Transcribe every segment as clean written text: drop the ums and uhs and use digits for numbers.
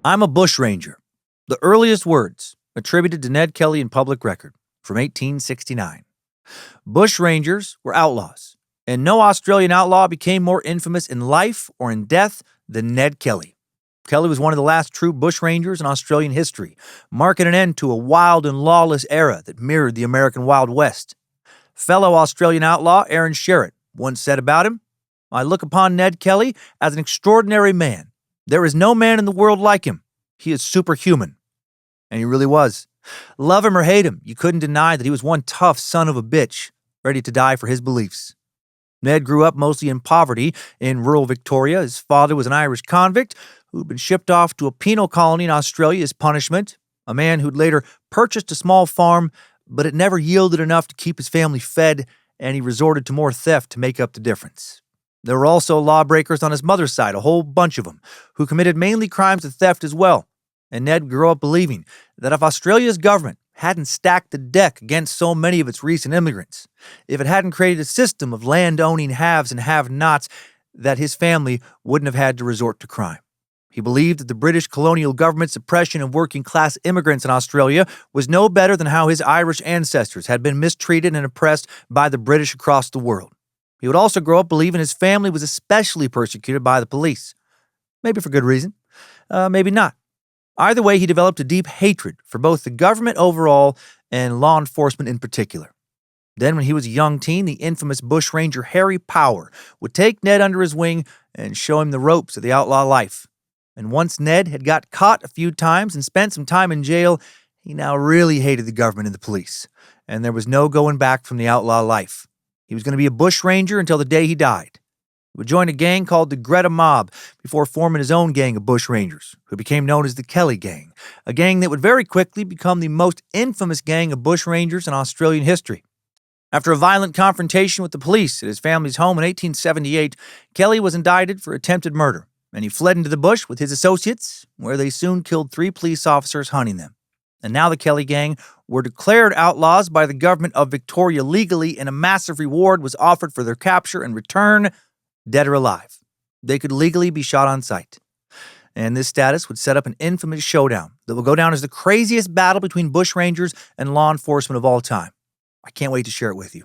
I'm a bushranger. The earliest words attributed to Ned Kelly in public record from 1869. Bushrangers were outlaws, and no Australian outlaw became more infamous in life or in death than Ned Kelly. Kelly was one of the last true bushrangers in Australian history, marking an end to a wild and lawless era that mirrored the American Wild West. Fellow Australian outlaw Aaron Sherritt once said about him, "I look upon Ned Kelly as an extraordinary man. There is no man in the world like him. He is superhuman." And he really was. Love him or hate him, you couldn't deny that he was one tough son of a bitch, ready to die for his beliefs. Ned grew up mostly in poverty in rural Victoria. His father was an Irish convict who'd been shipped off to a penal colony in Australia as punishment, a man who'd later purchased a small farm, but it never yielded enough to keep his family fed, and he resorted to more theft to make up the difference. There were also lawbreakers on his mother's side, a whole bunch of them, who committed mainly crimes of theft as well. And Ned grew up believing that if Australia's government hadn't stacked the deck against so many of its recent immigrants, if it hadn't created a system of land-owning haves and have-nots, that his family wouldn't have had to resort to crime. He believed that the British colonial government's oppression of working-class immigrants in Australia was no better than how his Irish ancestors had been mistreated and oppressed by the British across the world. He would also grow up believing his family was especially persecuted by the police. Maybe for good reason, maybe not. Either way, he developed a deep hatred for both the government overall and law enforcement in particular. Then, when he was a young teen, the infamous bushranger Harry Power would take Ned under his wing and show him the ropes of the outlaw life. And once Ned had got caught a few times and spent some time in jail, he now really hated the government and the police. And there was no going back from the outlaw life. He was going to be a bushranger until the day he died. He would join a gang called the Greta Mob before forming his own gang of bushrangers, who became known as the Kelly Gang, a gang that would very quickly become the most infamous gang of bushrangers in Australian history. After a violent confrontation with the police at his family's home in 1878, Kelly was indicted for attempted murder, and he fled into the bush with his associates, where they soon killed 3 police officers hunting them. And now the Kelly Gang were declared outlaws by the government of Victoria legally, and a massive reward was offered for their capture and return, dead or alive. They could legally be shot on sight. And this status would set up an infamous showdown that will go down as the craziest battle between bushrangers and law enforcement of all time. I can't wait to share it with you.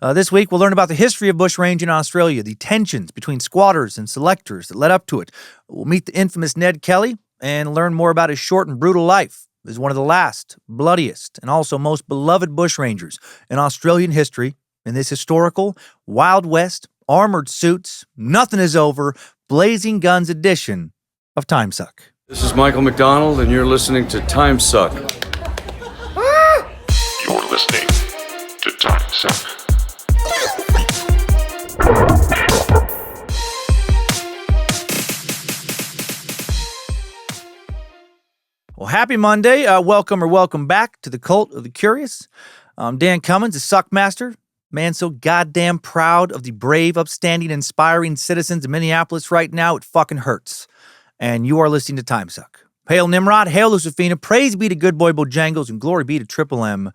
This week, we'll learn about the history of bushranging in Australia, the tensions between squatters and selectors that led up to it. We'll meet the infamous Ned Kelly and learn more about his short and brutal life as one of the last, bloodiest, and also most beloved bushrangers in Australian history in this historical, Wild West, armored suits, nothing is over, blazing guns edition of Timesuck. This is Michael McDonald, and you're listening to Timesuck. You're listening to Timesuck. Well, happy Monday. Welcome back to the Cult of the Curious. I'm Dan Cummins, the Suckmaster. Man, so goddamn proud of the brave, upstanding, inspiring citizens of Minneapolis right now, it fucking hurts. And you are listening to Timesuck. Hail Nimrod, hail Lucifina, praise be to good boy Bojangles, and glory be to Triple M.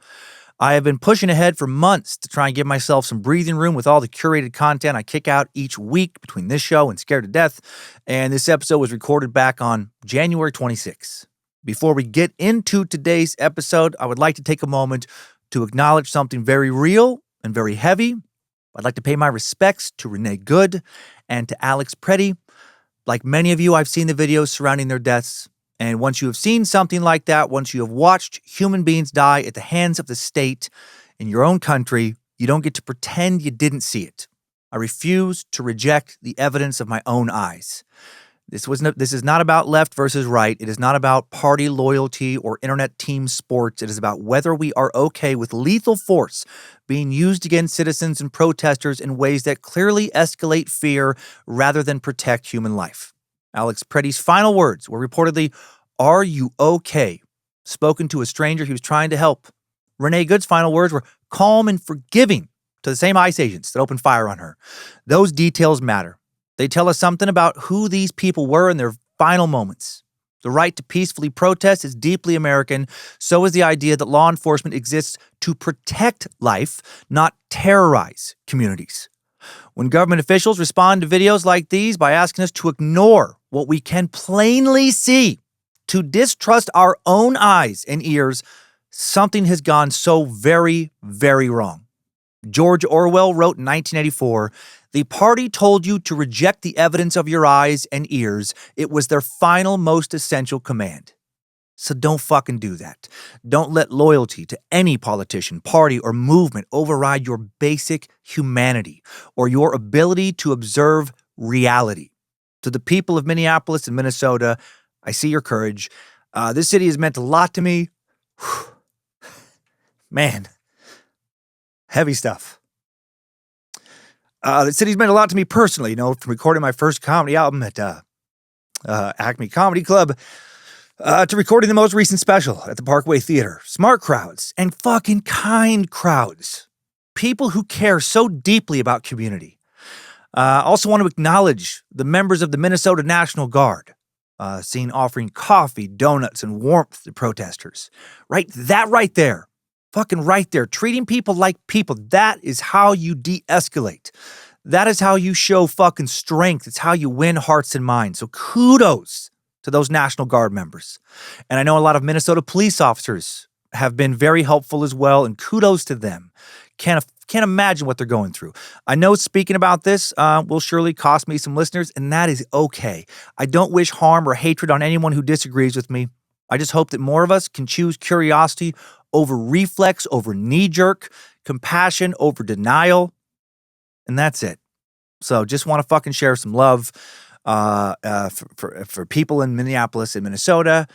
I have been pushing ahead for months to try and give myself some breathing room with all the curated content I kick out each week between this show and Scared to Death, and this episode was recorded back on January 26th. Before we get into today's episode, I would like to take a moment to acknowledge something very real and very heavy. I'd like to pay my respects to Renee Good and to Alex Preddy. Like many of you, I've seen the videos surrounding their deaths. And once you have seen something like that, once you have watched human beings die at the hands of the state in your own country, you don't get to pretend you didn't see it. I refuse to reject the evidence of my own eyes. This is not about left versus right. It is not about party loyalty or internet team sports. It is about whether we are okay with lethal force being used against citizens and protesters in ways that clearly escalate fear rather than protect human life. Alex Preddy's final words were reportedly, "Are you okay?" spoken to a stranger he was trying to help. Renee Good's final words were calm and forgiving to the same ICE agents that opened fire on her. Those details matter. They tell us something about who these people were in their final moments. The right to peacefully protest is deeply American. So is the idea that law enforcement exists to protect life, not terrorize communities. When government officials respond to videos like these by asking us to ignore what we can plainly see to distrust our own eyes and ears, something has gone so very, very wrong. George Orwell wrote in 1984, "The party told you to reject the evidence of your eyes and ears. It was their final, most essential command." So don't fucking do that. Don't let loyalty to any politician, party, or movement override your basic humanity or your ability to observe reality. To the people of Minneapolis and Minnesota, I see your courage. This city has meant a lot to me. Man, heavy stuff. The city's meant a lot to me personally, from recording my first comedy album at Acme Comedy Club to recording the most recent special at the Parkway Theater. Smart crowds and fucking kind crowds. People who care so deeply about community. Also want to acknowledge the members of the Minnesota National Guard, seen offering coffee, donuts, and warmth to protesters. Right there. Fucking right there. Treating people like people. That is how you de-escalate. That is how you show fucking strength. It's how you win hearts and minds. So kudos to those National Guard members. And I know a lot of Minnesota police officers have been very helpful as well, and kudos to them. Can't imagine what they're going through. I know speaking about this will surely cost me some listeners, and that is okay. I don't wish harm or hatred on anyone who disagrees with me. I just hope that more of us can choose curiosity over reflex, over knee-jerk, compassion over denial, and that's it. So just want to fucking share some love for people in Minneapolis and Minnesota,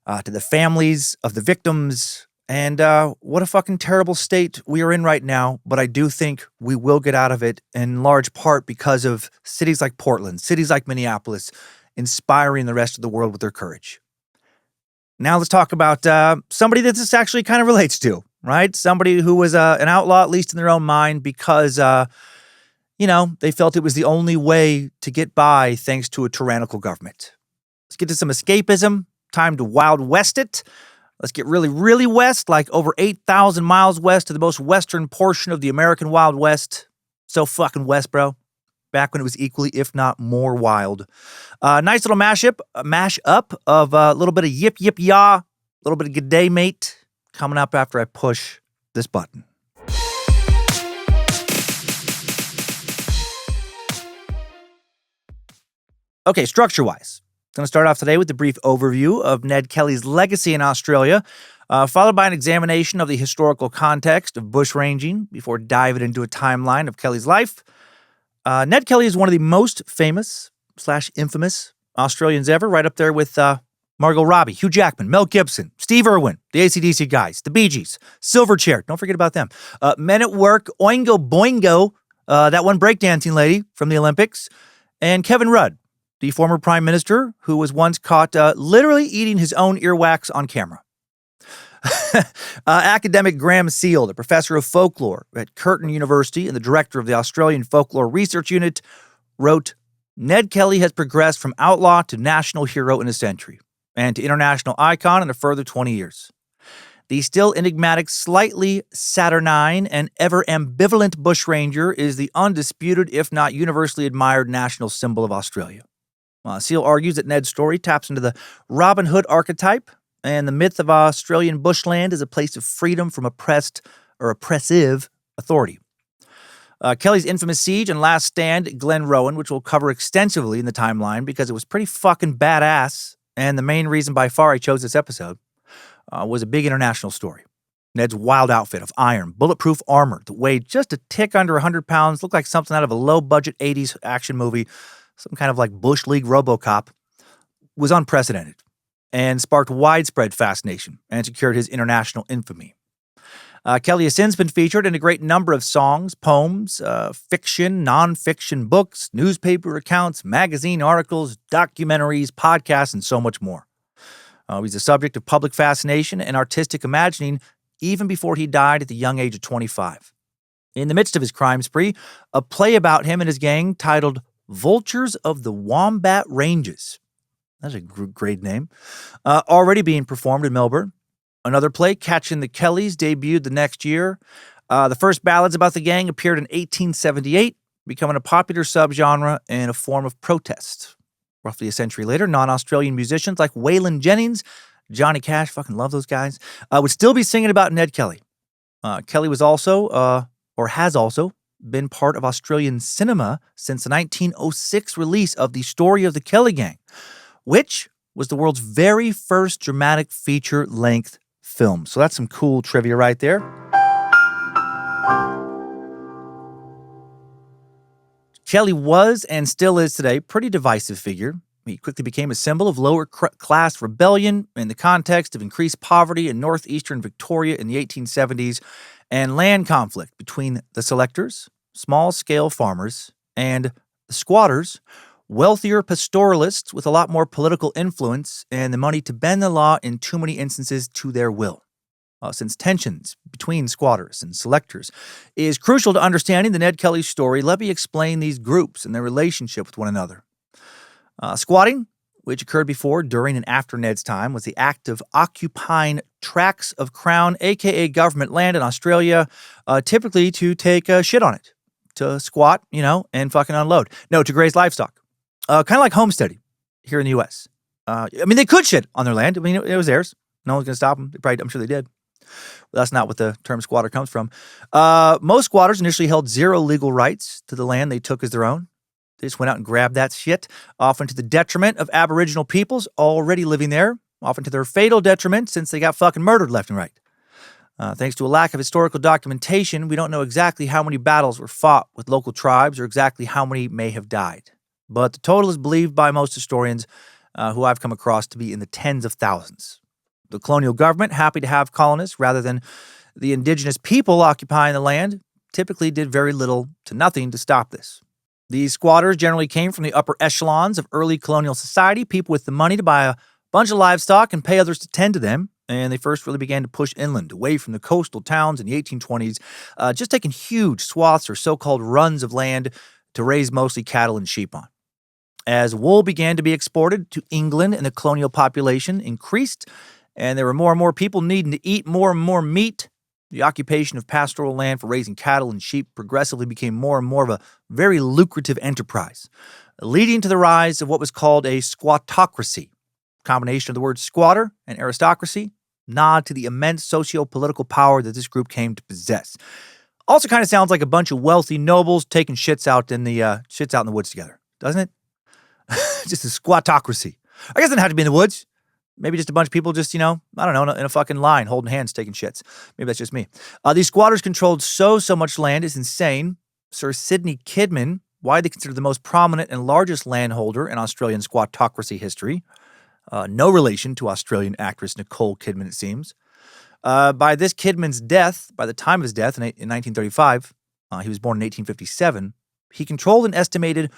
to the families of the victims, and what a fucking terrible state we are in right now, but I do think we will get out of it in large part because of cities like Portland, cities like Minneapolis, inspiring the rest of the world with their courage. Now let's talk about somebody that this actually kind of relates to, right? Somebody who was an outlaw, at least in their own mind, because, they felt it was the only way to get by thanks to a tyrannical government. Let's get to some escapism. Time to Wild West it. Let's get really, really west, like over 8,000 miles west to the most western portion of the American Wild West. So fucking west, bro. Back when it was equally, if not more, wild. Nice little mash up of a little bit of yip yip yah, a little bit of good day, mate, coming up after I push this button. Okay, structure-wise, going to start off today with a brief overview of Ned Kelly's legacy in Australia, followed by an examination of the historical context of bushranging before diving into a timeline of Kelly's life. Ned Kelly is one of the most famous/infamous Australians ever, right up there with Margot Robbie, Hugh Jackman, Mel Gibson, Steve Irwin, the AC/DC guys, the Bee Gees, Silverchair, don't forget about them, Men at Work, Oingo Boingo, that one breakdancing lady from the Olympics, and Kevin Rudd, the former prime minister who was once caught literally eating his own earwax on camera. Academic Graham Seal, the professor of folklore at Curtin University and the director of the Australian Folklore Research Unit, wrote, "Ned Kelly has progressed from outlaw to national hero in a century, and to international icon in a further 20 years. The still enigmatic, slightly saturnine, and ever ambivalent bushranger is the undisputed, if not universally admired, national symbol of Australia." Seal argues that Ned's story taps into the Robin Hood archetype, and the myth of Australian bushland is a place of freedom from oppressed or oppressive authority. Kelly's infamous siege and last stand at Glen Rowan, which we'll cover extensively in the timeline because it was pretty fucking badass, and the main reason by far I chose this episode, was a big international story. Ned's wild outfit of iron, bulletproof armor that weighed just a tick under 100 pounds, looked like something out of a low-budget 80s action movie, some kind of like Bush League RoboCop, was unprecedented and sparked widespread fascination and secured his international infamy. Kelly has since been featured in a great number of songs, poems, fiction, nonfiction books, newspaper accounts, magazine articles, documentaries, podcasts, and so much more. He's the subject of public fascination and artistic imagining even before he died at the young age of 25. In the midst of his crime spree, a play about him and his gang titled Vultures of the Wombat Ranges, that's a great name, already being performed in Melbourne. Another play, Catching the Kellys, debuted the next year. The first ballads about the gang appeared in 1878, becoming a popular subgenre and a form of protest. Roughly a century later, non-Australian musicians like Waylon Jennings, Johnny Cash, fucking love those guys, would still be singing about Ned Kelly. Kelly was also, or has also, been part of Australian cinema since the 1906 release of The Story of the Kelly Gang, which was the world's very first dramatic feature-length film. So that's some cool trivia right there. Kelly was, and still is today, a pretty divisive figure. He quickly became a symbol of lower-class rebellion in the context of increased poverty in northeastern Victoria in the 1870s and land conflict between the selectors, small-scale farmers, and the squatters, wealthier pastoralists with a lot more political influence and the money to bend the law in too many instances to their will. Since tensions between squatters and selectors is crucial to understanding the Ned Kelly story, let me explain these groups and their relationship with one another. Squatting, which occurred before, during, and after Ned's time, was the act of occupying tracts of Crown, aka government land in Australia, typically to take a shit on it, to squat, and fucking unload. No, to graze livestock. Kind of like homesteading here in the U.S. They could shit on their land. It was theirs. No one's going to stop them. I'm sure they did. But that's not what the term squatter comes from. Most squatters initially held zero legal rights to the land they took as their own. They just went out and grabbed that shit, often to the detriment of Aboriginal peoples already living there, often to their fatal detriment since they got fucking murdered left and right. Thanks to a lack of historical documentation, we don't know exactly how many battles were fought with local tribes or exactly how many may have died. But the total is believed by most historians who I've come across to be in the tens of thousands. The colonial government, happy to have colonists rather than the indigenous people occupying the land, typically did very little to nothing to stop this. These squatters generally came from the upper echelons of early colonial society, people with the money to buy a bunch of livestock and pay others to tend to them, and they first really began to push inland, away from the coastal towns in the 1820s, just taking huge swaths or so-called runs of land to raise mostly cattle and sheep on. As wool began to be exported to England and the colonial population increased, and there were more and more people needing to eat more and more meat, the occupation of pastoral land for raising cattle and sheep progressively became more and more of a very lucrative enterprise, leading to the rise of what was called a squattocracy. Combination of the words squatter and aristocracy nod to the immense socio-political power that this group came to possess. Also kind of sounds like a bunch of wealthy nobles taking shits out in the woods together, doesn't it? Just a squattocracy. I guess it didn't have to be in the woods. Maybe just a bunch of people just, in a fucking line, holding hands, taking shits. Maybe that's just me. These squatters controlled so much land, it's insane. Sir Sidney Kidman, widely considered the most prominent and largest landholder in Australian squattocracy history. No relation to Australian actress Nicole Kidman, it seems. By the time of his death in 1935, he was born in 1857, he controlled an estimated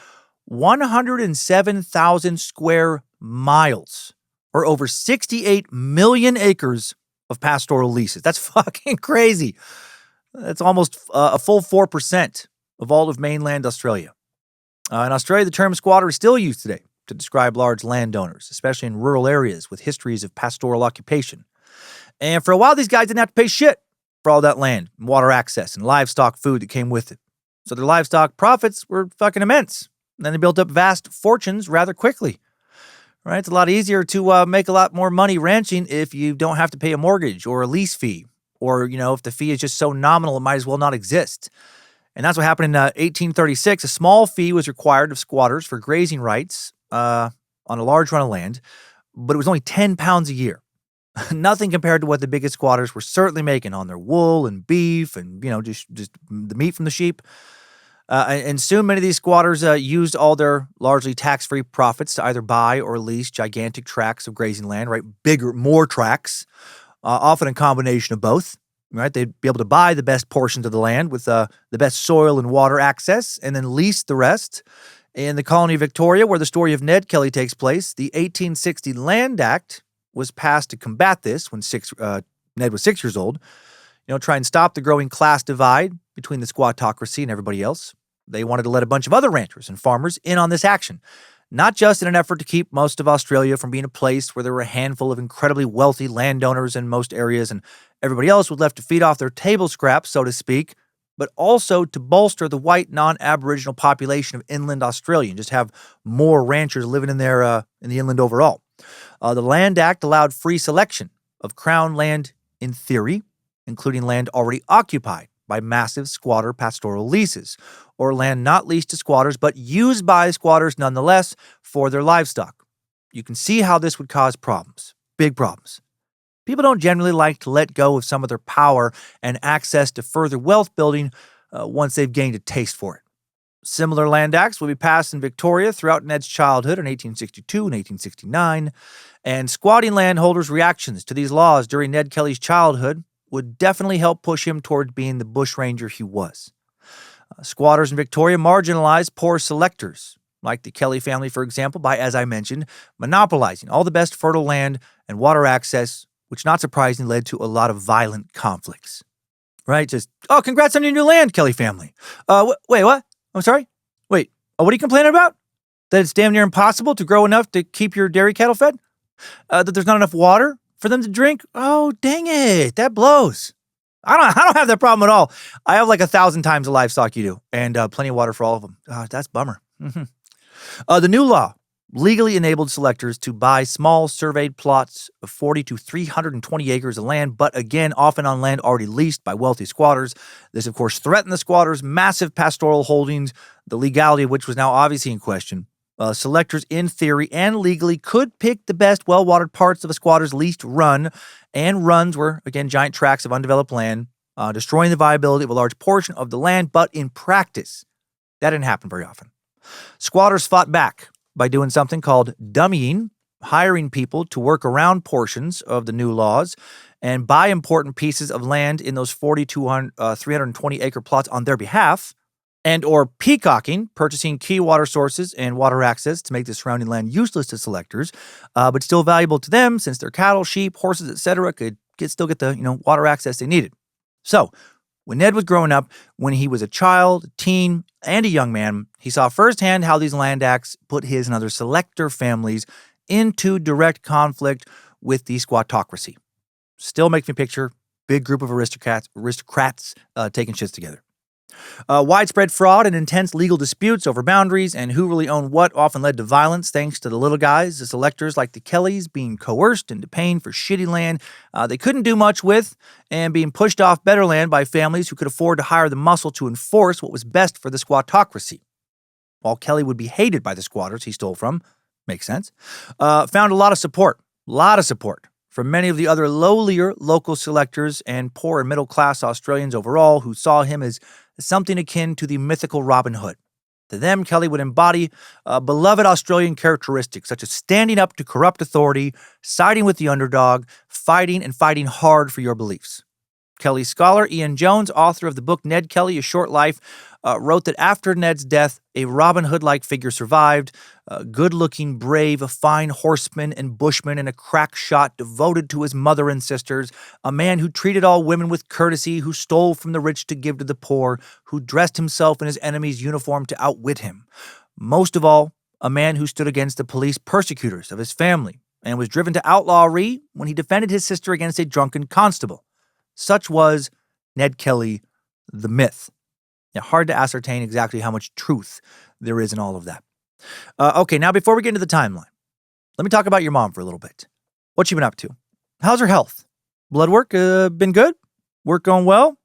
107,000 square miles, or over 68 million acres of pastoral leases. That's fucking crazy. That's almost a full 4% of all of mainland Australia. In Australia, the term squatter is still used today to describe large landowners, especially in rural areas with histories of pastoral occupation. And for a while, these guys didn't have to pay shit for all that land, and water access, and livestock food that came with it. So their livestock profits were fucking immense. And then they built up vast fortunes rather quickly. Right? It's a lot easier to make a lot more money ranching if you don't have to pay a mortgage or a lease fee. Or, if the fee is just so nominal, it might as well not exist. And that's what happened in 1836. A small fee was required of squatters for grazing rights on a large run of land, but it was only 10 pounds a year. Nothing compared to what the biggest squatters were certainly making on their wool and beef and, just the meat from the sheep. And soon many of these squatters used all their largely tax-free profits to either buy or lease gigantic tracts of grazing land, right? More tracts, often a combination of both, right? They'd be able to buy the best portions of the land with the best soil and water access and then lease the rest. In the colony of Victoria, where the story of Ned Kelly takes place, the 1860 Land Act was passed to combat this when Ned was 6 years old. Try and stop the growing class divide between the squattocracy and everybody else. They wanted to let a bunch of other ranchers and farmers in on this action, not just in an effort to keep most of Australia from being a place where there were a handful of incredibly wealthy landowners in most areas and everybody else was left to feed off their table scraps, so to speak, but also to bolster the white non-Aboriginal population of inland Australia and just have more ranchers living in there in the inland overall. The Land Act allowed free selection of Crown land in theory, including land already occupied by massive squatter pastoral leases, or land not leased to squatters but used by squatters nonetheless for their livestock. You can see how this would cause problems, big problems. People don't generally like to let go of some of their power and access to further wealth building once they've gained a taste for it. Similar land acts will be passed in Victoria throughout Ned's childhood in 1862 and 1869, and squatting landholders' reactions to these laws during Ned Kelly's childhood would definitely help push him toward being the bushranger he was. Squatters in Victoria marginalized poor selectors, like the Kelly family, for example, by, as I mentioned, monopolizing all the best fertile land and water access, which not surprisingly led to a lot of violent conflicts. Right? Just, oh, congrats on your new land, Kelly family. Wait, what? I'm sorry? Wait, what are you complaining about? That it's damn near impossible to grow enough to keep your dairy cattle fed? That there's not enough water for them to drink? Oh, dang it. That blows. I don't have that problem at all. I have like 1,000 times the livestock you do, and plenty of water for all of them. That's a bummer. The new law legally enabled selectors to buy small surveyed plots of 40 to 320 acres of land, but again, often on land already leased by wealthy squatters. This, of course, threatened the squatters' massive pastoral holdings, the legality of which was now obviously in question. Selectors, in theory and legally, could pick the best well-watered parts of a squatter's leased run, and runs were, again, giant tracts of undeveloped land, destroying the viability of a large portion of the land, but in practice, that didn't happen very often. Squatters fought back by doing something called dummying, hiring people to work around portions of the new laws and buy important pieces of land in those 320 acre plots on their behalf, and or peacocking, purchasing key water sources and water access to make the surrounding land useless to selectors, but still valuable to them since their cattle, sheep, horses, etc. could still get the water access they needed. So, when Ned was growing up, when he was a child, teen, and a young man, he saw firsthand how these land acts put his and other selector families into direct conflict with the squattocracy. Still makes me picture big group of aristocrats taking shits together. Widespread fraud and intense legal disputes over boundaries and who really owned what often led to violence thanks to the little guys, the selectors like the Kellys, being coerced into paying for shitty land they couldn't do much with and being pushed off better land by families who could afford to hire the muscle to enforce what was best for the squattocracy. While Kelly would be hated by the squatters he stole from, makes sense, found a lot of support from many of the other lowlier local selectors and poor and middle-class Australians overall who saw him as something akin to the mythical Robin Hood. To them, Kelly would embody beloved Australian characteristics such as standing up to corrupt authority, siding with the underdog, fighting hard for your beliefs. Kelly scholar Ian Jones, author of the book Ned Kelly, A Short Life, wrote that after Ned's death, a Robin Hood-like figure survived, a good-looking, brave, a fine horseman and bushman and a crack shot devoted to his mother and sisters, a man who treated all women with courtesy, who stole from the rich to give to the poor, who dressed himself in his enemy's uniform to outwit him. Most of all, a man who stood against the police persecutors of his family and was driven to outlawry when he defended his sister against a drunken constable. Such was Ned Kelly, the myth. Now, hard to ascertain exactly how much truth there is in all of that. Okay, now before we get into the timeline, let me talk about your mom for a little bit. What's she been up to? How's her health? Blood work been good? Work going well?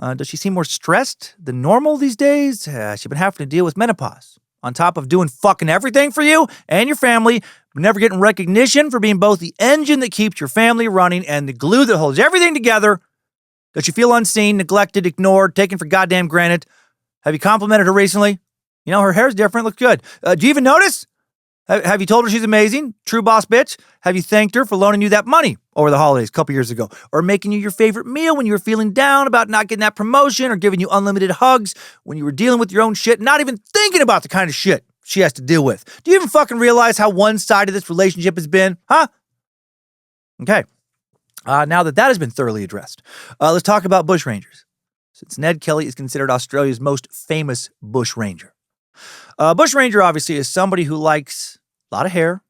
Does she seem more stressed than normal these days? She's been having to deal with menopause. On top of doing fucking everything for you and your family, but never getting recognition for being both the engine that keeps your family running and the glue that holds everything together. Does she feel unseen, neglected, ignored, taken for goddamn granted? Have you complimented her recently? You know, her hair's different, looks good. Do you even notice? Have you told her she's amazing? True boss bitch? Have you thanked her for loaning you that money over the holidays a couple years ago? Or making you your favorite meal when you were feeling down about not getting that promotion? Or giving you unlimited hugs when you were dealing with your own shit, not even thinking about the kind of shit she has to deal with? Do you even fucking realize how one-sided this relationship has been? Huh? Okay. Now that has been thoroughly addressed, let's talk about bushrangers, since Ned Kelly is considered Australia's most famous bushranger. Bushranger, obviously, is somebody who likes a lot of hair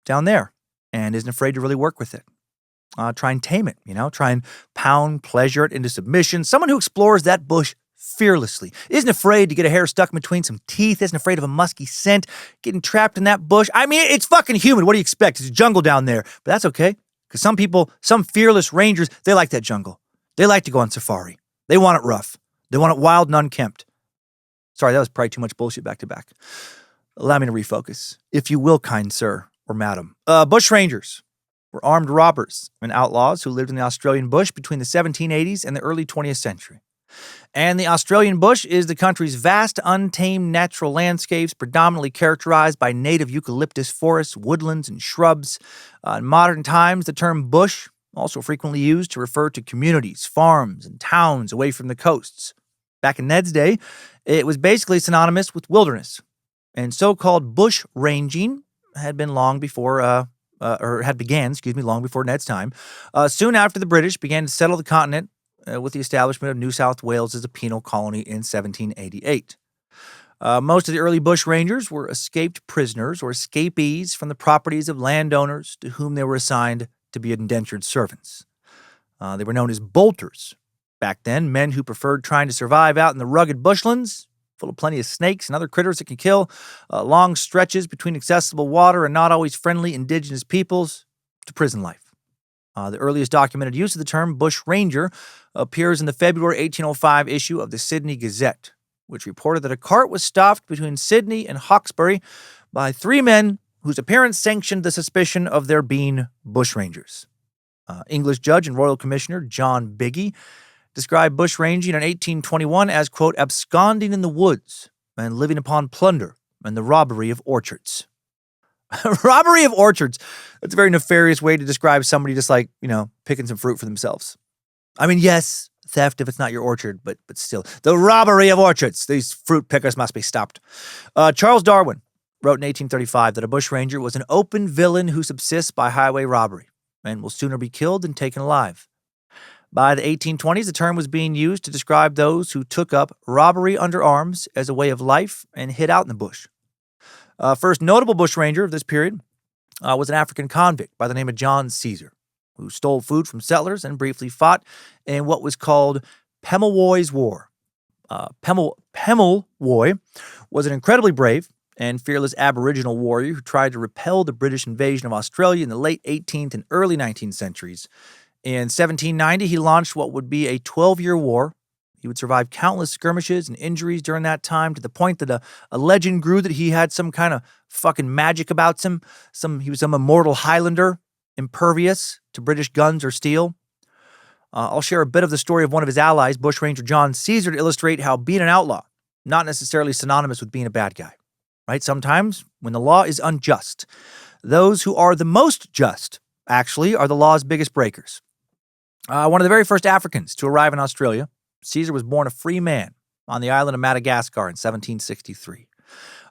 down there and isn't afraid to really work with it. Try and tame it, try and pound pleasure it into submission. Someone who explores that bush fearlessly, isn't afraid to get a hair stuck between some teeth, isn't afraid of a musky scent, getting trapped in that bush. I mean, it's fucking human. What do you expect? It's a jungle down there. But that's okay, because some people, some fearless rangers, they like that jungle. They like to go on safari. They want it rough. They want it wild and unkempt. Sorry, that was probably too much bullshit back to back. Allow me to refocus, if you will, kind sir or madam. Bushrangers were armed robbers and outlaws who lived in the Australian bush between the 1780s and the early 20th century. And the Australian bush is the country's vast, untamed natural landscapes, predominantly characterized by native eucalyptus forests, woodlands, and shrubs. In modern times, the term bush, also frequently used to refer to communities, farms, and towns away from the coasts. Back in Ned's day, it was basically synonymous with wilderness. And so-called bush ranging had been long before, long before Ned's time. Soon after the British began to settle the continent with the establishment of New South Wales as a penal colony in 1788. Most of the early bush rangers were escaped prisoners or escapees from the properties of landowners to whom they were assigned to be indentured servants. They were known as bolters. Back then, men who preferred trying to survive out in the rugged bushlands, full of plenty of snakes and other critters that can kill, long stretches between accessible water and not always friendly indigenous peoples, to prison life. The earliest documented use of the term bush ranger appears in the February 1805 issue of the Sydney Gazette, which reported that a cart was stopped between Sydney and Hawkesbury by three men whose appearance sanctioned the suspicion of their being bushrangers. English judge and royal commissioner John Biggie described bushranging in 1821 as, quote, absconding in the woods and living upon plunder and the robbery of orchards. Robbery of orchards. That's a very nefarious way to describe somebody just like, picking some fruit for themselves. I mean, yes, theft if it's not your orchard, but still. The robbery of orchards. These fruit pickers must be stopped. Charles Darwin wrote in 1835 that a bushranger was an open villain who subsists by highway robbery and will sooner be killed than taken alive. By the 1820s, the term was being used to describe those who took up robbery under arms as a way of life and hid out in the bush. First notable bushranger of this period was an African convict by the name of John Caesar, who stole food from settlers and briefly fought in what was called Pemulwuy's War. Pemulwuy was an incredibly brave and fearless Aboriginal warrior who tried to repel the British invasion of Australia in the late 18th and early 19th centuries. In 1790, he launched what would be a 12-year war. He would survive countless skirmishes and injuries during that time to the point that a legend grew that he had some kind of fucking magic about him. He was some immortal Highlander, impervious to British guns or steel. I'll share a bit of the story of one of his allies, bushranger John Caesar, to illustrate how being an outlaw, not necessarily synonymous with being a bad guy. Right? Sometimes, when the law is unjust, those who are the most just, actually, are the law's biggest breakers. One of the very first Africans to arrive in Australia, Caesar was born a free man on the island of Madagascar in 1763.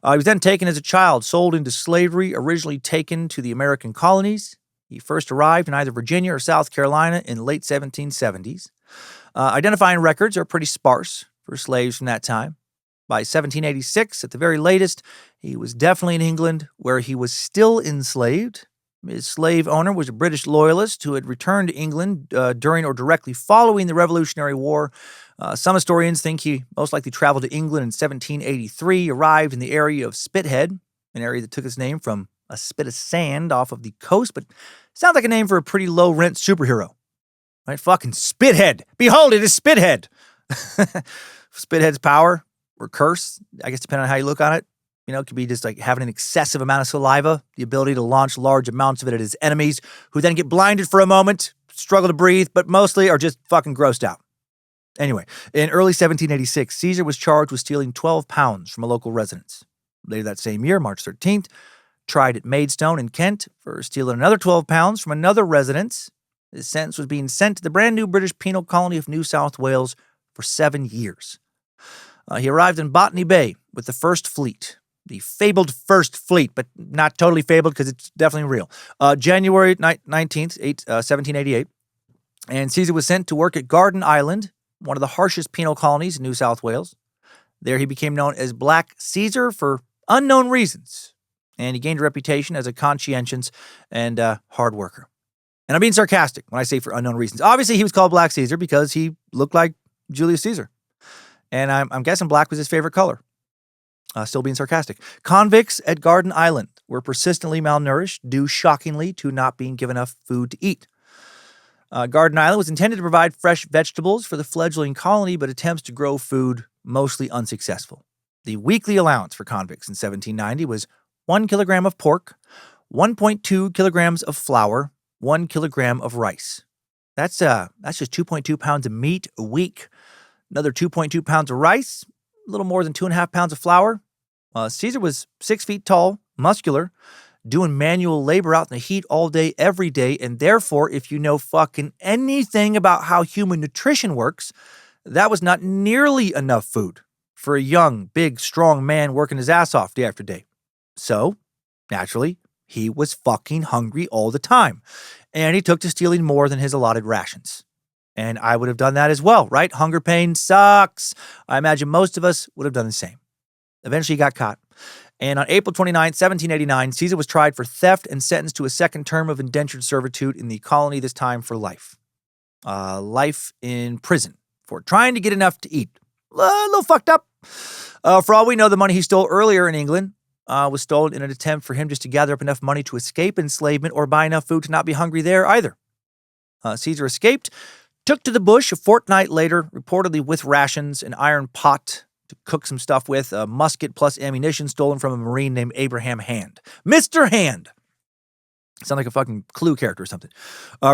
He was then taken as a child, sold into slavery, originally taken to the American colonies. He first arrived in either Virginia or South Carolina in the late 1770s. Identifying records are pretty sparse for slaves from that time. By 1786, at the very latest, he was definitely in England, where he was still enslaved. His slave owner was a British loyalist who had returned to England during or directly following the Revolutionary War. Some historians think he most likely traveled to England in 1783, arrived in the area of Spithead, an area that took its name from a spit of sand off of the coast, but sounds like a name for a pretty low-rent superhero. Right? Fucking Spithead! Behold, it is Spithead! Spithead's power, or curse, I guess depending on how you look on it, it could be just like having an excessive amount of saliva, the ability to launch large amounts of it at his enemies, who then get blinded for a moment, struggle to breathe, but mostly are just fucking grossed out. Anyway, in early 1786, Caesar was charged with stealing 12 pounds from a local residence. Later that same year, March 13th, tried at Maidstone in Kent for stealing another 12 pounds from another residence. His sentence was being sent to the brand new British penal colony of New South Wales for 7 years. He arrived in Botany Bay with the First Fleet. The fabled First Fleet, but not totally fabled because it's definitely real. January 19th, 1788. And Caesar was sent to work at Garden Island, one of the harshest penal colonies in New South Wales. There he became known as Black Caesar for unknown reasons. And he gained a reputation as a conscientious and hard worker. And I'm being sarcastic when I say for unknown reasons. Obviously, he was called Black Caesar because he looked like Julius Caesar. And I'm guessing black was his favorite color. Still being sarcastic. Convicts at Garden Island were persistently malnourished due shockingly to not being given enough food to eat. Garden Island was intended to provide fresh vegetables for the fledgling colony, but attempts to grow food mostly unsuccessful. The weekly allowance for convicts in 1790 was 1 kilogram of pork, 1.2 kilograms of flour, 1 kilogram of rice. That's just 2.2 pounds of meat a week. Another 2.2 pounds of rice, a little more than 2.5 pounds of flour. Caesar was 6 feet tall, muscular, doing manual labor out in the heat all day, every day, and therefore, if you know fucking anything about how human nutrition works, that was not nearly enough food for a young, big, strong man working his ass off day after day. So, naturally, he was fucking hungry all the time, and he took to stealing more than his allotted rations. And I would have done that as well, right? Hunger pain sucks. I imagine most of us would have done the same. Eventually, he got caught. And on April 29, 1789, Caesar was tried for theft and sentenced to a second term of indentured servitude in the colony, this time for life. Life in prison for trying to get enough to eat. A little fucked up. For all we know, the money he stole earlier in England was stolen in an attempt for him just to gather up enough money to escape enslavement or buy enough food to not be hungry there either. Caesar escaped, took to the bush a fortnight later, reportedly with rations, an iron pot to cook some stuff with, a musket plus ammunition stolen from a Marine named Abraham Hand. Mr. Hand! Sound like a fucking Clue character or something.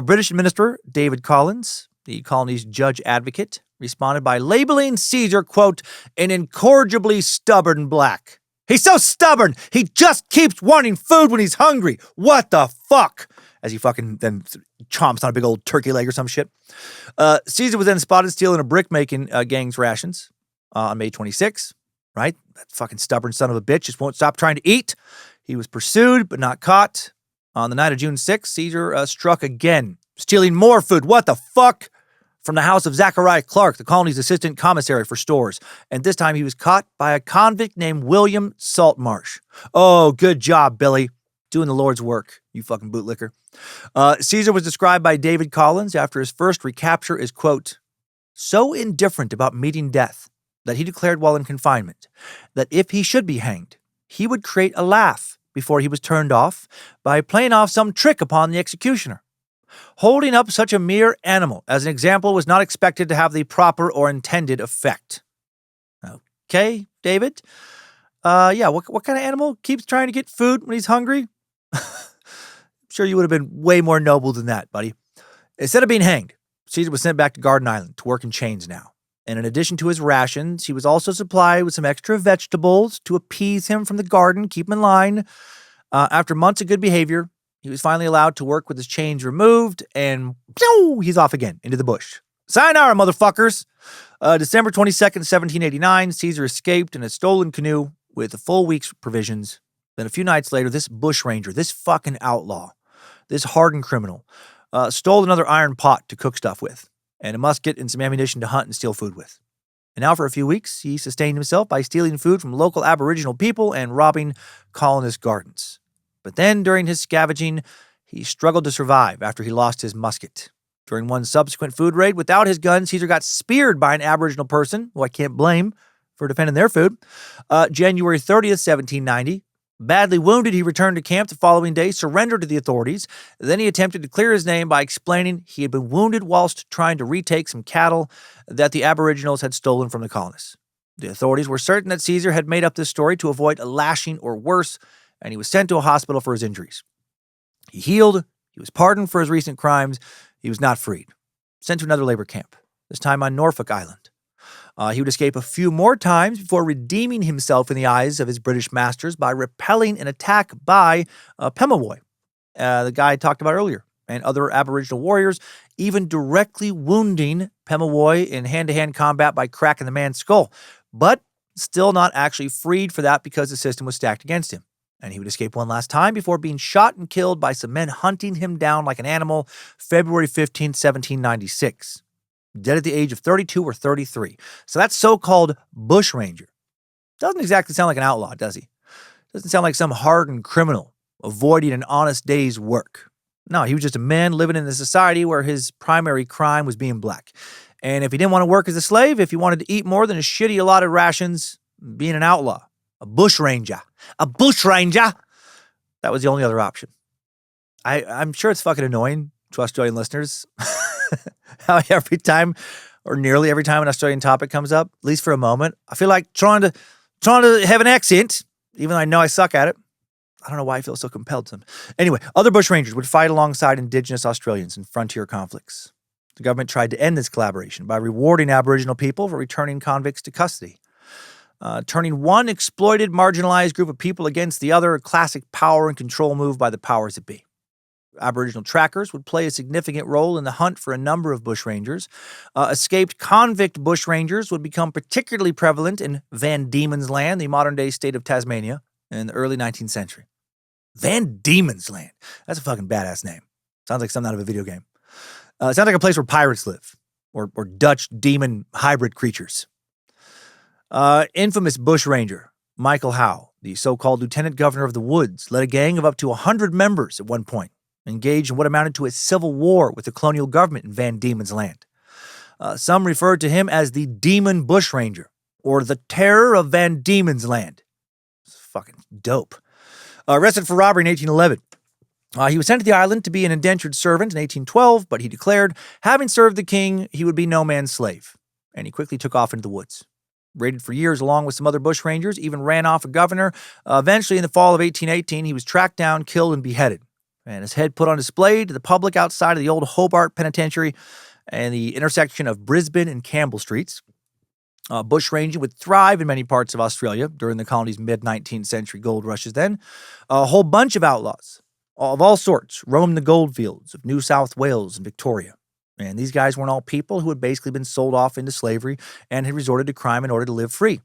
British Minister David Collins, the colony's judge advocate, responded by labeling Caesar, quote, an incorrigibly stubborn black. He's so stubborn, he just keeps wanting food when he's hungry. What the fuck? As he fucking then chomps on a big old turkey leg or some shit. Caesar was then spotted stealing a brick-making gang's rations on May 26, right? That fucking stubborn son of a bitch just won't stop trying to eat. He was pursued but not caught. On the night of June 6, Caesar struck again, stealing more food. What the fuck? From the house of Zachariah Clark, the colony's assistant commissary for stores. And this time he was caught by a convict named William Saltmarsh. Oh, good job, Billy. Doing the Lord's work, you fucking bootlicker. Caesar was described by David Collins after his first recapture as, quote, so indifferent about meeting death that he declared while in confinement that if he should be hanged, he would create a laugh before he was turned off by playing off some trick upon the executioner. Holding up such a mere animal as an example was not expected to have the proper or intended effect. Okay, David? What kind of animal keeps trying to get food when he's hungry? Sure, you would have been way more noble than that, buddy. Instead of being hanged, Caesar was sent back to Garden Island to work in chains now. And in addition to his rations, he was also supplied with some extra vegetables to appease him from the garden, keep him in line. After months of good behavior, he was finally allowed to work with his chains removed, and he's off again into the bush. Sayonara, motherfuckers! December 22nd, 1789, Caesar escaped in a stolen canoe with a full week's provisions. Then a few nights later, this bushranger, this fucking outlaw, this hardened criminal, stole another iron pot to cook stuff with, and a musket and some ammunition to hunt and steal food with. And now for a few weeks, he sustained himself by stealing food from local Aboriginal people and robbing colonist gardens. But then, during his scavenging, he struggled to survive after he lost his musket. During one subsequent food raid, without his gun, Caesar got speared by an Aboriginal person, who I can't blame for defending their food. January 30th, 1790. Badly wounded, he returned to camp the following day, surrendered to the authorities. Then he attempted to clear his name by explaining he had been wounded whilst trying to retake some cattle that the Aboriginals had stolen from the colonists. The authorities were certain that Caesar had made up this story to avoid a lashing or worse, and he was sent to a hospital for his injuries. He healed, he was pardoned for his recent crimes, he was not freed. Sent to another labor camp, this time on Norfolk Island. He would escape a few more times before redeeming himself in the eyes of his British masters by repelling an attack by Pemawoy, the guy I talked about earlier, and other Aboriginal warriors, even directly wounding Pemawoy in hand-to-hand combat by cracking the man's skull, but still not actually freed for that because the system was stacked against him. And he would escape one last time before being shot and killed by some men hunting him down like an animal, February 15, 1796. Dead at the age of 32 or 33. So that's so-called bushranger. Doesn't exactly sound like an outlaw, does he? Doesn't sound like some hardened criminal avoiding an honest day's work. No, he was just a man living in a society where his primary crime was being black. And if he didn't want to work as a slave, if he wanted to eat more than a shitty allotted rations, being an outlaw, a bushranger, that was the only other option. I'm sure it's fucking annoying to Australian listeners how every time or nearly every time an Australian topic comes up, at least for a moment, I feel like trying to have an accent, even though I know I suck at it. I don't know why I feel so compelled to. Anyway, other bushrangers would fight alongside Indigenous Australians in frontier conflicts. The government tried to end this collaboration by rewarding Aboriginal people for returning convicts to custody. Turning one exploited, marginalized group of people against the other, a classic power and control move by the powers that be. Aboriginal trackers would play a significant role in the hunt for a number of bushrangers. Escaped convict bushrangers would become particularly prevalent in Van Diemen's Land, the modern-day state of Tasmania, in the early 19th century. Van Diemen's Land. That's a fucking badass name. Sounds like something out of a video game. It sounds like a place where pirates live, or Dutch demon hybrid creatures. Infamous bushranger Michael Howe, the so-called lieutenant governor of the woods, led a gang of up to 100 members at one point, engaged in what amounted to a civil war with the colonial government in Van Diemen's Land. Some referred to him as the Demon Bushranger, or the Terror of Van Diemen's Land. It's fucking dope. Arrested for robbery in 1811. He was sent to the island to be an indentured servant in 1812, but he declared, having served the king, he would be no man's slave. And he quickly took off into the woods. Raided for years along with some other bushrangers, even ran off a governor. Eventually, in the fall of 1818, he was tracked down, killed, and beheaded. And his head put on display to the public outside of the old Hobart Penitentiary and the intersection of Brisbane and Campbell Streets. Bushranging would thrive in many parts of Australia during the colony's mid-19th century gold rushes then. A whole bunch of outlaws of all sorts roamed the goldfields of New South Wales and Victoria. And these guys weren't all people who had basically been sold off into slavery and had resorted to crime in order to live free.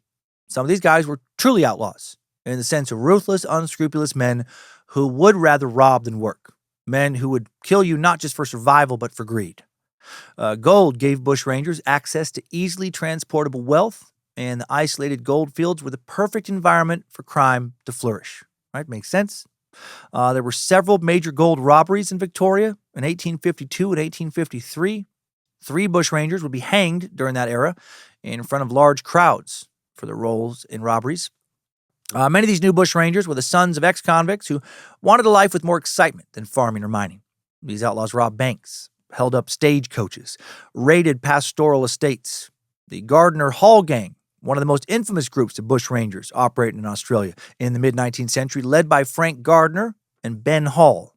Some of these guys were truly outlaws, in the sense of ruthless, unscrupulous men who would rather rob than work. Men who would kill you not just for survival, but for greed. Gold gave bushrangers access to easily transportable wealth, and the isolated gold fields were the perfect environment for crime to flourish. Right? Makes sense? There were several major gold robberies in Victoria in 1852 and 1853. 3 bushrangers would be hanged during that era in front of large crowds for their roles in robberies. Many of these new bushrangers were the sons of ex-convicts who wanted a life with more excitement than farming or mining. These outlaws robbed banks, held up stagecoaches, raided pastoral estates. The Gardiner-Hall gang, one of the most infamous groups of bushrangers operating in Australia in the mid-19th century, led by Frank Gardner and Ben Hall.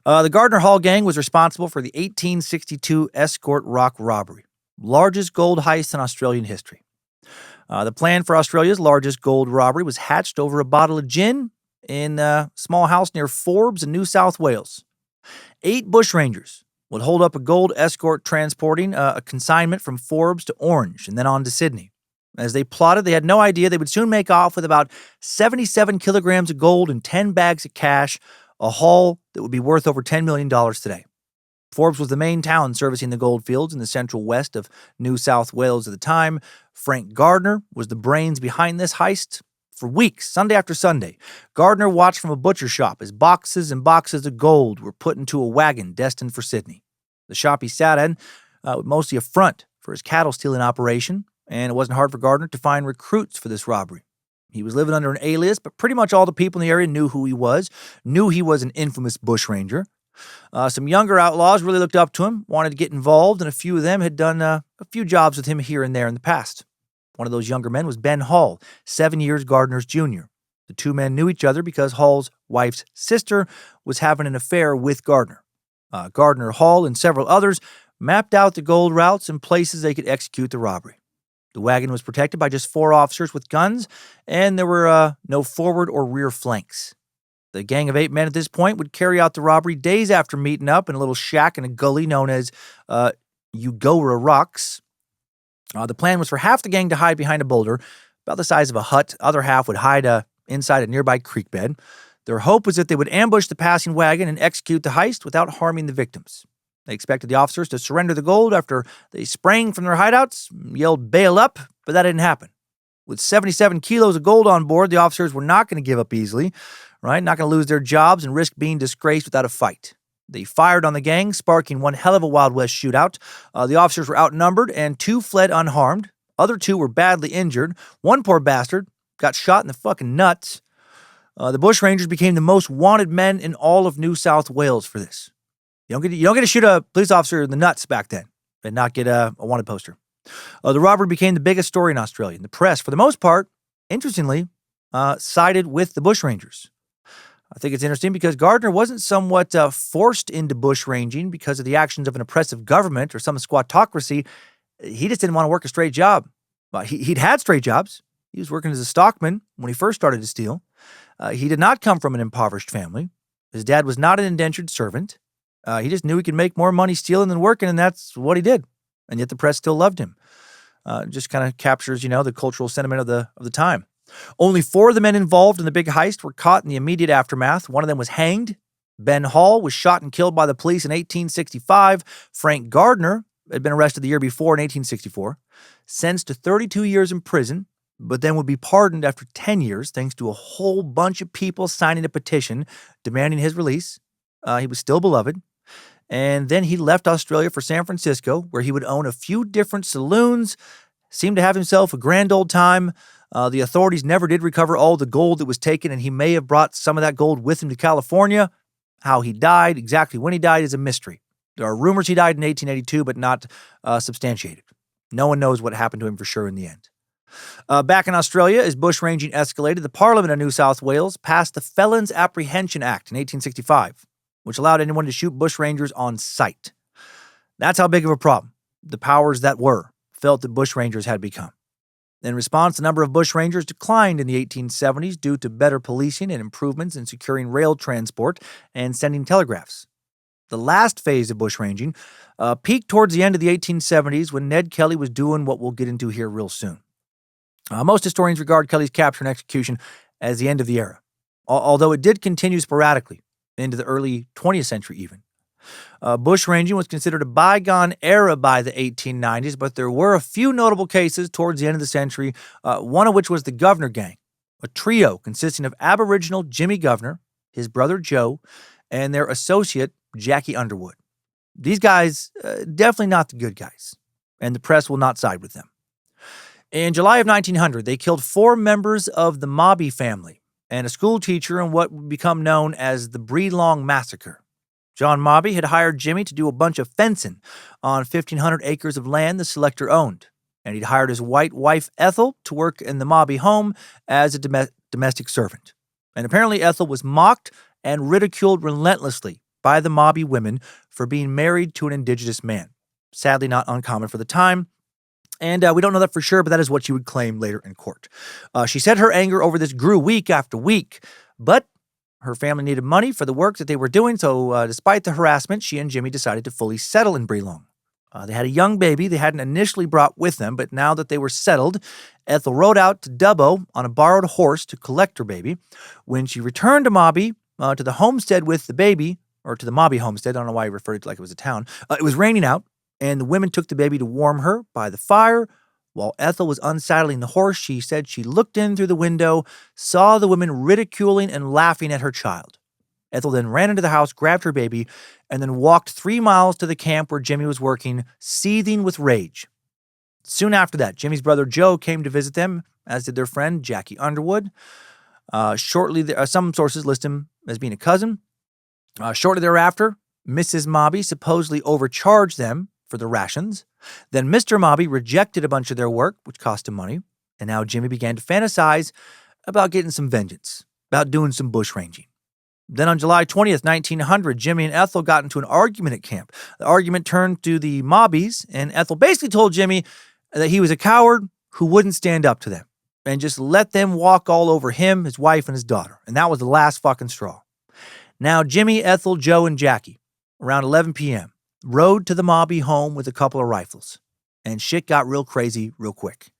The Gardiner-Hall gang was responsible for the 1862 Escort Rock robbery, largest gold heist in Australian history. The plan for Australia's largest gold robbery was hatched over a bottle of gin in a small house near Forbes in New South Wales. 8 bushrangers would hold up a gold escort transporting a consignment from Forbes to Orange and then on to Sydney. As they plotted, they had no idea they would soon make off with about 77 kilograms of gold and 10 bags of cash, a haul that would be worth over $10 million today. Forbes was the main town servicing the gold fields in the central west of New South Wales at the time. Frank Gardner was the brains behind this heist. For weeks, Sunday after Sunday, Gardner watched from a butcher shop as boxes and boxes of gold were put into a wagon destined for Sydney. The shop he sat in was mostly a front for his cattle stealing operation, and it wasn't hard for Gardner to find recruits for this robbery. He was living under an alias, but pretty much all the people in the area knew who he was an infamous bushranger. Some younger outlaws really looked up to him, wanted to get involved, and a few of them had done a few jobs with him here and there in the past. One of those younger men was Ben Hall, 7 years Gardner's junior. The two men knew each other because Hall's wife's sister was having an affair with Gardner. Gardner, Hall, and several others mapped out the gold routes and places they could execute the robbery. The wagon was protected by just 4 officers with guns, and there were no forward or rear flanks. The gang of 8 men at this point would carry out the robbery days after meeting up in a little shack in a gully known as Ugora Rocks. The plan was for half the gang to hide behind a boulder, about the size of a hut. The other half would hide inside a nearby creek bed. Their hope was that they would ambush the passing wagon and execute the heist without harming the victims. They expected the officers to surrender the gold after they sprang from their hideouts, yelled "bail up," but that didn't happen. With 77 kilos of gold on board, the officers were not going to give up easily, right? Not going to lose their jobs and risk being disgraced without a fight. They fired on the gang, sparking one hell of a Wild West shootout. The officers were outnumbered, and 2 fled unharmed. Other 2 were badly injured. One poor bastard got shot in the fucking nuts. The bushrangers became the most wanted men in all of New South Wales for this. You don't get to shoot a police officer in the nuts back then and not get a wanted poster. The robbery became the biggest story in Australia. And the press, for the most part, interestingly, sided with the bushrangers. I think it's interesting because Gardiner wasn't somewhat forced into bushranging because of the actions of an oppressive government or some squattocracy. He just didn't want to work a straight job. He'd had straight jobs. He was working as a stockman when he first started to steal. He did not come from an impoverished family. His dad was not an indentured servant. He just knew he could make more money stealing than working, and that's what he did. And yet the press still loved him. Just kind of captures, the cultural sentiment of the time. Only 4 of the men involved in the big heist were caught in the immediate aftermath. One of them was hanged. Ben Hall was shot and killed by the police in 1865. Frank Gardiner had been arrested the year before in 1864, sentenced to 32 years in prison, but then would be pardoned after 10 years thanks to a whole bunch of people signing a petition demanding his release. He was still beloved. And then he left Australia for San Francisco, where he would own a few different saloons, seemed to have himself a grand old time. The authorities never did recover all the gold that was taken, and he may have brought some of that gold with him to California. How he died, exactly when he died, is a mystery. There are rumors he died in 1882, but not substantiated. No one knows what happened to him for sure in the end. Back in Australia, as bushranging escalated, the Parliament of New South Wales passed the Felons Apprehension Act in 1865, which allowed anyone to shoot bushrangers on sight. That's how big of a problem the powers that were felt that bushrangers had become. In response, the number of bushrangers declined in the 1870s due to better policing and improvements in securing rail transport and sending telegraphs. The last phase of bushranging peaked towards the end of the 1870s when Ned Kelly was doing what we'll get into here real soon. Most historians regard Kelly's capture and execution as the end of the era, although it did continue sporadically into the early 20th century even. Bushranging was considered a bygone era by the 1890s, but there were a few notable cases towards the end of the century, one of which was the Governor Gang, a trio consisting of Aboriginal Jimmy Governor, his brother Joe, and their associate Jackie Underwood. These guys, definitely not the good guys, and the press will not side with them. In July of 1900, they killed 4 members of the Mobby family and a school teacher in what would become known as the Breelong Massacre. John Mobby had hired Jimmy to do a bunch of fencing on 1,500 acres of land the selector owned, and he'd hired his white wife Ethel to work in the Mobby home as a domestic servant. And apparently Ethel was mocked and ridiculed relentlessly by the Mobby women for being married to an indigenous man. Sadly not uncommon for the time. And we don't know that for sure, but that is what she would claim later in court. She said her anger over this grew week after week, but her family needed money for the work that they were doing, so despite the harassment, she and Jimmy decided to fully settle in Breelong. They had a young baby they hadn't initially brought with them, but now that they were settled, Ethel rode out to Dubbo on a borrowed horse to collect her baby. When she returned to Mobby, to the homestead with the baby, or to the Mobby homestead, I don't know why he referred to it like it was a town, it was raining out, and the women took the baby to warm her by the fire. While Ethel was unsaddling the horse, she said she looked in through the window, saw the women ridiculing and laughing at her child. Ethel then ran into the house, grabbed her baby, and then walked 3 miles to the camp where Jimmy was working, seething with rage. Soon after that, Jimmy's brother Joe came to visit them, as did their friend Jackie Underwood. Some sources list him as being a cousin. Shortly thereafter, Mrs. Mobby supposedly overcharged them for the rations. Then Mr. Mobby rejected a bunch of their work, which cost him money, and now Jimmy began to fantasize about getting some vengeance, about doing some bushranging. Then on July 20th, 1900, Jimmy and Ethel got into an argument at camp. The argument turned to the Mobbies, and Ethel basically told Jimmy that he was a coward who wouldn't stand up to them and just let them walk all over him, his wife, and his daughter. And that was the last fucking straw. Now, Jimmy, Ethel, Joe, and Jackie, around 11 p.m., rode to the Mobby home with a couple of rifles, and shit got real crazy real quick.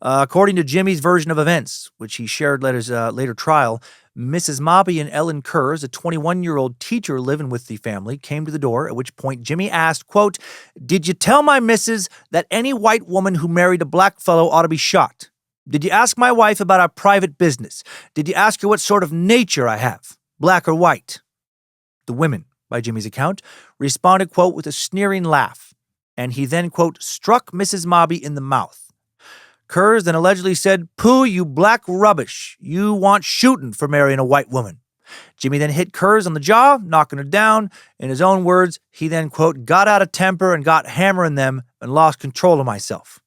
According to Jimmy's version of events, which he shared at his later trial, Mrs. Mobby and Ellen Kurz, a 21-year-old teacher living with the family, came to the door, at which point Jimmy asked, quote, "Did you tell my missus that any white woman who married a black fellow ought to be shot? Did you ask my wife about our private business? Did you ask her what sort of nature I have, black or white?" The women by Jimmy's account, responded, quote, with a sneering laugh. And he then, quote, struck Mrs. Mobby in the mouth. Kurz then allegedly said, "Pooh, you black rubbish. You want shooting for marrying a white woman." Jimmy then hit Kurz on the jaw, knocking her down. In his own words, he then, quote, got out of temper and got hammering them and lost control of myself.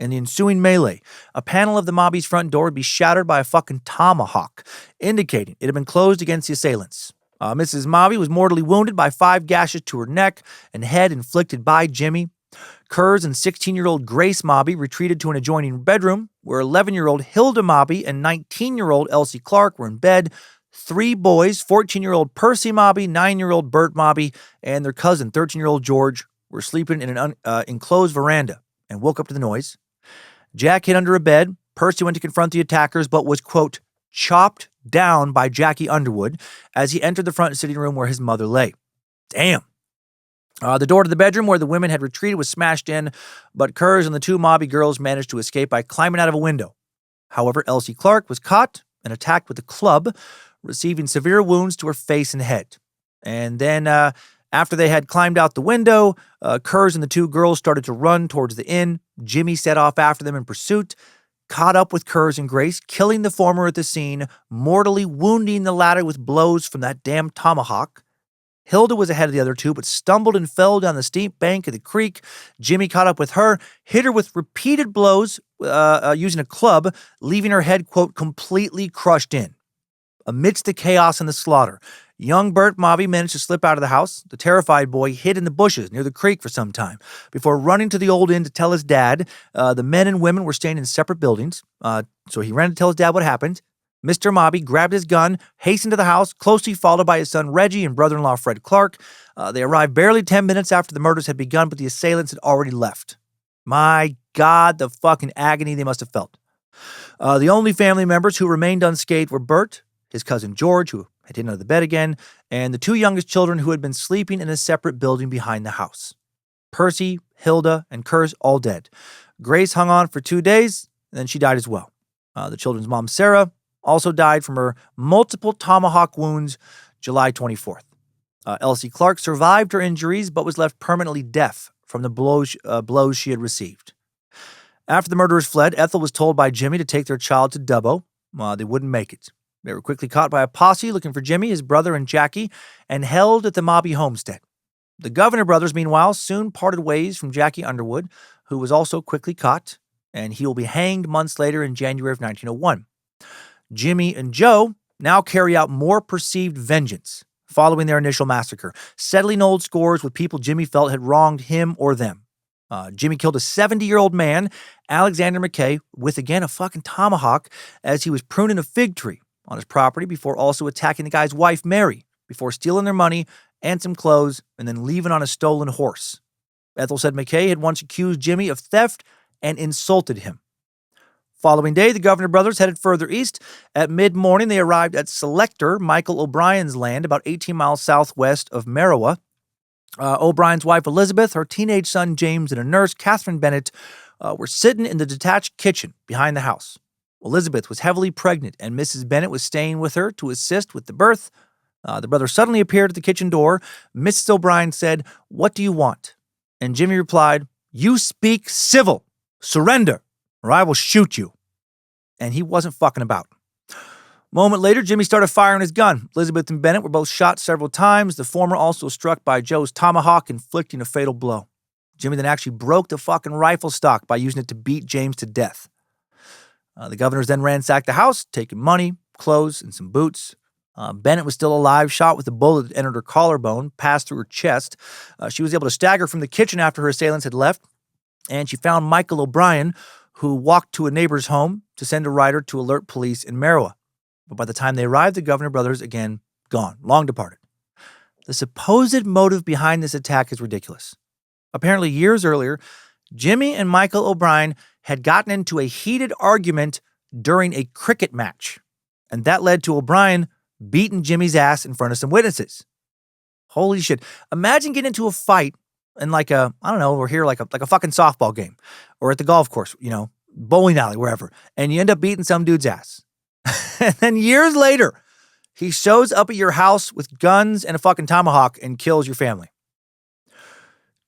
In the ensuing melee, a panel of the Mobby's front door would be shattered by a fucking tomahawk, indicating it had been closed against the assailants. Mrs. Mobby was mortally wounded by 5 gashes to her neck and head inflicted by Jimmy. Kurz and 16-year-old Grace Mobby retreated to an adjoining bedroom where 11-year-old Hilda Mobby and 19-year-old Elsie Clark were in bed. 3 boys, 14-year-old Percy Mobby, 9-year-old Bert Mobby, and their cousin, 13-year-old George, were sleeping in an enclosed veranda and woke up to the noise. Jack hid under a bed. Percy went to confront the attackers, but was, quote, chopped down by Jackie Underwood as he entered the front sitting room where his mother lay. Damn. The door to the bedroom where the women had retreated was smashed in, but Kurz and the 2 Mobby girls managed to escape by climbing out of a window. However, Elsie Clark was caught and attacked with a club, receiving severe wounds to her face and head. And then, after they had climbed out the window, Kurz and the 2 girls started to run towards the inn. Jimmy set off after them in pursuit, caught up with Kurz and Grace, killing the former at the scene, mortally wounding the latter with blows from that damn tomahawk. Hilda was ahead of the other 2, but stumbled and fell down the steep bank of the creek. Jimmy caught up with her, hit her with repeated blows using a club, leaving her head, quote, completely crushed in. Amidst the chaos and the slaughter, young Bert Mobby managed to slip out of the house. The terrified boy hid in the bushes near the creek for some time before running to the old inn to tell his dad. The men and women were staying in separate buildings, so he ran to tell his dad what happened. Mr. Mobby grabbed his gun, hastened to the house, closely followed by his son Reggie and brother-in-law Fred Clark. They arrived barely 10 minutes after the murders had begun, but the assailants had already left. My God, the fucking agony they must have felt. The only family members who remained unscathed were Bert, his cousin George, who had hidden under the bed again, and the 2 youngest children who had been sleeping in a separate building behind the house. Percy, Hilda, and Kurz all dead. Grace hung on for 2 days, and then she died as well. The children's mom, Sarah, also died from her multiple tomahawk wounds July 24th. Elsie Clark survived her injuries but was left permanently deaf from the blows she had received. After the murderers fled, Ethel was told by Jimmy to take their child to Dubbo. They wouldn't make it. They were quickly caught by a posse looking for Jimmy, his brother, and Jackie, and held at the Mobby homestead. The Governor brothers, meanwhile, soon parted ways from Jackie Underwood, who was also quickly caught, and he will be hanged months later in January of 1901. Jimmy and Joe now carry out more perceived vengeance following their initial massacre, settling old scores with people Jimmy felt had wronged him or them. Jimmy killed a 70-year-old man, Alexander McKay, with, again, a fucking tomahawk as he was pruning a fig tree on his property before also attacking the guy's wife, Mary, before stealing their money and some clothes and then leaving on a stolen horse. Ethel said McKay had once accused Jimmy of theft and insulted him. Following day, the Governor brothers headed further east. At mid-morning, they arrived at Selector Michael O'Brien's land, about 18 miles southwest of Marawa. O'Brien's wife, Elizabeth, her teenage son, James, and a nurse, Catherine Bennett, were sitting in the detached kitchen behind the house. Elizabeth was heavily pregnant, and Mrs. Bennett was staying with her to assist with the birth. The brother suddenly appeared at the kitchen door. Mrs. O'Brien said, "What do you want?" And Jimmy replied, "You speak civil. Surrender, or I will shoot you." And he wasn't fucking about. A moment later, Jimmy started firing his gun. Elizabeth and Bennett were both shot several times, the former also struck by Joe's tomahawk, inflicting a fatal blow. Jimmy then actually broke the fucking rifle stock by using it to beat James to death. The governors then ransacked the house, taking money, clothes, and some boots. Bennett was still alive, shot with a bullet that entered her collarbone, passed through her chest. She was able to stagger from the kitchen after her assailants had left, and she found Michael O'Brien, who walked to a neighbor's home to send a rider to alert police in Marawa. But by the time they arrived, the Governor brothers, again, gone, long departed. The supposed motive behind this attack is ridiculous. Apparently, years earlier, Jimmy and Michael O'Brien had gotten into a heated argument during a cricket match, and that led to O'Brien beating Jimmy's ass in front of some witnesses. Holy shit. Imagine getting into a fight in we're here like a fucking softball game, or at the golf course, bowling alley, wherever, and you end up beating some dude's ass. And then years later, He shows up at your house with guns and a fucking tomahawk and kills your family.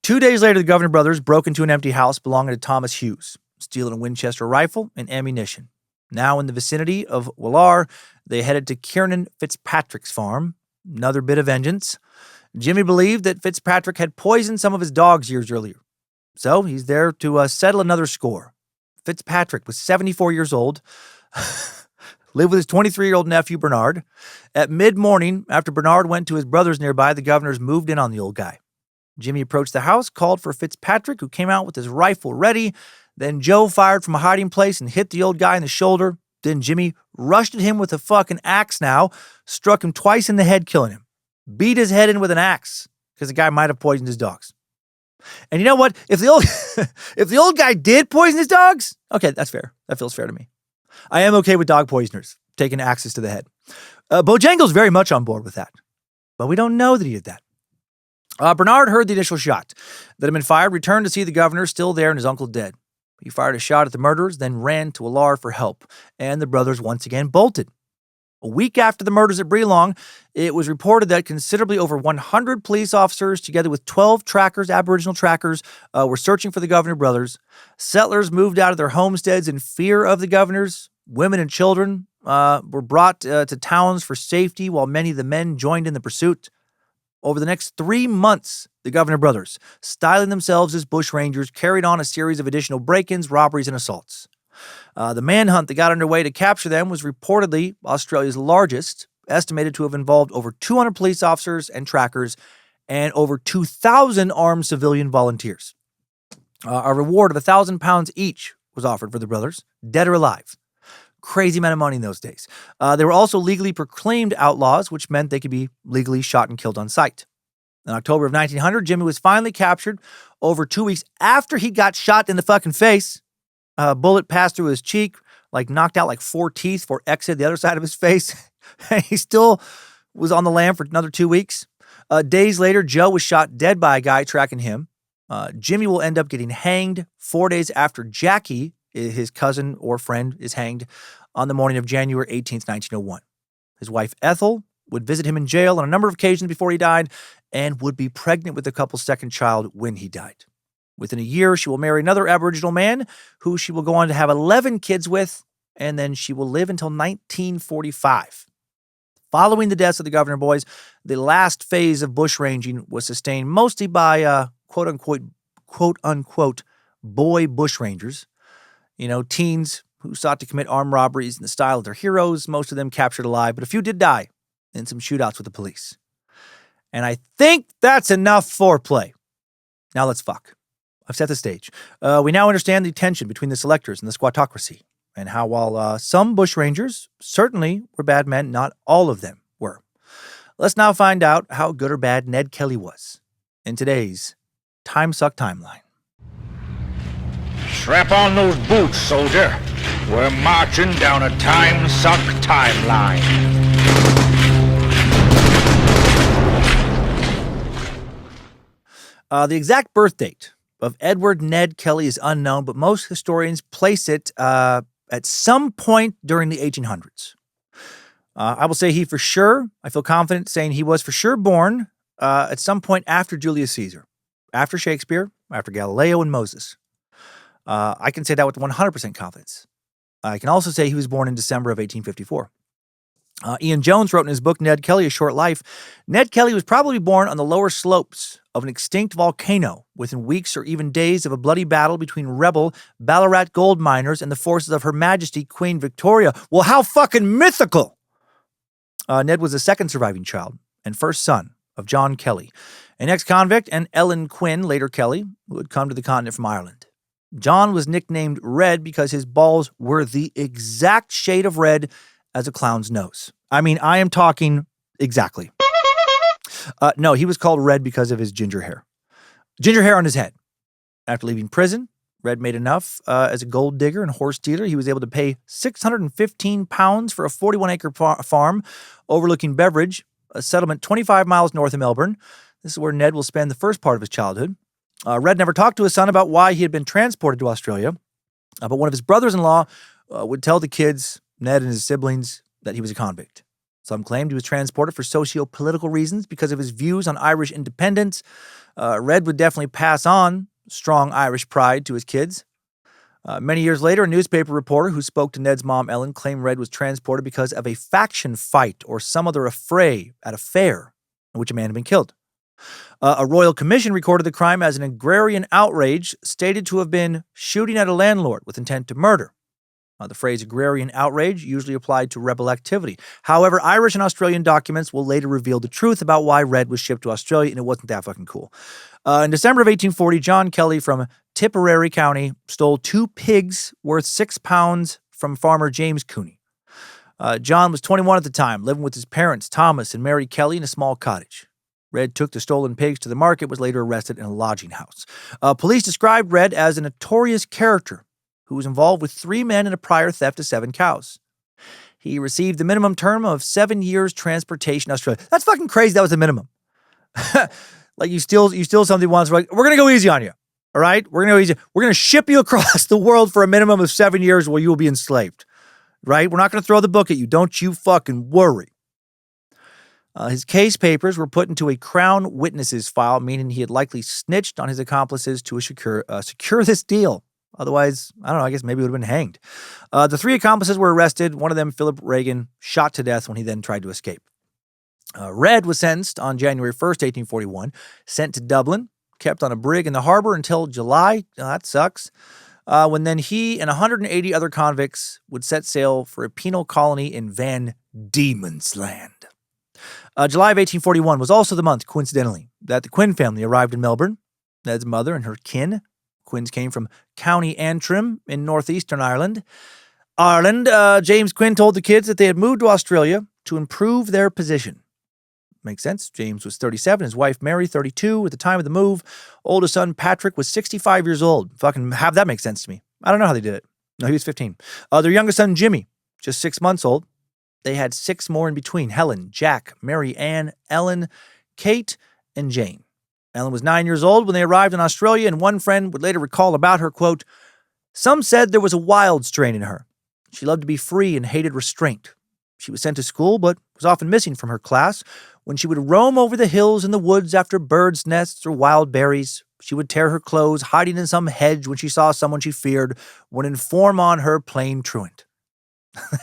2 days later, the Governor brothers broke into an empty house belonging to Thomas Hughes, stealing a Winchester rifle and ammunition. Now in the vicinity of Willar, they headed to Kiernan Fitzpatrick's farm. Another bit of vengeance. Jimmy believed that Fitzpatrick had poisoned some of his dogs years earlier. So he's there to settle another score. Fitzpatrick was 74 years old, lived with his 23-year-old nephew, Bernard. At mid-morning, after Bernard went to his brother's nearby, the governors moved in on the old guy. Jimmy approached the house, called for Fitzpatrick, who came out with his rifle ready. Then Joe fired from a hiding place and hit the old guy in the shoulder. Then Jimmy rushed at him with a fucking axe now, struck him twice in the head, killing him. Beat his head in with an axe, because the guy might have poisoned his dogs. And you know what? If the old guy did poison his dogs, okay, that's fair. That feels fair to me. I am okay with dog poisoners taking axes to the head. Bojangles very much on board with that. But we don't know that he did that. Bernard heard the initial shot that had been fired, returned to see the governor still there and his uncle dead. He fired a shot at the murderers, then ran to Willar for help, and the brothers once again bolted. A week after the murders at Breelong, it was reported that considerably over 100 police officers, together with 12 trackers, Aboriginal trackers, were searching for the Governor brothers. Settlers moved out of their homesteads in fear of the governors. Women and children were brought to towns for safety, while many of the men joined in the pursuit. Over the next 3 months, the Governor brothers, styling themselves as bushrangers, carried on a series of additional break-ins, robberies, and assaults. The manhunt that got underway to capture them was reportedly Australia's largest, estimated to have involved over 200 police officers and trackers and over 2,000 armed civilian volunteers. A reward of £1,000 each was offered for the brothers, dead or alive. Crazy amount of money in those days. They were also legally proclaimed outlaws, which meant they could be legally shot and killed on sight. In October of 1900, Jimmy was finally captured over 2 weeks after he got shot in the fucking face. A bullet passed through his cheek, knocked out 4 teeth before exited the other side of his face. And he still was on the lam for another 2 weeks. Days later, Joe was shot dead by a guy tracking him. Jimmy will end up getting hanged 4 days after Jackie, his cousin or friend, is hanged on the morning of January 18th, 1901. His wife, Ethel, would visit him in jail on a number of occasions before he died and would be pregnant with the couple's second child when he died. Within a year, she will marry another Aboriginal man who she will go on to have 11 kids with, and then she will live until 1945. Following the deaths of the Governor boys, the last phase of bushranging was sustained mostly by quote-unquote boy bushrangers. Teens who sought to commit armed robberies in the style of their heroes, most of them captured alive, but a few did die in some shootouts with the police. And I think that's enough foreplay. Now let's fuck. I've set the stage. We now understand the tension between the selectors and the squattocracy, and how while some bushrangers certainly were bad men, not all of them were. Let's now find out how good or bad Ned Kelly was in today's Timesuck timeline. Strap on those boots, soldier. We're marching down a Timesuck timeline. The exact birth date of Edward Ned Kelly is unknown, but most historians place it at some point during the 1800s. I will say I feel confident saying he was for sure born at some point after Julius Caesar, after Shakespeare, after Galileo and Moses. I can say that with 100% confidence. I can also say he was born in December of 1854. Ian Jones wrote in his book, Ned Kelly, A Short Life, Ned Kelly was probably born on the lower slopes of an extinct volcano within weeks or even days of a bloody battle between rebel Ballarat gold miners and the forces of Her Majesty Queen Victoria. Well, how fucking mythical! Ned was the second surviving child and first son of John Kelly, an ex-convict, and Ellen Quinn, later Kelly, who had come to the continent from Ireland. John was nicknamed Red because his balls were the exact shade of red as a clown's nose. I mean, I am talking exactly. No, he was called Red because of his ginger hair. Ginger hair on his head. After leaving prison, Red made enough as a gold digger and horse dealer. He was able to pay £615 for a 41-acre farm overlooking Beveridge, a settlement 25 miles north of Melbourne. This is where Ned will spend the first part of his childhood. Red never talked to his son about why he had been transported to Australia, but one of his brothers-in-law would tell the kids, Ned and his siblings, that he was a convict. Some claimed he was transported for socio-political reasons because of his views on Irish independence. Red would definitely pass on strong Irish pride to his kids. Many years later, a newspaper reporter who spoke to Ned's mom, Ellen, claimed Red was transported because of a faction fight or some other affray at a fair in which a man had been killed. A royal commission recorded the crime as an agrarian outrage stated to have been shooting at a landlord with intent to murder. The phrase agrarian outrage usually applied to rebel activity. However, Irish and Australian documents will later reveal the truth about why Red was shipped to Australia, and it wasn't that fucking cool. In December of 1840, John Kelly from Tipperary County stole 2 pigs worth £6 from farmer James Cooney. John was 21 at the time, living with his parents, Thomas and Mary Kelly, in a small cottage. Red took the stolen pigs to the market, was later arrested in a lodging house. Police described Red as a notorious character who was involved with 3 men in a prior theft of 7 cows. He received the minimum term of 7 years transportation to Australia. That's fucking crazy. That was the minimum. Like you steal something once, we're going to go easy on you. All right? We're going to go easy. We're going to ship you across the world for a minimum of 7 years where you will be enslaved. Right? We're not going to throw the book at you. Don't you fucking worry. His case papers were put into a Crown Witnesses file, meaning he had likely snitched on his accomplices to secure this deal. Otherwise, I don't know, I guess maybe he would have been hanged. The 3 accomplices were arrested. One of them, Philip Reagan, shot to death when he then tried to escape. Red was sentenced on January 1st, 1841, sent to Dublin, kept on a brig in the harbor until July. That sucks. When then he and 180 other convicts would set sail for a penal colony in Van Diemen's Land. July of 1841 was also the month, coincidentally, that the Quinn family arrived in Melbourne. Ned's mother and her kin. Quinns came from County Antrim in northeastern Ireland. James Quinn told the kids that they had moved to Australia to improve their position. Makes sense. James was 37, his wife Mary 32 at the time of the move. Oldest son Patrick was 65 years old. Fucking have that make sense to me. I don't know how they did it. No, he was 15. Their youngest son Jimmy, just 6 months old. They had 6 more in between: Helen, Jack, Mary Ann, Ellen, Kate, and Jane. Ellen was 9 years old when they arrived in Australia, and one friend would later recall about her, quote, "Some said there was a wild strain in her. She loved to be free and hated restraint. She was sent to school, but was often missing from her class. When she would roam over the hills and the woods after birds' nests or wild berries, she would tear her clothes, hiding in some hedge when she saw someone she feared, would inform on her plain truant."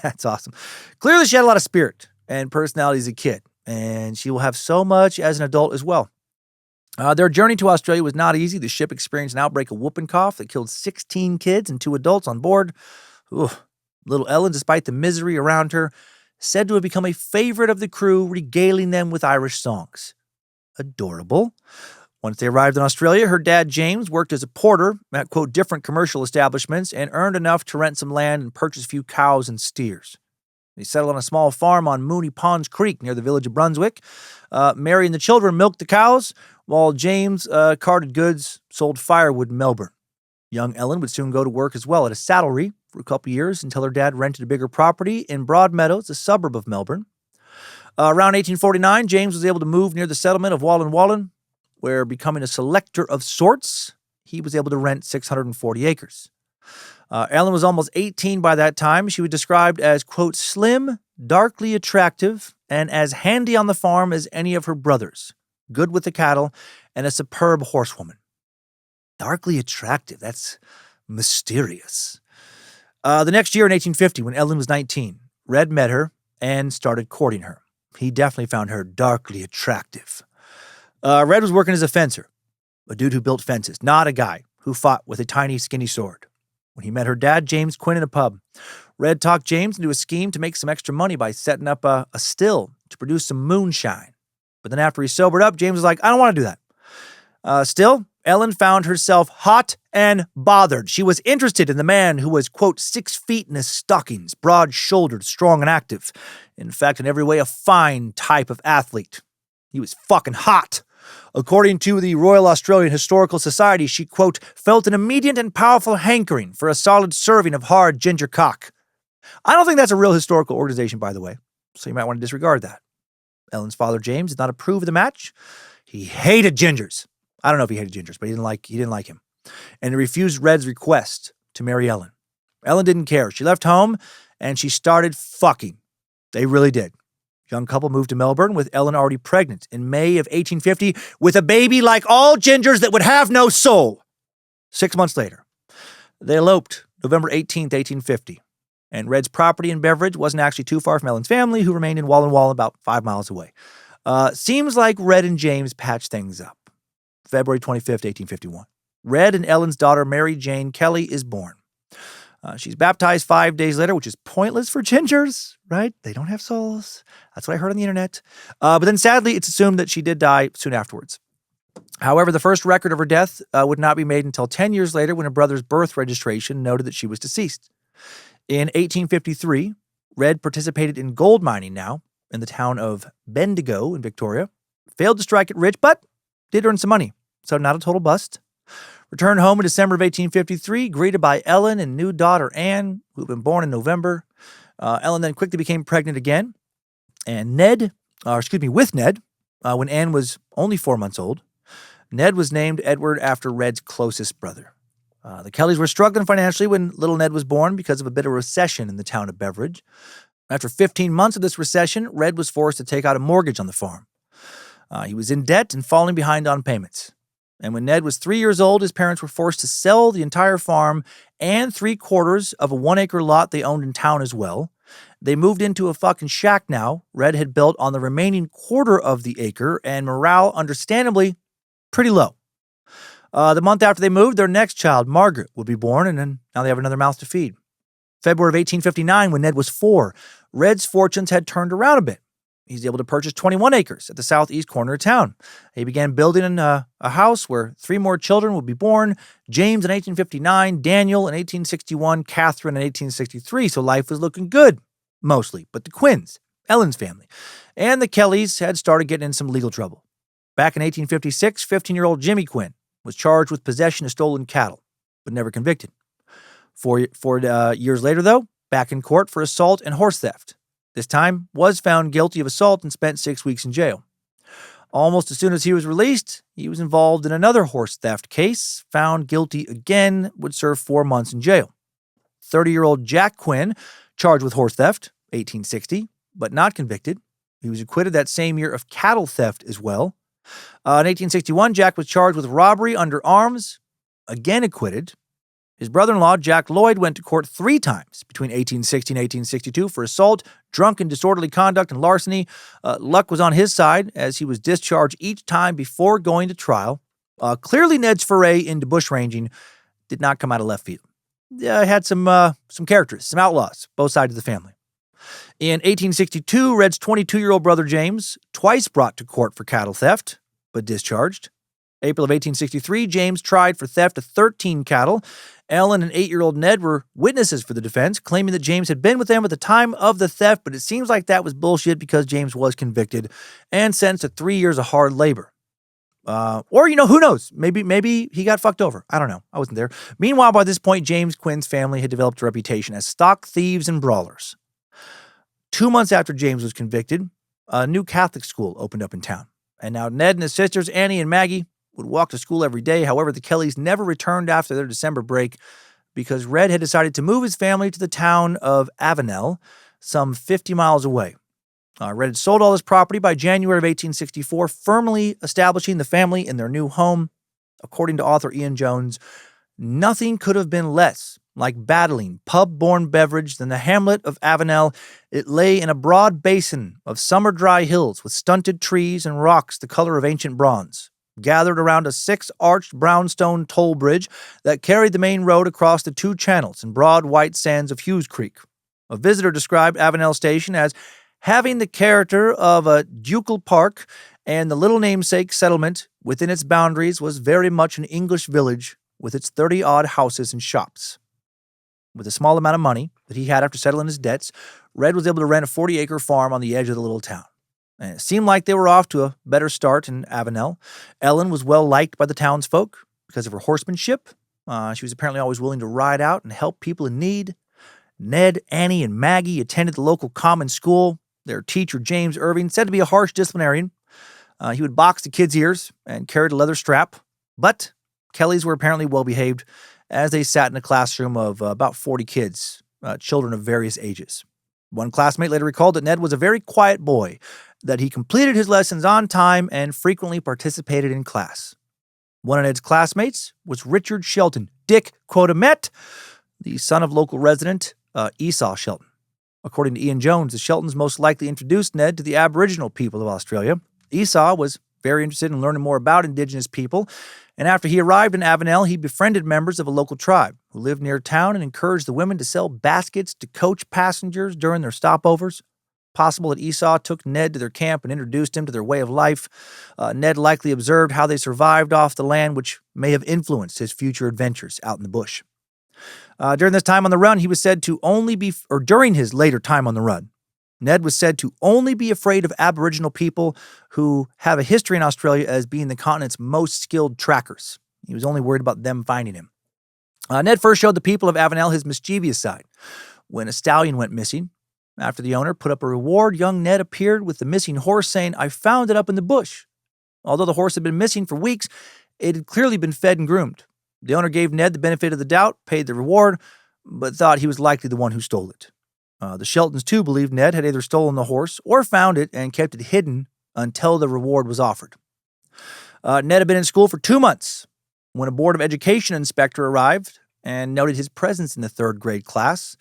That's awesome. Clearly, she had a lot of spirit and personality as a kid, and she will have so much as an adult as well. Their journey to Australia was not easy. The ship experienced an outbreak of whooping cough that killed 16 kids and 2 adults on board. Little Ellen, despite the misery around her, said to have become a favorite of the crew, regaling them with Irish songs. Adorable. Once they arrived in Australia, her dad, James, worked as a porter at, quote, different commercial establishments and earned enough to rent some land and purchase a few cows and steers. They settled on a small farm on Mooney Ponds Creek near the village of Brunswick. Mary and the children milked the cows, while James carted goods, sold firewood in Melbourne. Young Ellen would soon go to work as well at a saddlery for a couple years until her dad rented a bigger property in Broadmeadows, a suburb of Melbourne. Around 1849, James was able to move near the settlement of Wallen, where, becoming a selector of sorts, he was able to rent 640 acres. Ellen was almost 18 by that time. She was described as, quote, slim, darkly attractive, and as handy on the farm as any of her brothers, good with the cattle, and a superb horsewoman. Darkly attractive, that's mysterious. The next year in 1850, when Ellen was 19, Red met her and started courting her. He definitely found her darkly attractive. Red was working as a fencer, a dude who built fences, not a guy who fought with a tiny, skinny sword. When he met her dad, James Quinn, in a pub, Red talked James into a scheme to make some extra money by setting up a still to produce some moonshine. But then after he sobered up, James was like, I don't want to do that. Still, Ellen found herself hot and bothered. She was interested in the man who was, quote, 6 feet in his stockings, broad-shouldered, strong and active. In fact, in every way, a fine type of athlete. He was fucking hot. According to the Royal Australian Historical Society, she, quote, felt an immediate and powerful hankering for a solid serving of hard ginger cock. I don't think that's a real historical organization, by the way, so you might want to disregard that. Ellen's father, James, did not approve of the match. He hated gingers. I don't know if he hated gingers, but he didn't like him. And he refused Red's request to marry Ellen. Ellen didn't care. She left home, and she started fucking. They really did. Young couple moved to Melbourne with Ellen already pregnant in May of 1850 with a baby like all gingers that would have no soul. 6 months later, they eloped November 18th, 1850. And Red's property in Beveridge wasn't actually too far from Ellen's family, who remained in Wallenwall about 5 miles away. Seems like Red and James patched things up. February 25th, 1851. Red and Ellen's daughter, Mary Jane Kelly, is born. She's baptized 5 days later, which is pointless for gingers, right? They don't have souls. That's what I heard on the internet. But then sadly, it's assumed that she did die soon afterwards. However, the first record of her death would not be made until 10 years later when her brother's birth registration noted that she was deceased. In 1853, Red participated in gold mining now in the town of Bendigo in Victoria. Failed to strike it rich, but did earn some money, so not a total bust. Returned home in December of 1853, greeted by Ellen and new daughter Anne, who had been born in November. Ellen then quickly became pregnant again, and with Ned, when Anne was only 4 months old. Ned was named Edward after Red's closest brother. The Kellys were struggling financially when little Ned was born because of a bit of recession in the town of Beveridge. After 15 months of this recession, Red was forced to take out a mortgage on the farm. He was in debt and falling behind on payments. And when Ned was 3 years old, his parents were forced to sell the entire farm and 3/4 of a 1-acre lot they owned in town as well. They moved into a fucking shack now Red had built on the remaining 1/4 of the acre, and morale, understandably, pretty low. The month after they moved, their next child, Margaret, would be born, and then now they have another mouth to feed. February of 1859, when Ned was 4, Red's fortunes had turned around a bit. He's able to purchase 21 acres at the southeast corner of town. He began building a house where 3 more children would be born, James in 1859, Daniel in 1861, Catherine in 1863, so life was looking good, mostly. But the Quinns, Ellen's family, and the Kellys had started getting in some legal trouble. Back in 1856, 15-year-old Jimmy Quinn was charged with possession of stolen cattle, but never convicted. 4 years later, though, back in court for assault and horse theft. This time, was found guilty of assault and spent 6 weeks in jail. Almost as soon as he was released, he was involved in another horse theft case, found guilty again, would serve 4 months in jail. 30-year-old Jack Quinn, charged with horse theft, 1860, but not convicted. He was acquitted that same year of cattle theft as well. In 1861, Jack was charged with robbery under arms, again acquitted. His brother-in-law, Jack Lloyd, went to court 3 times between 1860 and 1862 for assault, drunk and disorderly conduct, and larceny. Luck was on his side, as he was discharged each time before going to trial. Clearly, Ned's foray into bushranging did not come out of left field. Had some characters, some outlaws, both sides of the family. In 1862, Red's 22-year-old brother James, twice brought to court for cattle theft, but discharged. April of 1863, James tried for theft of 13 cattle. Ellen and 8-year-old Ned were witnesses for the defense, claiming that James had been with them at the time of the theft, but it seems like that was bullshit because James was convicted and sentenced to 3 years of hard labor. Or, who knows? Maybe he got fucked over. I don't know. I wasn't there. Meanwhile, by this point, James Quinn's family had developed a reputation as stock thieves and brawlers. 2 months after James was convicted, a new Catholic school opened up in town. And now Ned and his sisters, Annie and Maggie, would walk to school every day. However, the Kellys never returned after their December break because Red had decided to move his family to the town of Avenel, some 50 miles away. Red had sold all his property by January of 1864, firmly establishing the family in their new home. According to author Ian Jones, nothing could have been less like battling pub-born Beveridge than the hamlet of Avenel. It lay in a broad basin of summer-dry hills with stunted trees and rocks the color of ancient bronze, gathered around a 6-arched brownstone toll bridge that carried the main road across the 2 channels and broad white sands of Hughes Creek. A visitor described Avenel Station as having the character of a ducal park, and the little namesake settlement within its boundaries was very much an English village with its 30-odd houses and shops. With a small amount of money that he had after settling his debts, Red was able to rent a 40-acre farm on the edge of the little town. And it seemed like they were off to a better start in Avenel. Ellen was well liked by the townsfolk because of her horsemanship. She was apparently always willing to ride out and help people in need. Ned, Annie, and Maggie attended the local common school. Their teacher, James Irving, said to be a harsh disciplinarian. He would box the kids' ears and carried a leather strap. But Kellys were apparently well-behaved as they sat in a classroom of about 40 kids, children of various ages. One classmate later recalled that Ned was a very quiet boy, that he completed his lessons on time and frequently participated in class. One of Ned's classmates was Richard Shelton, Dick Quotamet, the son of local resident Esau Shelton. According to Ian Jones, the Sheltons most likely introduced Ned to the Aboriginal people of Australia. Esau was very interested in learning more about Indigenous people, and after he arrived in Avenel, he befriended members of a local tribe who lived near town and encouraged the women to sell baskets to coach passengers during their stopovers. Possible that Esau took Ned to their camp and introduced him to their way of life. Ned likely observed how they survived off the land, which may have influenced his future adventures out in the bush. During this time on the run, he was said to only be, or during his later time on the run, Ned was said to only be afraid of Aboriginal people who have a history in Australia as being the continent's most skilled trackers. He was only worried about them finding him. Ned first showed the people of Avenel his mischievous side. When a stallion went missing, after the owner put up a reward, young Ned appeared with the missing horse saying, "I found it up in the bush." Although the horse had been missing for weeks, it had clearly been fed and groomed. The owner gave Ned the benefit of the doubt, paid the reward, but thought he was likely the one who stole it. The Sheltons, too, believed Ned had either stolen the horse or found it and kept it hidden until the reward was offered. Ned had been in school for 2 months when a Board of Education inspector arrived and noted his presence in the 3rd grade class.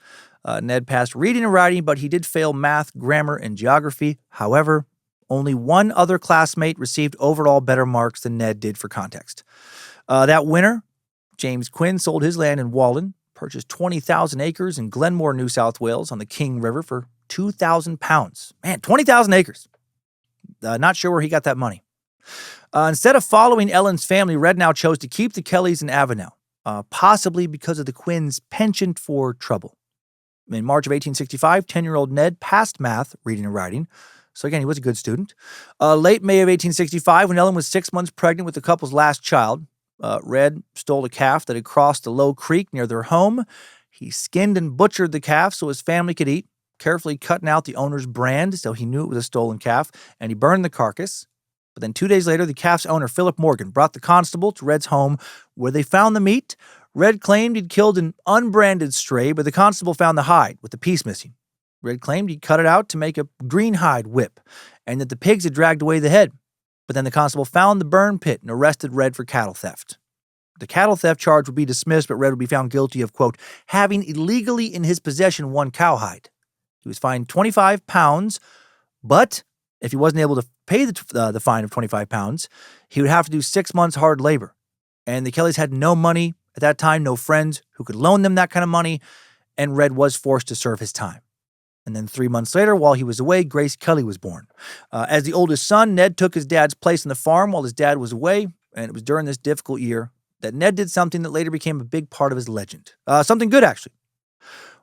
Ned passed reading and writing, but he did fail math, grammar, and geography. However, only one other classmate received overall better marks than Ned did for context. That winter, James Quinn sold his land in Wallen, purchased 20,000 acres in Glenmore, New South Wales on the King River for £2,000. Man, 20,000 acres. Not sure where he got that money. Instead of following Ellen's family, Red now chose to keep the Kellys in Avenel, possibly because of the Quinns' penchant for trouble. In March of 1865, 10-year-old Ned passed math, reading and writing. So again, he was a good student. Late May of 1865, when Ellen was 6 months pregnant with the couple's last child, Red stole a calf that had crossed a low creek near their home. He skinned and butchered the calf so his family could eat, carefully cutting out the owner's brand so he knew it was a stolen calf, and he burned the carcass. But then 2 days later, the calf's owner, Philip Morgan, brought the constable to Red's home where they found the meat. Red claimed he'd killed an unbranded stray, but the constable found the hide with the piece missing. Red claimed he'd cut it out to make a green hide whip and that the pigs had dragged away the head. But then the constable found the burn pit and arrested Red for cattle theft. The cattle theft charge would be dismissed, but Red would be found guilty of, quote, having illegally in his possession one cowhide. He was fined £25, but if he wasn't able to pay the fine of £25, he would have to do 6 months hard labor. And the Kellys had no money at that time, no friends who could loan them that kind of money, and Red was forced to serve his time. And then 3 months later, while he was away, Grace Kelly was born. As the oldest son, Ned took his dad's place on the farm while his dad was away, and it was during this difficult year that Ned did something that later became a big part of his legend. Something good, actually.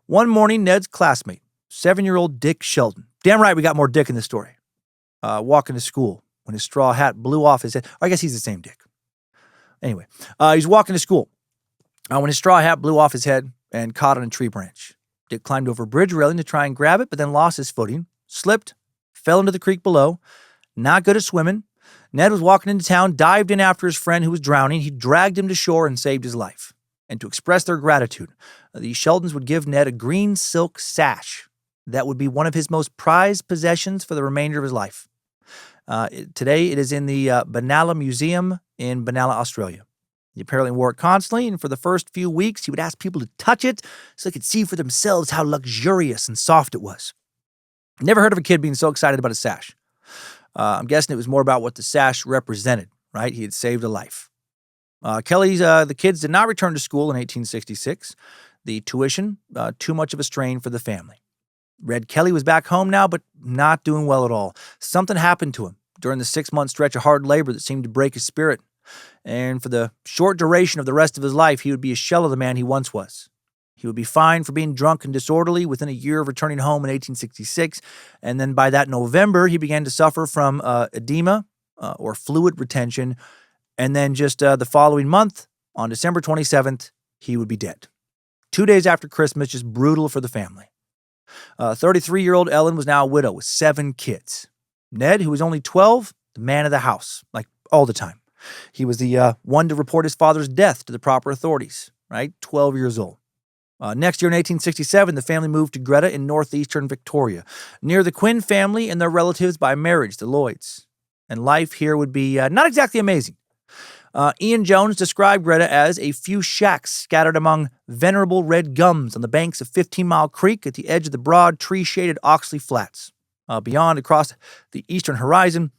One morning, Ned's classmate, 7-year-old Dick Shelton, damn right we got more Dick in this story, walking to school when his straw hat blew off his head. I guess he's the same Dick. Anyway, he's walking to school when his straw hat blew off his head and caught on a tree branch. Dick climbed over a bridge railing to try and grab it, but then lost his footing, slipped, fell into the creek below. Not good at swimming. Ned was walking into town, dived in after his friend who was drowning. He dragged him to shore and saved his life. And to express their gratitude, the Sheltons would give Ned a green silk sash that would be one of his most prized possessions for the remainder of his life. Today, it is in the Benalla Museum in Benalla, Australia. He apparently wore it constantly, and for the first few weeks, he would ask people to touch it so they could see for themselves how luxurious and soft it was. Never heard of a kid being so excited about a sash. I'm guessing it was more about what the sash represented, right? He had saved a life. The kids did not return to school in 1866. The tuition, too much of a strain for the family. Red Kelly was back home now, but not doing well at all. Something happened to him during the 6-month stretch of hard labor that seemed to break his spirit. And for the short duration of the rest of his life, he would be a shell of the man he once was. He would be fined for being drunk and disorderly within a year of returning home in 1866. And then by that November, he began to suffer from edema or fluid retention. And then just the following month, on December 27th, he would be dead. 2 days after Christmas, just brutal for the family. 33-year-old Ellen was now a widow with 7 kids. Ned, who was only 12, the man of the house, like all the time. He was the one to report his father's death to the proper authorities, right? 12 years old. Next year in 1867, the family moved to Greta in northeastern Victoria, near the Quinn family and their relatives by marriage, the Lloyds. And life here would be not exactly amazing. Ian Jones described Greta as a few shacks scattered among venerable red gums on the banks of 15 Mile Creek at the edge of the broad, tree-shaded Oxley Flats. Beyond, across the eastern horizon,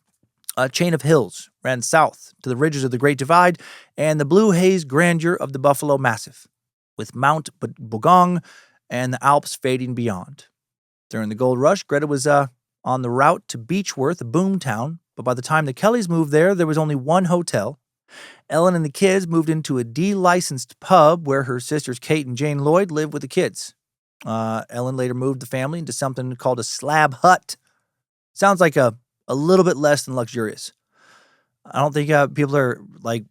a chain of hills ran south to the ridges of the Great Divide and the blue haze grandeur of the Buffalo Massif, with Mount Bogong and the Alps fading beyond. During the gold rush, Greta was on the route to Beechworth, a boom town, but by the time the Kellys moved there was only one hotel. Ellen and the kids moved into a de-licensed pub where her sisters Kate and Jane Lloyd lived with the kids. Ellen later moved the family into something called a slab hut. Sounds like a little bit less than luxurious. I don't think people are like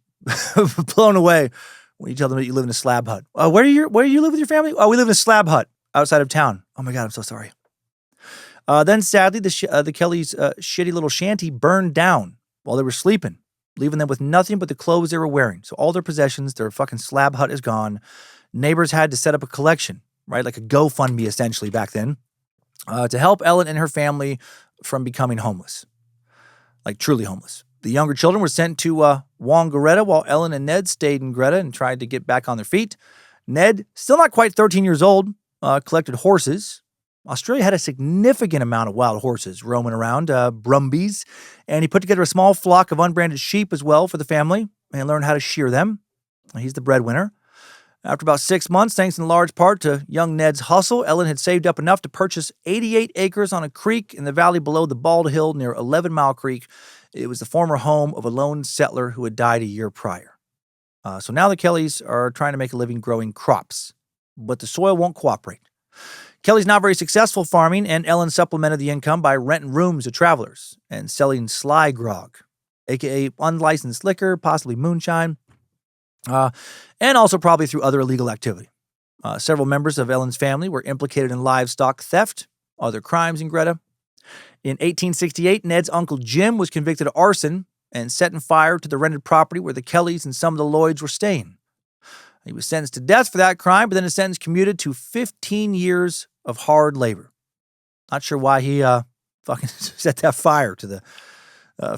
blown away when you tell them that you live in a slab hut. Where do you live with your family? Oh, we live in a slab hut outside of town. Oh my God, I'm so sorry. Then sadly, the Kellys' shitty little shanty burned down while they were sleeping, leaving them with nothing but the clothes they were wearing. So all their possessions, their fucking slab hut is gone. Neighbors had to set up a collection, right? Like a GoFundMe essentially back then, to help Ellen and her family from becoming homeless. Like truly homeless. The younger children were sent to Wangaratta while Ellen and Ned stayed in Greta and tried to get back on their feet. Ned, still not quite 13 years old, collected horses. Australia had a significant amount of wild horses roaming around, brumbies, and he put together a small flock of unbranded sheep as well for the family and learned how to shear them. He's the breadwinner. After about 6 months, thanks in large part to young Ned's hustle, Ellen had saved up enough to purchase 88 acres on a creek in the valley below the Bald Hill near 11 Mile Creek. It was the former home of a lone settler who had died a year prior. So now the Kellys are trying to make a living growing crops, but the soil won't cooperate. Kelly's not very successful farming, and Ellen supplemented the income by renting rooms to travelers and selling sly grog, aka unlicensed liquor, possibly moonshine, and also probably through other illegal activity. Several members of Ellen's family were implicated in livestock theft, other crimes in Greta. In 1868, Ned's uncle Jim was convicted of arson and setting fire to the rented property where the Kellys and some of the Lloyds were staying. He was sentenced to death for that crime, but then his sentence commuted to 15 years of hard labor. Not sure why he fucking set that fire to the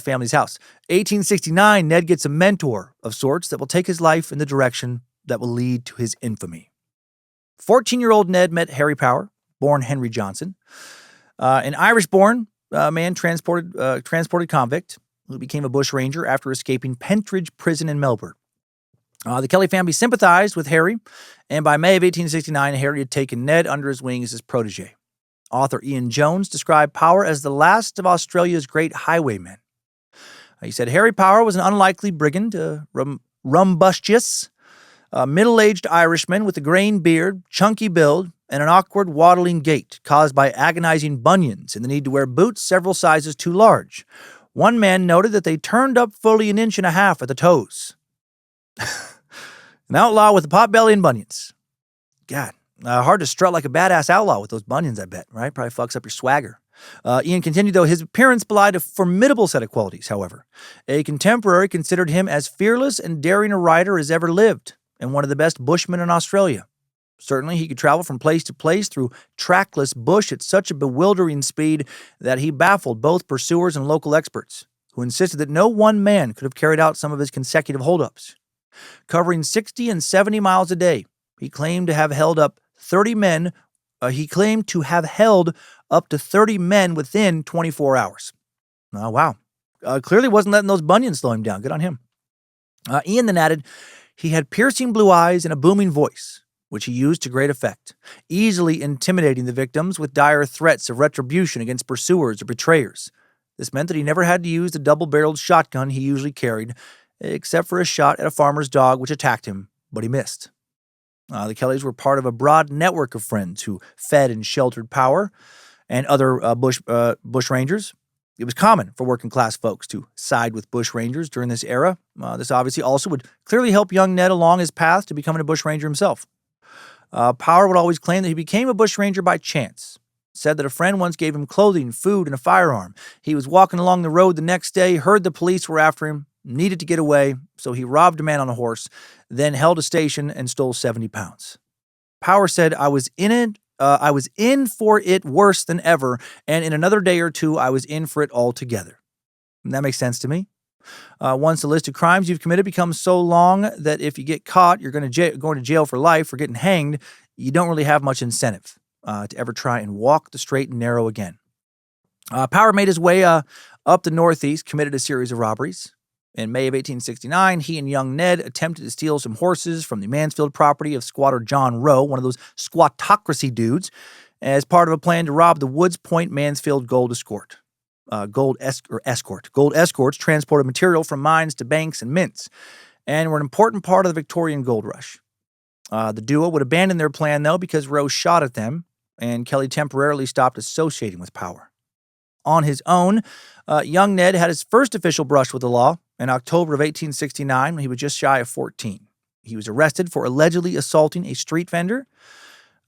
family's house. 1869, Ned gets a mentor of sorts that will take his life in the direction that will lead to his infamy. 14-year-old Ned met Harry Power, born Henry Johnson, an Irish-born man transported convict who became a bushranger after escaping Pentridge Prison in Melbourne. The Kelly family sympathized with Harry, and by May of 1869, Harry had taken Ned under his wing as his protege. Author Ian Jones described Power as the last of Australia's great highwaymen. He said, Harry Power was an unlikely brigand, rumbustious, middle-aged Irishman with a graying beard, chunky build, and an awkward waddling gait caused by agonizing bunions and the need to wear boots several sizes too large. One man noted that they turned up fully an inch and a half at the toes. An outlaw with a pot belly and bunions. God, hard to strut like a badass outlaw with those bunions, I bet, right? Probably fucks up your swagger. Ian continued, though, his appearance belied a formidable set of qualities, however. A contemporary considered him as fearless and daring a rider as ever lived, and one of the best bushmen in Australia. Certainly, he could travel from place to place through trackless bush at such a bewildering speed that he baffled both pursuers and local experts, who insisted that no one man could have carried out some of his consecutive holdups. Covering 60 and 70 miles a day, he claimed to have held up 30 men. He claimed to have held up to 30 men within 24 hours. Oh, wow. Clearly wasn't letting those bunions slow him down. Good on him. Ian then added, he had piercing blue eyes and a booming voice, which he used to great effect, easily intimidating the victims with dire threats of retribution against pursuers or betrayers. This meant that he never had to use the double-barreled shotgun he usually carried, except for a shot at a farmer's dog which attacked him, but he missed. The Kellys were part of a broad network of friends who fed and sheltered Power and other bushrangers. It was common for working-class folks to side with bushrangers during this era. This obviously also would clearly help young Ned along his path to becoming a bushranger himself. Power would always claim that he became a bushranger by chance. Said that a friend once gave him clothing, food, and a firearm. He was walking along the road the next day, heard the police were after him, needed to get away, so he robbed a man on a horse, then held a station and stole 70 pounds. Power said, I was in for it worse than ever, and in another day or two, I was in for it altogether. And that makes sense to me. Once the list of crimes you've committed becomes so long that if you get caught, you're going to jail for life or getting hanged, you don't really have much incentive to ever try and walk the straight and narrow again. Power made his way up the Northeast, committed a series of robberies. In May of 1869, he and young Ned attempted to steal some horses from the Mansfield property of squatter John Rowe, one of those squattocracy dudes, as part of a plan to rob the Woods Point Mansfield gold escort. Gold escorts transported material from mines to banks and mints, and were an important part of the Victorian gold rush. The duo would abandon their plan, though, because Rowe shot at them, and Kelly temporarily stopped associating with Power. On his own, young Ned had his first official brush with the law in October of 1869 when he was just shy of 14. He was arrested for allegedly assaulting a street vendor.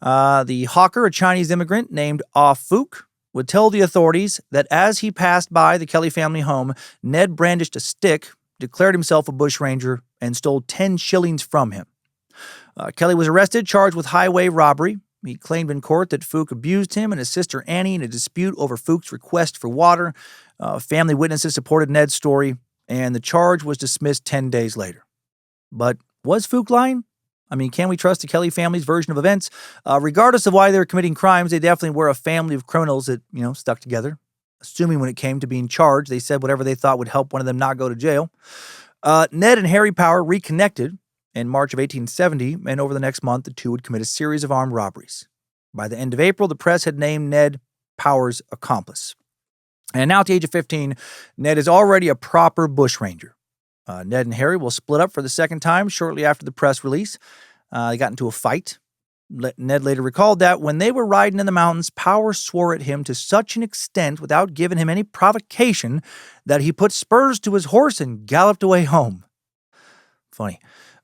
The hawker, a Chinese immigrant named Ah Fook, would tell the authorities that as he passed by the Kelly family home, Ned brandished a stick, declared himself a bushranger, and stole 10 shillings from him. Kelly was arrested, charged with highway robbery. He claimed in court that Fook abused him and his sister Annie in a dispute over Fook's request for water. Family witnesses supported Ned's story, and the charge was dismissed 10 days later. But was Fook lying? I mean, can we trust the Kelly family's version of events? Regardless of why they were committing crimes, they definitely were a family of criminals that, stuck together. Assuming when it came to being charged, they said whatever they thought would help one of them not go to jail. Ned and Harry Power reconnected in March of 1870, and over the next month, the two would commit a series of armed robberies. By the end of April, the press had named Ned Power's accomplice. And now at the age of 15, Ned is already a proper bushranger. Ned and Harry will split up for the second time shortly after the press release. They got into a fight. Ned later recalled that when they were riding in the mountains, Power swore at him to such an extent without giving him any provocation that he put spurs to his horse and galloped away home. Funny.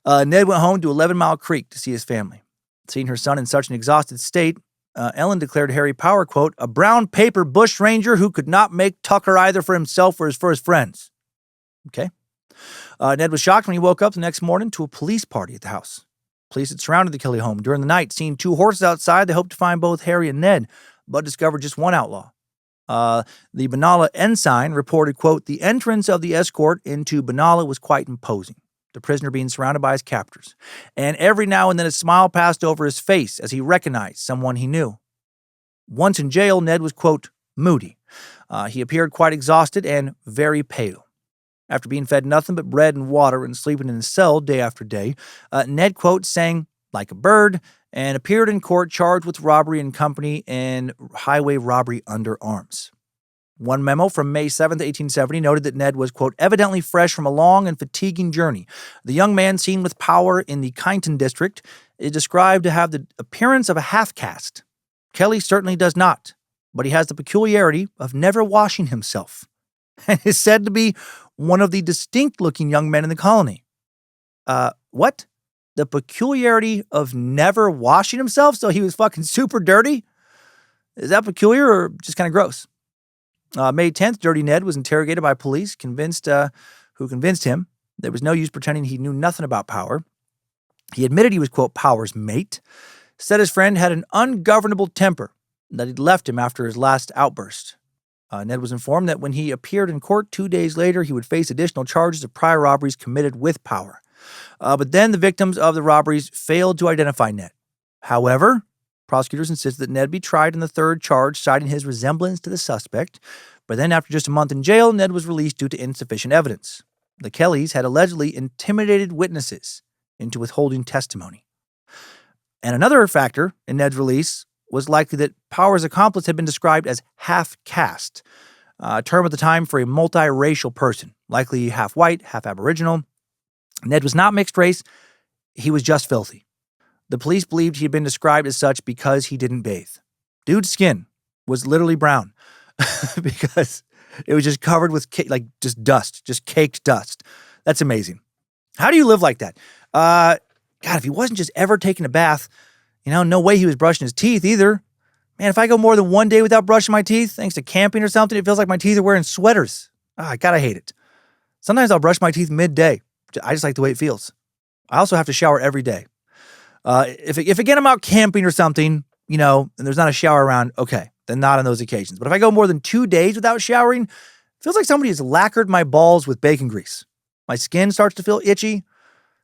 Ned went home to 11 Mile Creek to see his family. Seeing her son in such an exhausted state, Ellen declared Harry Power, quote, a brown paper bushranger who could not make tucker either for himself or for his friends. Okay. Ned was shocked when he woke up the next morning to a police party at the house. Police had surrounded the Kelly home during the night, seeing two horses outside. They hoped to find both Harry and Ned, but discovered just one outlaw. The Benalla ensign reported, quote, the entrance of the escort into Benalla was quite imposing, the prisoner being surrounded by his captors. And every now and then a smile passed over his face as he recognized someone he knew. Once in jail, Ned was, quote, moody. He appeared quite exhausted and very pale. After being fed nothing but bread and water and sleeping in his cell day after day, Ned, quote, sang like a bird and appeared in court charged with robbery in company and highway robbery under arms. One memo from May 7th, 1870 noted that Ned was, quote, evidently fresh from a long and fatiguing journey. The young man seen with Power in the Kyneton district is described to have the appearance of a half-caste. Kelly certainly does not, but he has the peculiarity of never washing himself and is said to be one of the distinct-looking young men in the colony. What? The peculiarity of never washing himself? So he was fucking super dirty? Is that peculiar or just kind of gross? May 10th, Dirty Ned was interrogated by police, who convinced him there was no use pretending he knew nothing about Power. He admitted he was, quote, Power's mate, said his friend had an ungovernable temper, that he'd left him after his last outburst. Ned was informed that when he appeared in court 2 days later, he would face additional charges of prior robberies committed with Power. But then the victims of the robberies failed to identify Ned. However, prosecutors insisted that Ned be tried in the third charge, citing his resemblance to the suspect. But then after just a month in jail, Ned was released due to insufficient evidence. The Kellys had allegedly intimidated witnesses into withholding testimony. And another factor in Ned's release was likely that Power's accomplice had been described as half-caste, a term at the time for a multiracial person, likely half white, half Aboriginal. Ned was not mixed race, he was just filthy. The police believed he had been described as such because he didn't bathe. Dude's skin was literally brown because it was just covered with just dust, just caked dust. That's amazing. How do you live like that? God, if he wasn't just ever taking a bath, no way he was brushing his teeth either. Man, if I go more than one day without brushing my teeth, thanks to camping or something, it feels like my teeth are wearing sweaters. I gotta hate it. Sometimes I'll brush my teeth midday. I just like the way it feels. I also have to shower every day. If again I'm out camping or something, and there's not a shower around, okay, then not on those occasions. But if I go more than 2 days without showering, it feels like somebody has lacquered my balls with bacon grease. My skin starts to feel itchy.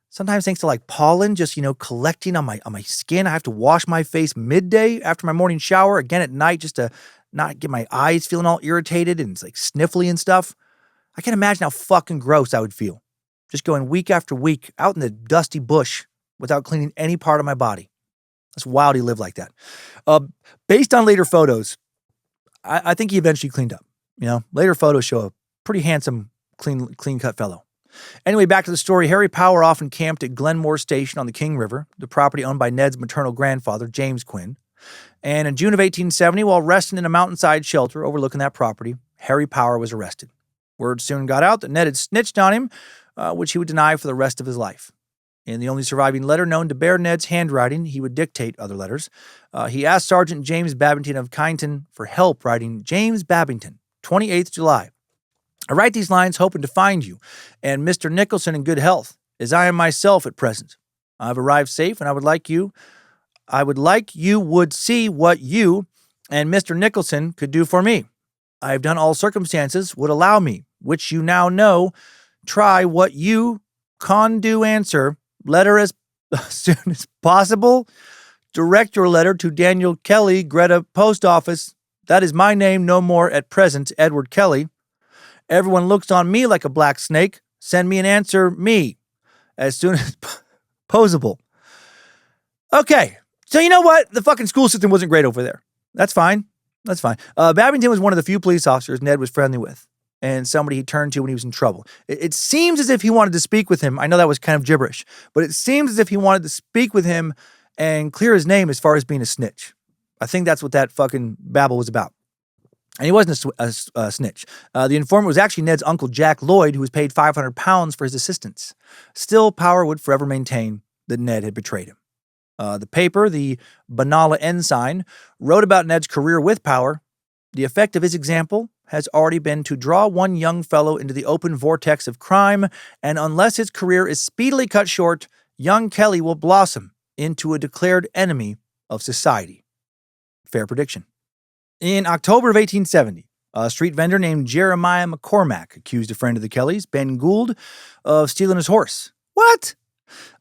Sometimes thanks to like pollen just, collecting on my skin. I have to wash my face midday after my morning shower, again at night, just to not get my eyes feeling all irritated and it's like sniffly and stuff. I can't imagine how fucking gross I would feel just going week after week out in the dusty bush without cleaning any part of my body. That's wild he lived like that. Based on later photos, I think he eventually cleaned up. Later photos show a pretty handsome, clean-cut fellow. Anyway, back to the story. Harry Power often camped at Glenmore Station on the King River, the property owned by Ned's maternal grandfather, James Quinn. And in June of 1870, while resting in a mountainside shelter overlooking that property, Harry Power was arrested. Word soon got out that Ned had snitched on him, which he would deny for the rest of his life. In the only surviving letter known to bear Ned's handwriting, he would dictate other letters. He asked Sergeant James Babington of Kyneton for help, writing, James Babington, 28th July. I write these lines hoping to find you and Mr. Nicholson in good health, as I am myself at present. I have arrived safe, and I would like you would see what you and Mr. Nicholson could do for me. I have done all circumstances would allow me, which you now know. Try what you can do. Answer. Letter as soon as possible. Direct your letter to Daniel Kelly, Greta Post Office. That is my name no more at present, Edward Kelly. Everyone looks on me like a black snake. Send me an answer, me, as soon as posable. Okay, so you know what? The fucking school system wasn't great over there. That's fine. Babington was one of the few police officers Ned was friendly with, and somebody he turned to when he was in trouble. It seems as if he wanted to speak with him. I know that was kind of gibberish, but it seems as if he wanted to speak with him and clear his name as far as being a snitch. I think that's what that fucking babble was about. And he wasn't a snitch. The informant was actually Ned's uncle, Jack Lloyd, who was paid £500 for his assistance. Still, Power would forever maintain that Ned had betrayed him. The paper, the Banala Ensign, wrote about Ned's career with Power. The effect of his example has already been to draw one young fellow into the open vortex of crime, and unless his career is speedily cut short, young Kelly will blossom into a declared enemy of society. Fair prediction. In October of 1870, a street vendor named Jeremiah McCormack accused a friend of the Kellys, Ben Gould, of stealing his horse. What?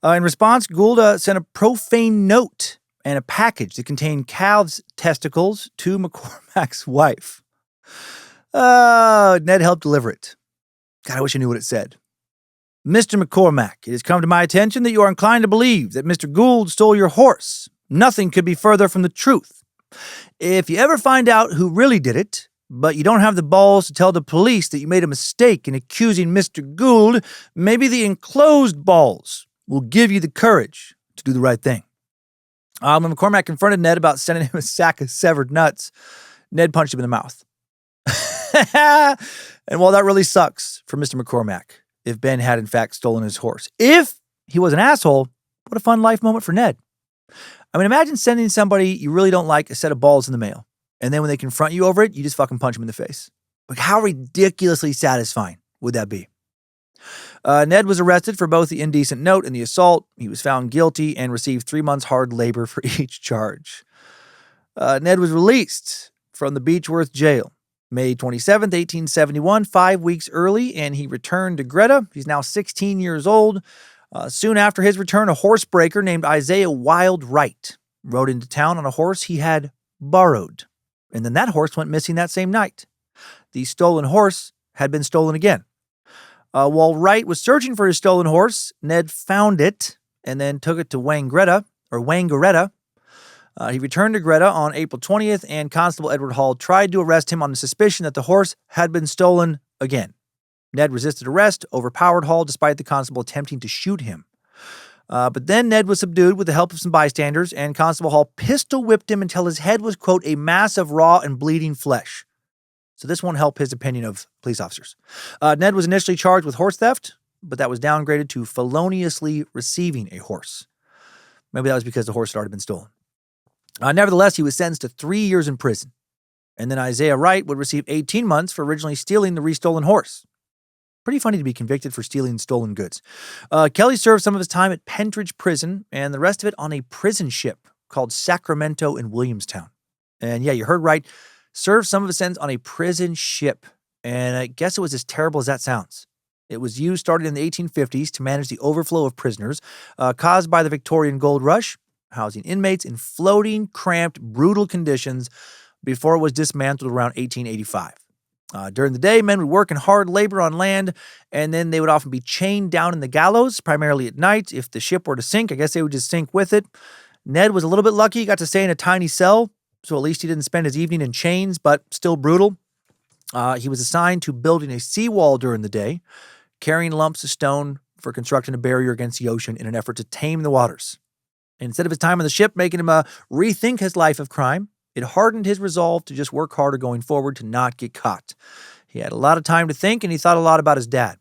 In response, Gould sent a profane note and a package that contained calves' testicles to McCormack's wife. Ned helped deliver it. God, I wish I knew what it said. Mr. McCormack, it has come to my attention that you are inclined to believe that Mr. Gould stole your horse. Nothing could be further from the truth. If you ever find out who really did it, but you don't have the balls to tell the police that you made a mistake in accusing Mr. Gould, maybe the enclosed balls will give you the courage to do the right thing. When McCormack confronted Ned about sending him a sack of severed nuts, Ned punched him in the mouth. And while that really sucks for Mr. McCormack, if Ben had in fact stolen his horse, if he was an asshole, what a fun life moment for Ned. I mean, imagine sending somebody you really don't like a set of balls in the mail, and then when they confront you over it, you just fucking punch them in the face. Like, how ridiculously satisfying would that be? Ned was arrested for both the indecent note and the assault. He was found guilty and received 3 months hard labor for each charge. Ned was released from the Beechworth jail May 27th, 1871, 5 weeks early, and he returned to Greta. He's now 16 years old. Soon after his return, a horsebreaker named Isaiah Wild Wright rode into town on a horse he had borrowed. And then that horse went missing that same night. The stolen horse had been stolen again. While Wright was searching for his stolen horse, Ned found it and then took it to Wangaratta. He returned to Greta on April 20th, and Constable Edward Hall tried to arrest him on the suspicion that the horse had been stolen again. Ned resisted arrest, overpowered Hall despite the constable attempting to shoot him. But then Ned was subdued with the help of some bystanders, and Constable Hall pistol whipped him until his head was, quote, a mass of raw and bleeding flesh. So this won't help his opinion of police officers. Ned was initially charged with horse theft, but that was downgraded to feloniously receiving a horse. Maybe that was because the horse had already been stolen. Nevertheless, he was sentenced to 3 years in prison. And then Isaiah Wright would receive 18 months for originally stealing the restolen horse. Pretty funny to be convicted for stealing stolen goods. Kelly served some of his time at Pentridge Prison and the rest of it on a prison ship called Sacramento in Williamstown. And yeah, you heard right. Served some of his sentence on a prison ship. And I guess it was as terrible as that sounds. It was used starting in the 1850s to manage the overflow of prisoners caused by the Victorian gold rush, housing inmates in floating, cramped, brutal conditions before it was dismantled around 1885. During the day, men would work in hard labor on land, and then they would often be chained down in the gallows, primarily at night. If the ship were to sink, I guess they would just sink with it. Ned was a little bit lucky. He got to stay in a tiny cell, so at least he didn't spend his evening in chains, but still brutal. He was assigned to building a seawall during the day, carrying lumps of stone for constructing a barrier against the ocean in an effort to tame the waters. Instead of his time on the ship making him rethink his life of crime, it hardened his resolve to just work harder going forward to not get caught. He had a lot of time to think, and he thought a lot about his dad.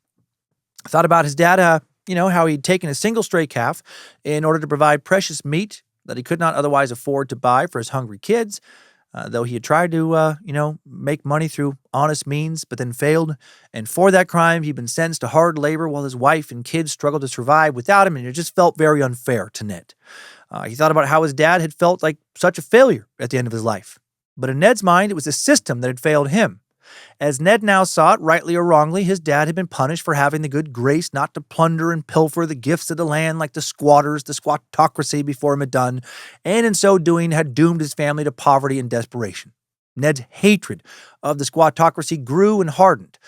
Thought about his dad, how he'd taken a single stray calf in order to provide precious meat that he could not otherwise afford to buy for his hungry kids, though he had tried to, make money through honest means, but then failed. And for that crime, he'd been sentenced to hard labor while his wife and kids struggled to survive without him, and it just felt very unfair to Ned. He thought about how his dad had felt like such a failure at the end of his life. But in Ned's mind, it was the system that had failed him. As Ned now saw it, rightly or wrongly, his dad had been punished for having the good grace not to plunder and pilfer the gifts of the land like the squatters, the squattocracy before him had done, and in so doing had doomed his family to poverty and desperation. Ned's hatred of the squattocracy grew and hardened,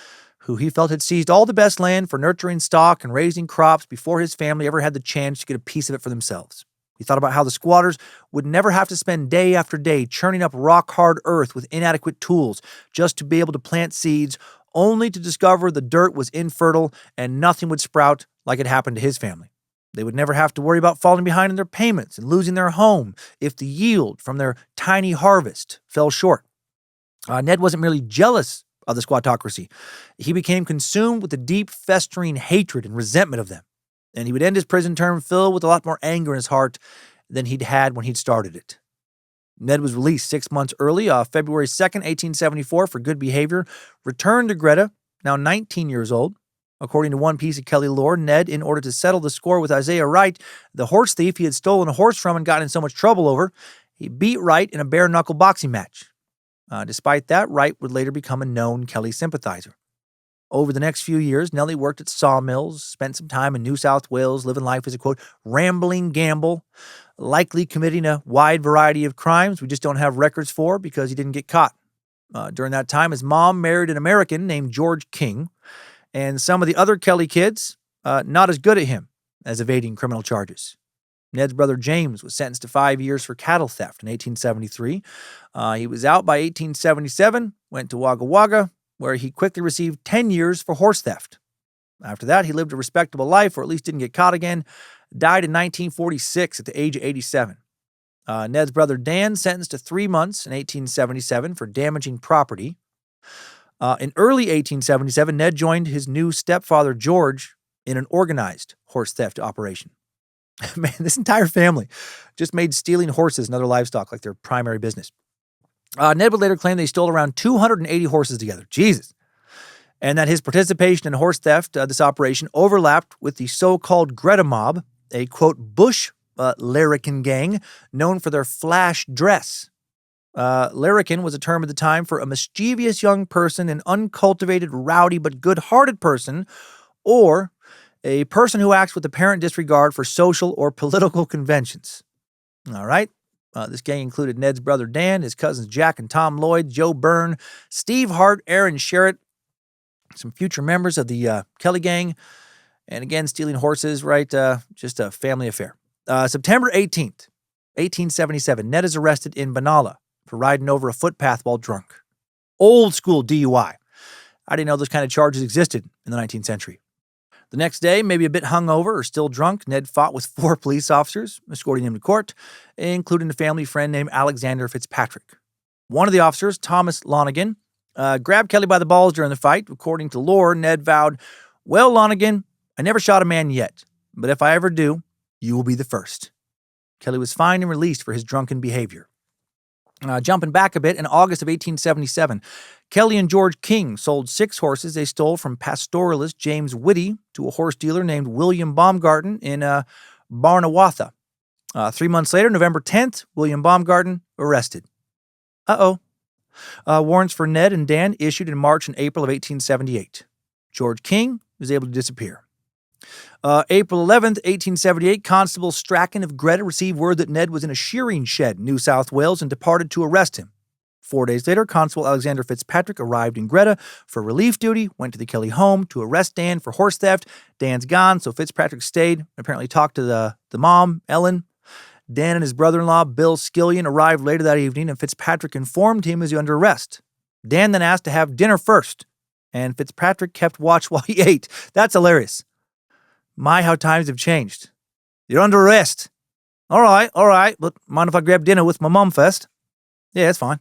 who he felt had seized all the best land for nurturing stock and raising crops before his family ever had the chance to get a piece of it for themselves. He thought about how the squatters would never have to spend day after day churning up rock-hard earth with inadequate tools just to be able to plant seeds, only to discover the dirt was infertile and nothing would sprout like it happened to his family. They would never have to worry about falling behind in their payments and losing their home if the yield from their tiny harvest fell short. Ned wasn't merely jealous of the squattocracy. He became consumed with the deep, festering hatred and resentment of them. And he would end his prison term filled with a lot more anger in his heart than he'd had when he'd started it. Ned was released 6 months early, February 2nd, 1874, for good behavior, returned to Greta, now 19 years old. According to one piece of Kelly lore, Ned, in order to settle the score with Isaiah Wright, the horse thief he had stolen a horse from and gotten in so much trouble over, he beat Wright in a bare-knuckle boxing match. Despite that, Wright would later become a known Kelly sympathizer. Over the next few years, Nellie worked at sawmills, spent some time in New South Wales, living life as a, quote, rambling gamble, likely committing a wide variety of crimes we just don't have records for because he didn't get caught. During that time, his mom married an American named George King, and some of the other Kelly kids, not as good at him as evading criminal charges. Ned's brother James was sentenced to 5 years for cattle theft in 1873. He was out by 1877, went to Wagga Wagga, where he quickly received 10 years for horse theft. After that, he lived a respectable life, or at least didn't get caught again, died in 1946 at the age of 87. Ned's brother Dan sentenced to 3 months in 1877 for damaging property. In early 1877, Ned joined his new stepfather George in an organized horse theft operation. Man, this entire family just made stealing horses and other livestock like their primary business. Ned would later claim they stole around 280 horses together. Jesus. And that his participation in horse theft, this operation, overlapped with the so-called Greta mob, a, quote, bush larrikin gang known for their flash dress. Larrikin was a term at the time for a mischievous young person, an uncultivated, rowdy, but good-hearted person, or a person who acts with apparent disregard for social or political conventions. All right. This gang included Ned's brother Dan, his cousins Jack and Tom Lloyd, Joe Byrne, Steve Hart, Aaron Sherritt, some future members of the Kelly gang, and again, stealing horses, right? Just a family affair. September 18th, 1877, Ned is arrested in Benalla for riding over a footpath while drunk. Old school DUI. I didn't know those kind of charges existed in the 19th century. The next day, maybe a bit hungover or still drunk, Ned fought with 4 police officers, escorting him to court, including a family friend named Alexander Fitzpatrick. One of the officers, Thomas Lonigan, grabbed Kelly by the balls during the fight. According to lore, Ned vowed, "Well, Lonigan, I never shot a man yet, but if I ever do, you will be the first." Kelly was fined and released for his drunken behavior. Jumping back a bit, in August of 1877, Kelly and George King sold 6 horses they stole from pastoralist James Whitty to a horse dealer named William Baumgarten in Barnawatha. 3 months later, November 10th, William Baumgarten arrested. Warrants for Ned and Dan issued in March and April of 1878. George King was able to disappear. April 11th, 1878, Constable Strachan of Greta received word that Ned was in a shearing shed in New South Wales and departed to arrest him. 4 days later, Constable Alexander Fitzpatrick arrived in Greta for relief duty, went to the Kelly home to arrest Dan for horse theft. Dan's gone, so Fitzpatrick stayed, apparently talked to the mom, Ellen. Dan and his brother-in-law, Bill Skillion, arrived later that evening, and Fitzpatrick informed him he was under arrest. Dan then asked to have dinner first, and Fitzpatrick kept watch while he ate. That's hilarious. My, how times have changed. You're under arrest. All right, but mind if I grab dinner with my mom first? Yeah, it's fine.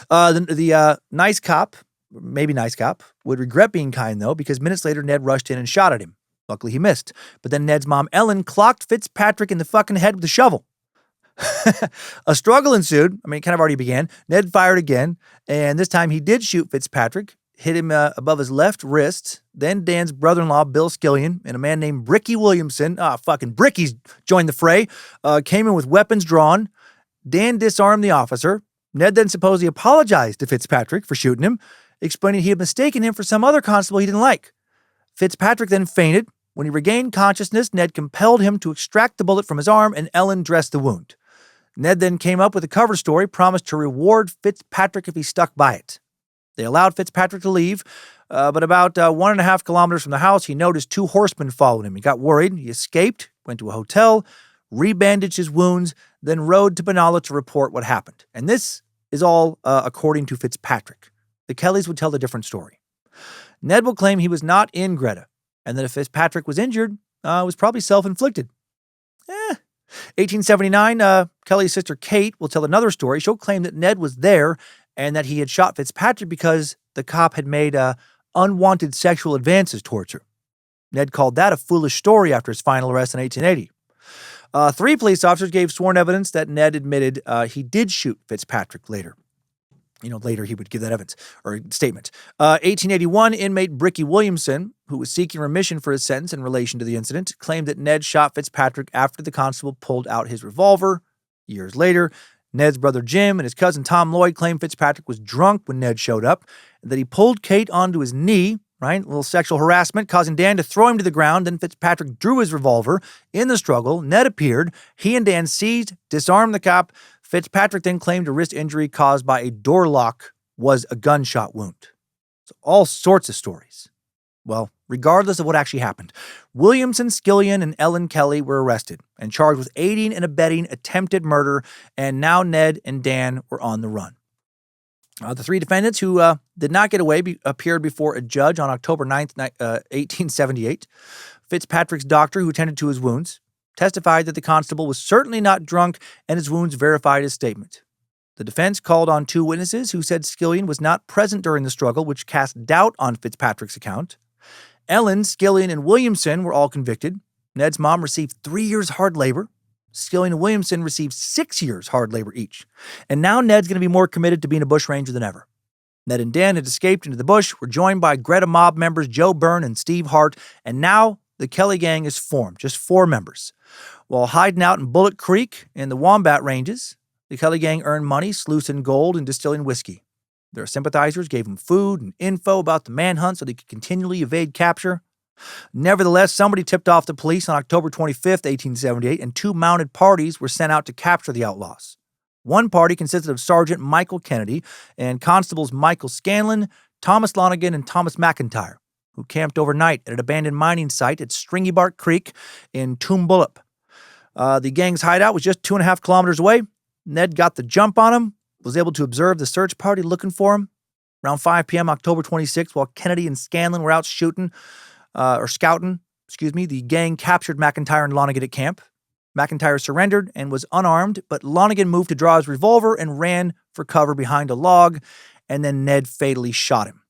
The nice cop, maybe nice cop, would regret being kind, though, because minutes later, Ned rushed in and shot at him. Luckily, he missed. But then Ned's mom, Ellen, clocked Fitzpatrick in the fucking head with a shovel. A struggle ensued. I mean, it kind of already began. Ned fired again, and this time he did shoot Fitzpatrick, hit him above his left wrist. Then Dan's brother-in-law, Bill Skillion, and a man named Bricky Williamson, fucking Bricky's joined the fray, came in with weapons drawn. Dan disarmed the officer. Ned then supposedly apologized to Fitzpatrick for shooting him, explaining he had mistaken him for some other constable he didn't like. Fitzpatrick then fainted. When he regained consciousness, Ned compelled him to extract the bullet from his arm, and Ellen dressed the wound. Ned then came up with a cover story, promised to reward Fitzpatrick if he stuck by it. They allowed Fitzpatrick to leave, but about 1.5 kilometers from the house, he noticed 2 horsemen following him. He got worried. He escaped, went to a hotel, rebandaged his wounds, then rode to Benalla to report what happened. And this is all according to Fitzpatrick. The Kellys would tell a different story. Ned will claim he was not in Greta, and that if Fitzpatrick was injured, it was probably self-inflicted. 1879, Kelly's sister Kate will tell another story. She'll claim that Ned was there and that he had shot Fitzpatrick because the cop had made unwanted sexual advances towards her. Ned called that a foolish story after his final arrest in 1880. 3 police officers gave sworn evidence that Ned admitted he did shoot Fitzpatrick later. Later he would give that evidence or statement. 1881, inmate Bricky Williamson, who was seeking remission for his sentence in relation to the incident, claimed that Ned shot Fitzpatrick after the constable pulled out his revolver. Years later, Ned's brother Jim and his cousin Tom Lloyd claimed Fitzpatrick was drunk when Ned showed up, and that he pulled Kate onto his knee, right? A little sexual harassment, causing Dan to throw him to the ground. Then Fitzpatrick drew his revolver. In the struggle, Ned appeared. He and Dan seized, disarmed the cop. Fitzpatrick then claimed a wrist injury caused by a door lock was a gunshot wound. So all sorts of stories. Well, regardless of what actually happened, Williamson, Skillion, and Ellen Kelly were arrested and charged with aiding and abetting attempted murder, and now Ned and Dan were on the run. The 3 defendants who did not get away appeared before a judge on October 9th, 1878. Fitzpatrick's doctor, who attended to his wounds, testified that the constable was certainly not drunk, and his wounds verified his statement. The defense called on 2 witnesses who said Skillion was not present during the struggle, which cast doubt on Fitzpatrick's account. Ellen, Skillion, and Williamson were all convicted. Ned's mom received 3 years hard labor. Skillion and Williamson received 6 years hard labor each. And now Ned's going to be more committed to being a bushranger than ever. Ned and Dan had escaped into the bush, were joined by Greta mob members Joe Byrne and Steve Hart, and now the Kelly gang is formed, just 4 members. While hiding out in Bullet Creek in the Wombat Ranges, the Kelly gang earned money sluicing gold and distilling whiskey. Their sympathizers gave them food and info about the manhunt so they could continually evade capture. Nevertheless, somebody tipped off the police on October 25th, 1878, and 2 mounted parties were sent out to capture the outlaws. One party consisted of Sergeant Michael Kennedy and Constables Michael Scanlon, Thomas Lonigan, and Thomas McIntyre, who camped overnight at an abandoned mining site at Stringybark Creek in Toombullup. The gang's hideout was just 2.5 kilometers away. Ned got the jump on him, was able to observe the search party looking for him. Around 5 p.m. October 26th, while Kennedy and Scanlon were out scouting, the gang captured McIntyre and Lonigan at camp. McIntyre surrendered and was unarmed, but Lonigan moved to draw his revolver and ran for cover behind a log, and then Ned fatally shot him.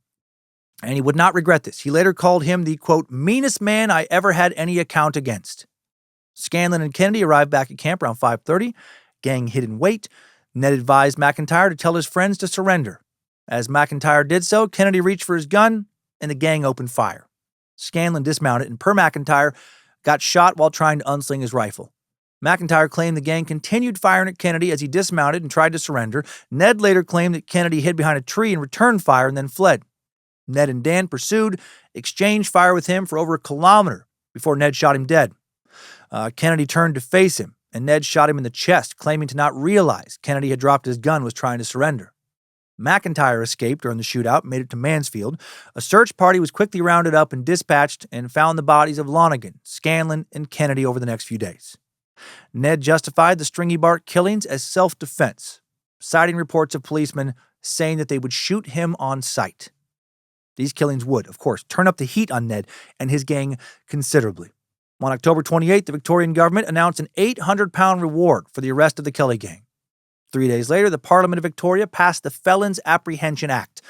And he would not regret this. He later called him the, quote, meanest man I ever had any account against. Scanlon and Kennedy arrived back at camp around 5:30. Gang hid in wait. Ned advised McIntyre to tell his friends to surrender. As McIntyre did so, Kennedy reached for his gun, and the gang opened fire. Scanlon dismounted, and per McIntyre, got shot while trying to unsling his rifle. McIntyre claimed the gang continued firing at Kennedy as he dismounted and tried to surrender. Ned later claimed that Kennedy hid behind a tree and returned fire and then fled. Ned and Dan pursued, exchanged fire with him for over a kilometer before Ned shot him dead. Kennedy turned to face him, and Ned shot him in the chest, claiming to not realize Kennedy had dropped his gun and was trying to surrender. McIntyre escaped during the shootout and made it to Mansfield. A search party was quickly rounded up and dispatched and found the bodies of Lonigan, Scanlon, and Kennedy over the next few days. Ned justified the stringy bark killings as self-defense, citing reports of policemen saying that they would shoot him on sight. These killings would, of course, turn up the heat on Ned and his gang considerably. On October 28th, the Victorian government announced an £800 reward for the arrest of the Kelly gang. 3 days later, the Parliament of Victoria passed the Felons Apprehension Act.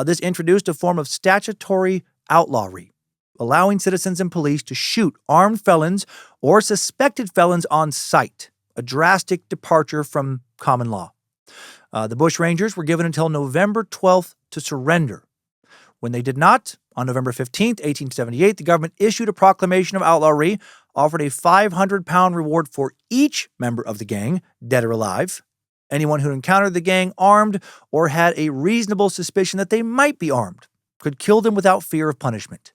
This introduced a form of statutory outlawry, allowing citizens and police to shoot armed felons or suspected felons on sight, a drastic departure from common law. The bushrangers were given until November 12th to surrender. When they did not, on November 15th, 1878, the government issued a proclamation of outlawry, offered a £500 reward for each member of the gang, dead or alive. Anyone who encountered the gang armed or had a reasonable suspicion that they might be armed could kill them without fear of punishment.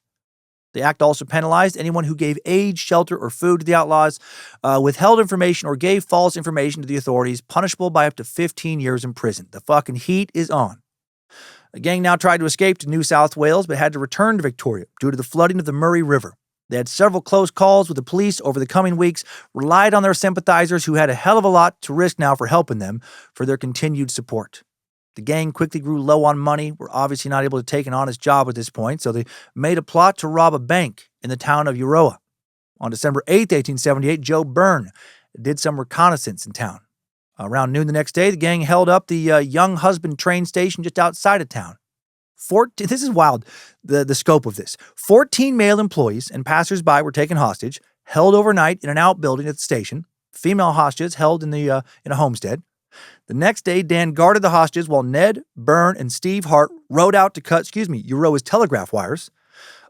The act also penalized anyone who gave aid, shelter, or food to the outlaws, withheld information, or gave false information to the authorities, punishable by up to 15 years in prison. The fucking heat is on. The gang now tried to escape to New South Wales, but had to return to Victoria due to the flooding of the Murray River. They had several close calls with the police over the coming weeks, relied on their sympathizers who had a hell of a lot to risk now for helping them, for their continued support. The gang quickly grew low on money, were obviously not able to take an honest job at this point, so they made a plot to rob a bank in the town of Euroa. On December 8th, 1878, Joe Byrne did some reconnaissance in town. Around noon the next day, the gang held up the Young Husband train station just outside of town. This is wild, the scope of this. 14 male employees and passersby were taken hostage, held overnight in an outbuilding at the station. Female hostages held in a homestead. The next day, Dan guarded the hostages while Ned, Byrne, and Steve Hart rode out to cut, Euroa's telegraph wires.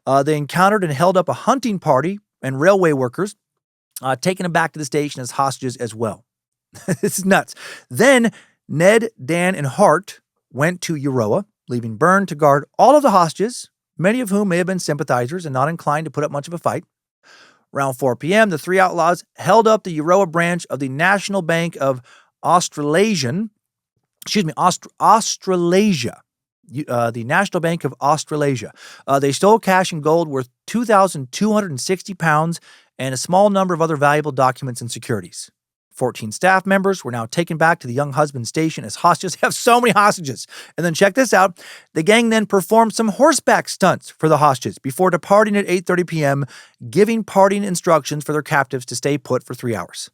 They encountered and held up a hunting party and railway workers, taking them back to the station as hostages as well. This is nuts. Then Ned, Dan, and Hart went to Euroa, leaving Byrne to guard all of the hostages, many of whom may have been sympathizers and not inclined to put up much of a fight. Around 4 p.m., the three outlaws held up the Euroa branch of the National Bank of Australasia. The National Bank of Australasia. They stole cash and gold worth £2,260 and a small number of other valuable documents and securities. 14 staff members were now taken back to the Young Husband station as hostages. They have so many hostages. And then check this out. The gang then performed some horseback stunts for the hostages before departing at 8:30 p.m., giving parting instructions for their captives to stay put for 3 hours.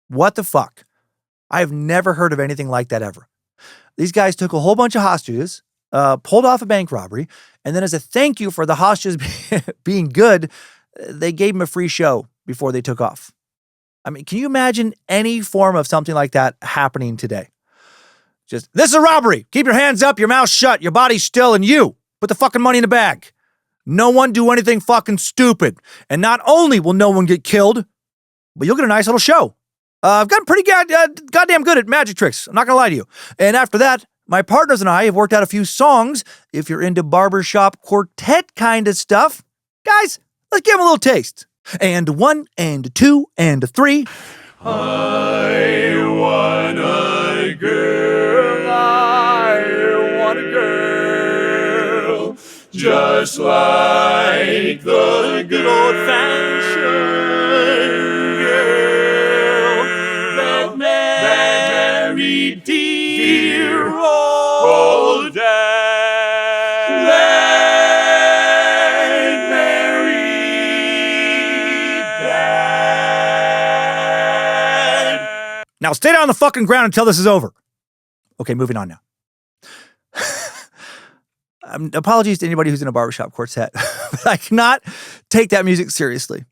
What the fuck? I have never heard of anything like that ever. These guys took a whole bunch of hostages, pulled off a bank robbery, and then as a thank you for the hostages being good, they gave them a free show before they took off. I mean, can you imagine any form of something like that happening today? Just, this is a robbery. Keep your hands up, your mouth shut, your body still, and you put the fucking money in the bag. No one do anything fucking stupid. And not only will no one get killed, but you'll get a nice little show. I've gotten pretty goddamn good at magic tricks. I'm not gonna lie to you. And after that, my partners and I have worked out a few songs. If you're into barbershop quartet kind of stuff, guys, let's give them a little taste. And 1, and 2, and 3. I want a girl, just like the good old-fashioned girl that married dear old dad. Now stay down on the fucking ground until this is over. Okay, moving on now. Apologies to anybody who's in a barbershop quartet, but I cannot take that music seriously.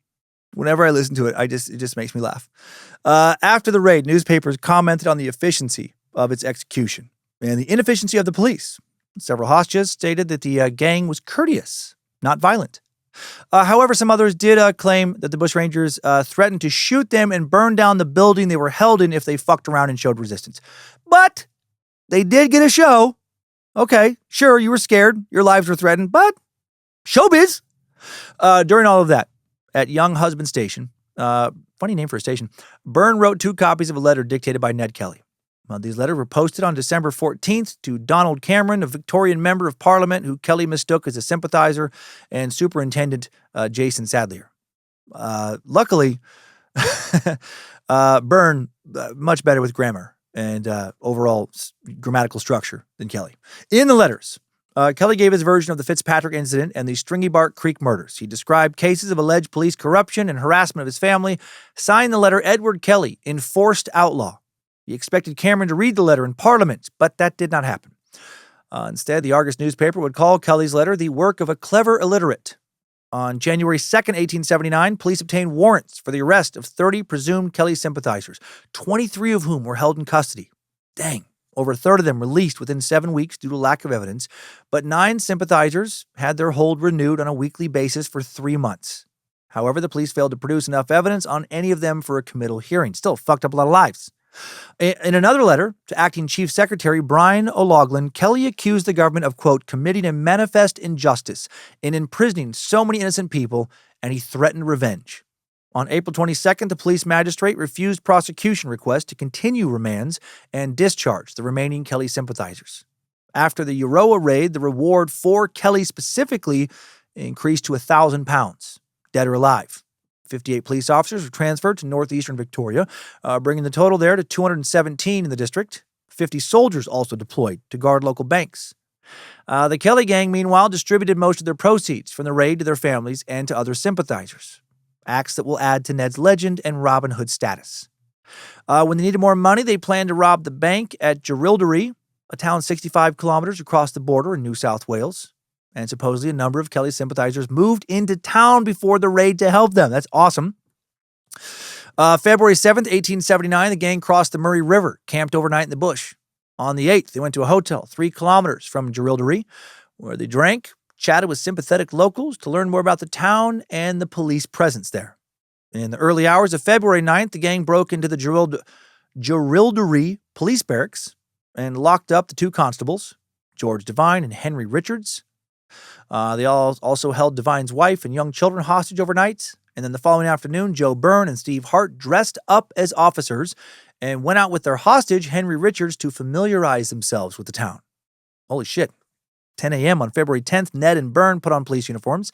Whenever I listen to it, it just makes me laugh. After the raid, newspapers commented on the efficiency of its execution and the inefficiency of the police. Several hostages stated that the gang was courteous, not violent. However, some others did claim that the bushrangers threatened to shoot them and burn down the building they were held in if they fucked around and showed resistance. But they did get a show. Okay, sure, you were scared, your lives were threatened, but showbiz. During all of that, at Young Husband Station, funny name for a station, Byrne wrote 2 copies of a letter dictated by Ned Kelly. These letters were posted on December 14th to Donald Cameron, a Victorian member of Parliament who Kelly mistook as a sympathizer, and Superintendent Jason Sadlier. Luckily, Byrne, much better with grammar and overall grammatical structure than Kelly. In the letters, Kelly gave his version of the Fitzpatrick incident and the Stringy Bark Creek murders. He described cases of alleged police corruption and harassment of his family, signed the letter Edward Kelly, enforced outlaw. He expected Cameron to read the letter in Parliament, but that did not happen. Instead, the Argus newspaper would call Kelly's letter the work of a clever illiterate. On January 2nd, 1879, police obtained warrants for the arrest of 30 presumed Kelly sympathizers, 23 of whom were held in custody. Dang. Over a third of them released within 7 weeks due to lack of evidence, but 9 sympathizers had their hold renewed on a weekly basis for 3 months. However, the police failed to produce enough evidence on any of them for a committal hearing. Still fucked up a lot of lives. In another letter to Acting Chief Secretary Brian O'Loughlin, Kelly accused the government of, quote, committing a manifest injustice in imprisoning so many innocent people, and he threatened revenge. On April 22nd, the police magistrate refused prosecution requests to continue remands and discharge the remaining Kelly sympathizers. After the Euroa raid, the reward for Kelly specifically increased to £1,000, dead or alive. 58 police officers were transferred to northeastern Victoria, bringing the total there to 217 in the district. 50 soldiers also deployed to guard local banks. The Kelly gang, meanwhile, distributed most of their proceeds from the raid to their families and to other sympathizers, acts that will add to Ned's legend and Robin Hood status. When they needed more money, they planned to rob the bank at Jerilderie, a town 65 kilometers across the border in New South Wales. And supposedly a number of Kelly sympathizers moved into town before the raid to help them. That's awesome. February 7th, 1879, the gang crossed the Murray River, camped overnight in the bush. On the 8th, they went to a hotel 3 kilometers from Jerilderie, where they drank, chatted with sympathetic locals to learn more about the town and the police presence there. In the early hours of February 9th, the gang broke into the Jerilderie police barracks and locked up the 2 constables, George Devine and Henry Richards. They also held Devine's wife and young children hostage overnight. And then the following afternoon, Joe Byrne and Steve Hart dressed up as officers and went out with their hostage, Henry Richards, to familiarize themselves with the town. Holy shit. 10 a.m. on February 10th, Ned and Byrne put on police uniforms,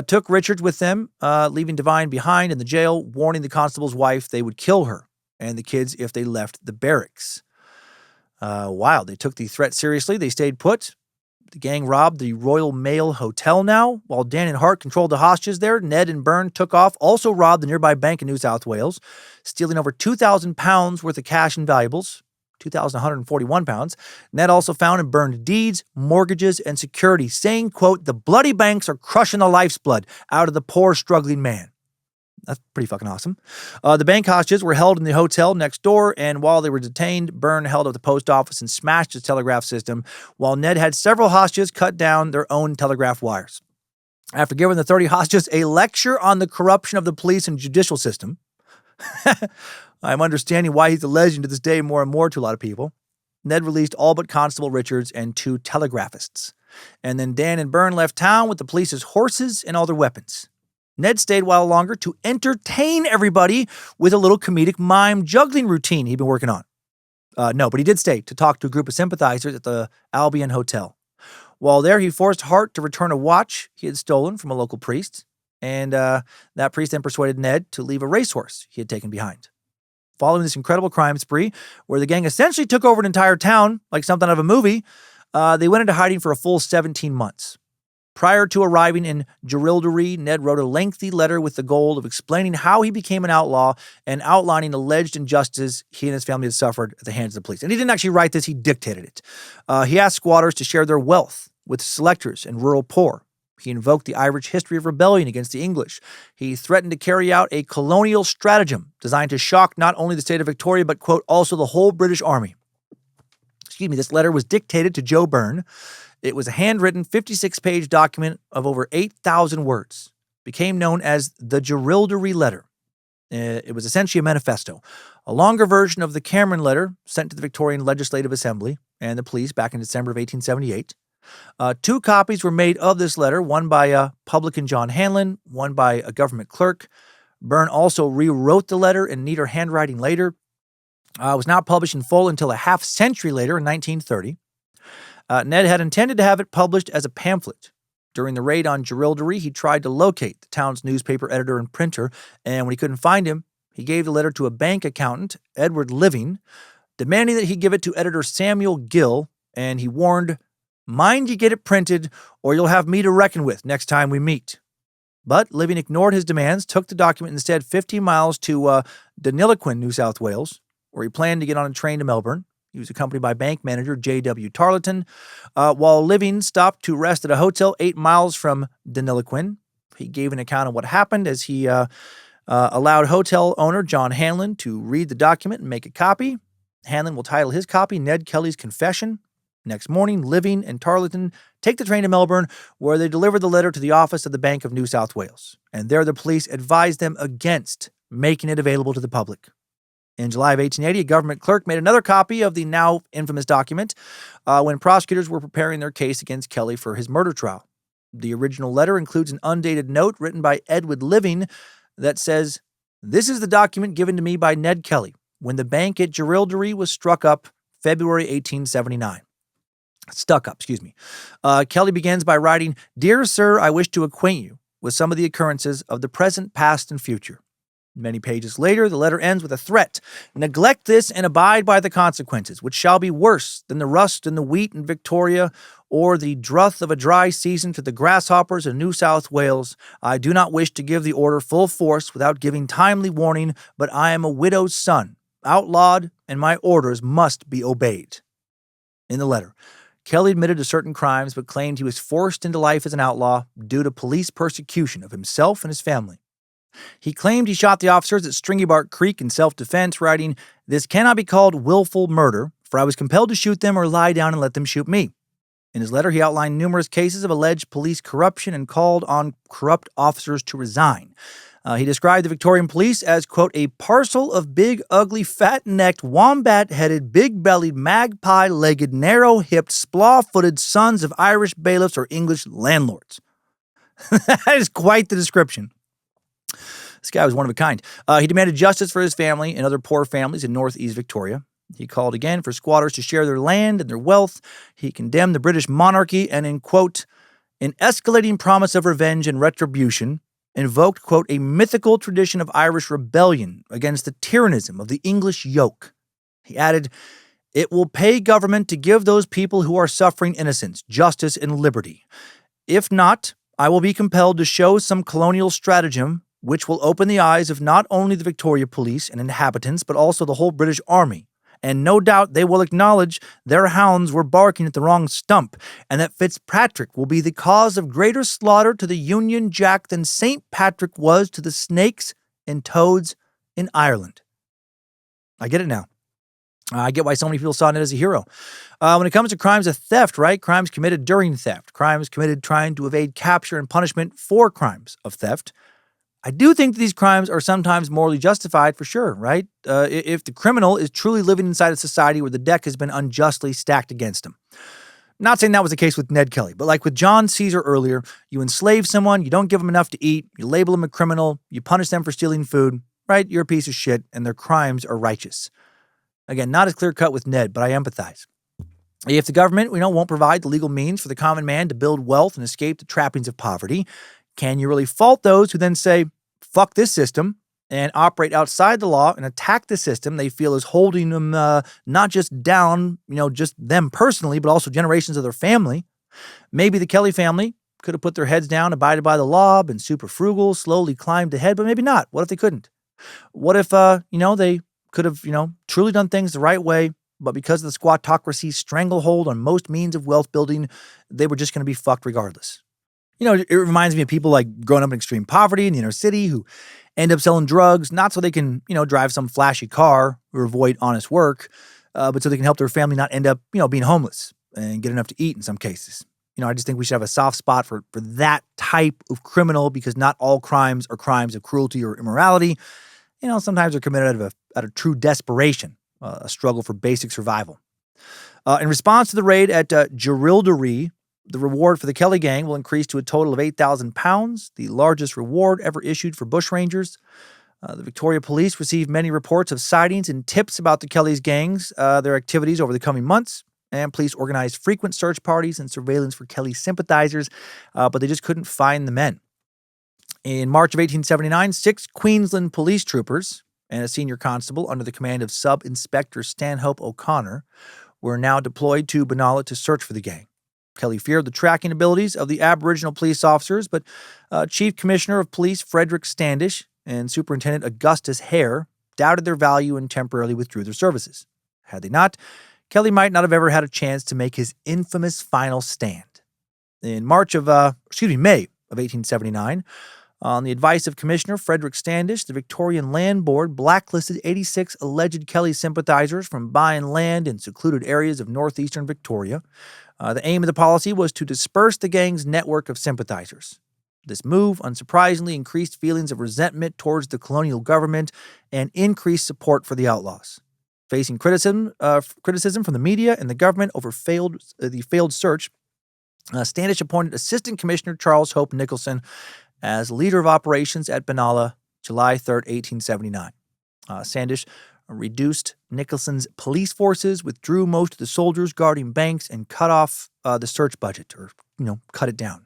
took Richards with them, leaving Devine behind in the jail, warning the constable's wife they would kill her and the kids if they left the barracks. Wow, they took the threat seriously. They stayed put. The gang robbed the Royal Mail Hotel now. While Dan and Hart controlled the hostages there, Ned and Byrne took off, also robbed the nearby bank in New South Wales, stealing over £2,000 worth of cash and valuables, £2,141. Ned also found and burned deeds, mortgages, and securities, saying, quote, the bloody banks are crushing the life's blood out of the poor, struggling man. That's pretty fucking awesome. The bank hostages were held in the hotel next door, and while they were detained, Byrne held up the post office and smashed his telegraph system, while Ned had several hostages cut down their own telegraph wires. After giving the 30 hostages a lecture on the corruption of the police and judicial system, I'm understanding why he's a legend to this day more and more to a lot of people, Ned released all but Constable Richards and 2 telegraphists. And then Dan and Byrne left town with the police's horses and all their weapons. Ned stayed a while longer to entertain everybody with a little comedic mime juggling routine he'd been working on. No, but he did stay to talk to a group of sympathizers at the Albion Hotel. While there, he forced Hart to return a watch he had stolen from a local priest, and that priest then persuaded Ned to leave a racehorse he had taken behind. Following this incredible crime spree, where the gang essentially took over an entire town, like something out of a movie, they went into hiding for a full 17 months. Prior to arriving in Jerilderie, Ned wrote a lengthy letter with the goal of explaining how he became an outlaw and outlining alleged injustices he and his family had suffered at the hands of the police. And he didn't actually write this, he dictated it. He asked squatters to share their wealth with selectors and rural poor. He invoked the Irish history of rebellion against the English. He threatened to carry out a colonial stratagem designed to shock not only the state of Victoria, but, quote, also the whole British Army. This letter was dictated to Joe Byrne. It was a handwritten 56-page document of over 8,000 words. It became known as the Jerilderie Letter. It was essentially a manifesto, a longer version of the Cameron Letter sent to the Victorian Legislative Assembly and the police back in December of 1878. 2 copies were made of this letter, one by publican John Hanlon, one by a government clerk. Byrne also rewrote the letter in neater handwriting later. It was not published in full until a half century later in 1930. Ned had intended to have it published as a pamphlet. During the raid on Jerilderie, he tried to locate the town's newspaper editor and printer, and when he couldn't find him, he gave the letter to a bank accountant, Edward Living, demanding that he give it to editor Samuel Gill, and he warned, "Mind you get it printed, or you'll have me to reckon with next time we meet." But Living ignored his demands, took the document instead 15 miles to Deniliquin, New South Wales, where he planned to get on a train to Melbourne. He was accompanied by bank manager J.W. Tarleton. While Living stopped to rest at a hotel 8 miles from Deniliquin, he gave an account of what happened as he allowed hotel owner John Hanlon to read the document and make a copy. Hanlon will title his copy Ned Kelly's Confession. Next morning, Living and Tarleton take the train to Melbourne, where they deliver the letter to the office of the Bank of New South Wales. And there the police advised them against making it available to the public. In July of 1880, a government clerk made another copy of the now infamous document when prosecutors were preparing their case against Kelly for his murder trial. The original letter includes an undated note written by Edward Living that says, "This is the document given to me by Ned Kelly when the bank at Jerilderie was struck up February 1879. Kelly begins by writing, "Dear Sir, I wish to acquaint you with some of the occurrences of the present, past, and future." Many pages later, the letter ends with a threat. "Neglect this and abide by the consequences, which shall be worse than the rust in the wheat in Victoria or the drouth of a dry season to the grasshoppers in New South Wales. I do not wish to give the order full force without giving timely warning, but I am a widow's son, outlawed, and my orders must be obeyed." In the letter, Kelly admitted to certain crimes but claimed he was forced into life as an outlaw due to police persecution of himself and his family. He claimed he shot the officers at Stringybark Creek in self-defense, writing, "This cannot be called willful murder, for I was compelled to shoot them or lie down and let them shoot me." In his letter, he outlined numerous cases of alleged police corruption and called on corrupt officers to resign. He described the Victorian police as, quote, "a parcel of big, ugly, fat-necked, wombat-headed, big-bellied, magpie-legged, narrow-hipped, splaw-footed sons of Irish bailiffs or English landlords." That is quite the description. This guy was one of a kind. He demanded justice for his family and other poor families in northeast Victoria. He called again for squatters to share their land and their wealth. He condemned the British monarchy and, in, quote, "an escalating promise of revenge and retribution," invoked, quote, "a mythical tradition of Irish rebellion against the tyrannism of the English yoke." He added, "It will pay government to give those people who are suffering innocence, justice, and liberty. If not, I will be compelled to show some colonial stratagem which will open the eyes of not only the Victoria Police and inhabitants, but also the whole British Army. And no doubt they will acknowledge their hounds were barking at the wrong stump, and that Fitzpatrick will be the cause of greater slaughter to the Union Jack than St. Patrick was to the snakes and toads in Ireland." I get it now. I get why so many people saw Ned as a hero. When it comes to crimes of theft, right? Crimes committed during theft, crimes committed trying to evade capture and punishment for crimes of theft, I do think that these crimes are sometimes morally justified for sure, right? If the criminal is truly living inside a society where the deck has been unjustly stacked against him. Not saying that was the case with Ned Kelly, but like with John Caesar earlier, you enslave someone, you don't give them enough to eat, you label them a criminal, you punish them for stealing food, right? You're a piece of shit, and their crimes are righteous. Again, not as clear-cut with Ned, but I empathize. If the government, won't provide the legal means for the common man to build wealth and escape the trappings of poverty, can you really fault those who then say, fuck this system, and operate outside the law and attack the system they feel is holding them not just down, just them personally, but also generations of their family? Maybe the Kelly family could have put their heads down, abided by the law, been super frugal, slowly climbed ahead, but maybe not. What if they couldn't? What if, they could have, truly done things the right way, but because of the squattocracy's stranglehold on most means of wealth building, they were just going to be fucked regardless? It reminds me of people like growing up in extreme poverty in the inner city who end up selling drugs, not so they can, drive some flashy car or avoid honest work, but so they can help their family not end up, being homeless and get enough to eat in some cases. I just think we should have a soft spot for that type of criminal, because not all crimes are crimes of cruelty or immorality. Sometimes they're committed out of true desperation, a struggle for basic survival. In response to the raid at Jerilderie, the reward for the Kelly gang will increase to a total of £8,000, the largest reward ever issued for bushrangers. The Victoria Police received many reports of sightings and tips about the Kelly's gangs, their activities over the coming months, and police organized frequent search parties and surveillance for Kelly sympathizers, but they just couldn't find the men. In March of 1879, 6 Queensland police troopers and a senior constable under the command of Sub-Inspector Stanhope O'Connor were now deployed to Benalla to search for the gang. Kelly feared the tracking abilities of the Aboriginal police officers, but Chief Commissioner of Police Frederick Standish and Superintendent Augustus Hare doubted their value and temporarily withdrew their services. Had they not, Kelly might not have ever had a chance to make his infamous final stand. In May of 1879, on the advice of Commissioner Frederick Standish, the Victorian Land Board blacklisted 86 alleged Kelly sympathizers from buying land in secluded areas of northeastern Victoria. The aim of the policy was to disperse the gang's network of sympathizers. This move, unsurprisingly, increased feelings of resentment towards the colonial government and increased support for the outlaws. Facing criticism from the media and the government over the failed search, Standish appointed Assistant Commissioner Charles Hope Nicholson as leader of operations at Benalla, July 3, 1879. Standish reduced Nicholson's police forces, withdrew most of the soldiers guarding banks, and cut off the search budget, or, cut it down.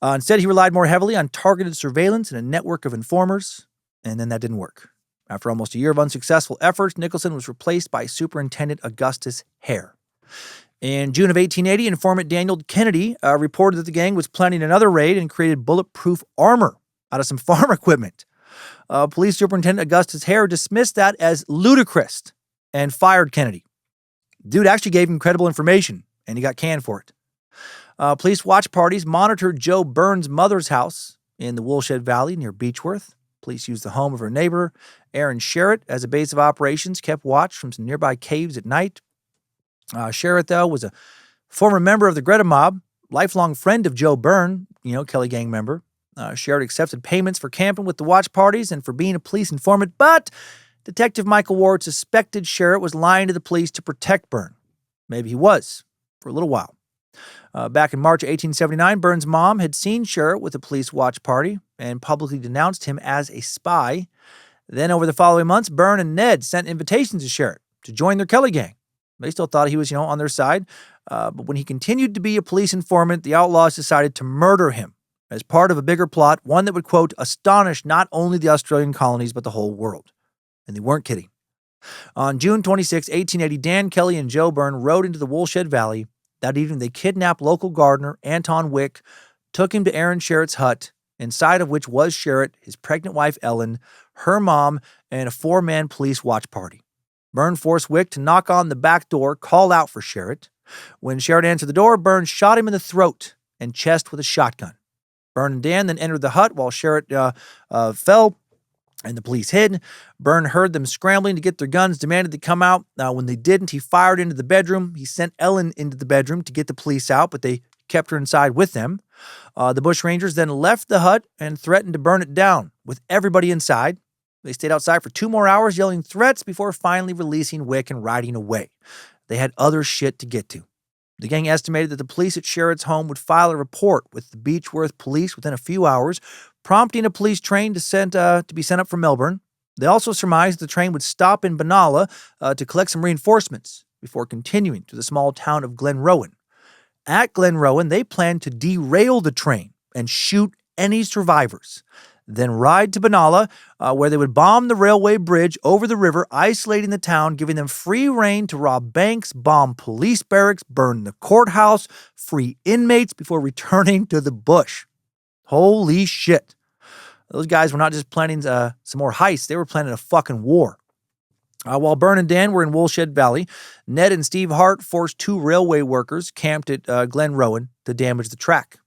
Instead, he relied more heavily on targeted surveillance and a network of informers, and then that didn't work. After almost a year of unsuccessful efforts, Nicholson was replaced by Superintendent Augustus Hare. In June of 1880, informant Daniel Kennedy reported that the gang was planning another raid and created bulletproof armor out of some farm equipment. Police Superintendent Augustus Hare dismissed that as ludicrous and fired Kennedy. Dude actually gave him credible information, and he got canned for it. Police watch parties monitored Joe Burns' mother's house in the Woolshed Valley near Beechworth. Police used the home of her neighbor, Aaron Sherritt, as a base of operations, kept watch from some nearby caves at night. Sherritt, though, was a former member of the Greta Mob, lifelong friend of Joe Byrne, Kelly gang member. Sherritt accepted payments for camping with the watch parties and for being a police informant, but Detective Michael Ward suspected Sherritt was lying to the police to protect Byrne. Maybe he was, for a little while. Back in March 1879, Byrne's mom had seen Sherritt with a police watch party and publicly denounced him as a spy. Then, over the following months, Byrne and Ned sent invitations to Sherritt to join their Kelly gang. They still thought he was, on their side. But when he continued to be a police informant, the outlaws decided to murder him as part of a bigger plot, one that would, quote, astonish not only the Australian colonies, but the whole world. And they weren't kidding. On June 26, 1880, Dan Kelly and Joe Byrne rode into the Woolshed Valley. That evening, they kidnapped local gardener Anton Wick, took him to Aaron Sherritt's hut, inside of which was Sherritt, his pregnant wife Ellen, her mom, and a 4-man police watch party. Byrne forced Wick to knock on the back door, called out for Sherritt. When Sherritt answered the door, Byrne shot him in the throat and chest with a shotgun. Byrne and Dan then entered the hut while Sherritt fell and the police hid. Byrne heard them scrambling to get their guns, demanded they come out. When they didn't, he fired into the bedroom. He sent Ellen into the bedroom to get the police out, but they kept her inside with them. The bushrangers then left the hut and threatened to burn it down with everybody inside. They stayed outside for 2 more hours yelling threats before finally releasing Wick and riding away. They had other shit to get to. The gang estimated that the police at Sherritt's home would file a report with the Beechworth police within a few hours, prompting a police train to be sent up from Melbourne. They also surmised the train would stop in Benalla to collect some reinforcements before continuing to the small town of Glenrowan. At Glenrowan, they planned to derail the train and shoot any survivors, then ride to Benalla, where they would bomb the railway bridge over the river, isolating the town, giving them free rein to rob banks, bomb police barracks, burn the courthouse, free inmates before returning to the bush. Holy shit. Those guys were not just planning some more heists, they were planning a fucking war. While Byrne and Dan were in Woolshed Valley, Ned and Steve Hart forced 2 railway workers camped at Glenrowan to damage the track.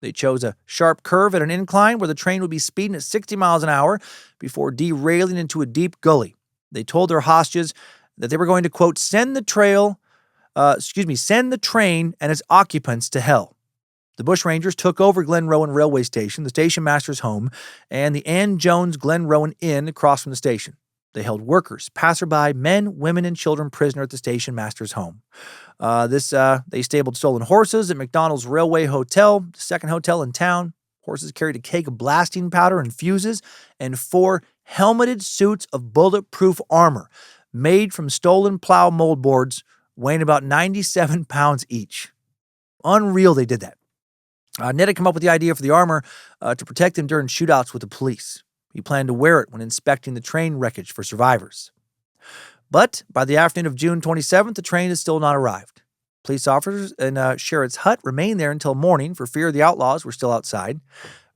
They chose a sharp curve at an incline where the train would be speeding at 60 miles an hour before derailing into a deep gully. They told their hostages that they were going to, quote, send the train and its occupants to hell. The bushrangers took over Glen Rowan Railway Station, the station master's home, and the Ann Jones Glen Rowan Inn across from the station. They held workers, passerby, men, women, and children prisoner at the station master's home. They stabled stolen horses at McDonald's Railway Hotel, the second hotel in town. Horses carried a keg of blasting powder and fuses, and 4 helmeted suits of bulletproof armor made from stolen plow moldboards weighing about 97 pounds each. Unreal they did that. Ned had come up with the idea for the armor to protect them during shootouts with the police. He planned to wear it when inspecting the train wreckage for survivors. But by the afternoon of June 27th, the train had still not arrived. Police officers in Sherritt's hut remained there until morning for fear the outlaws were still outside.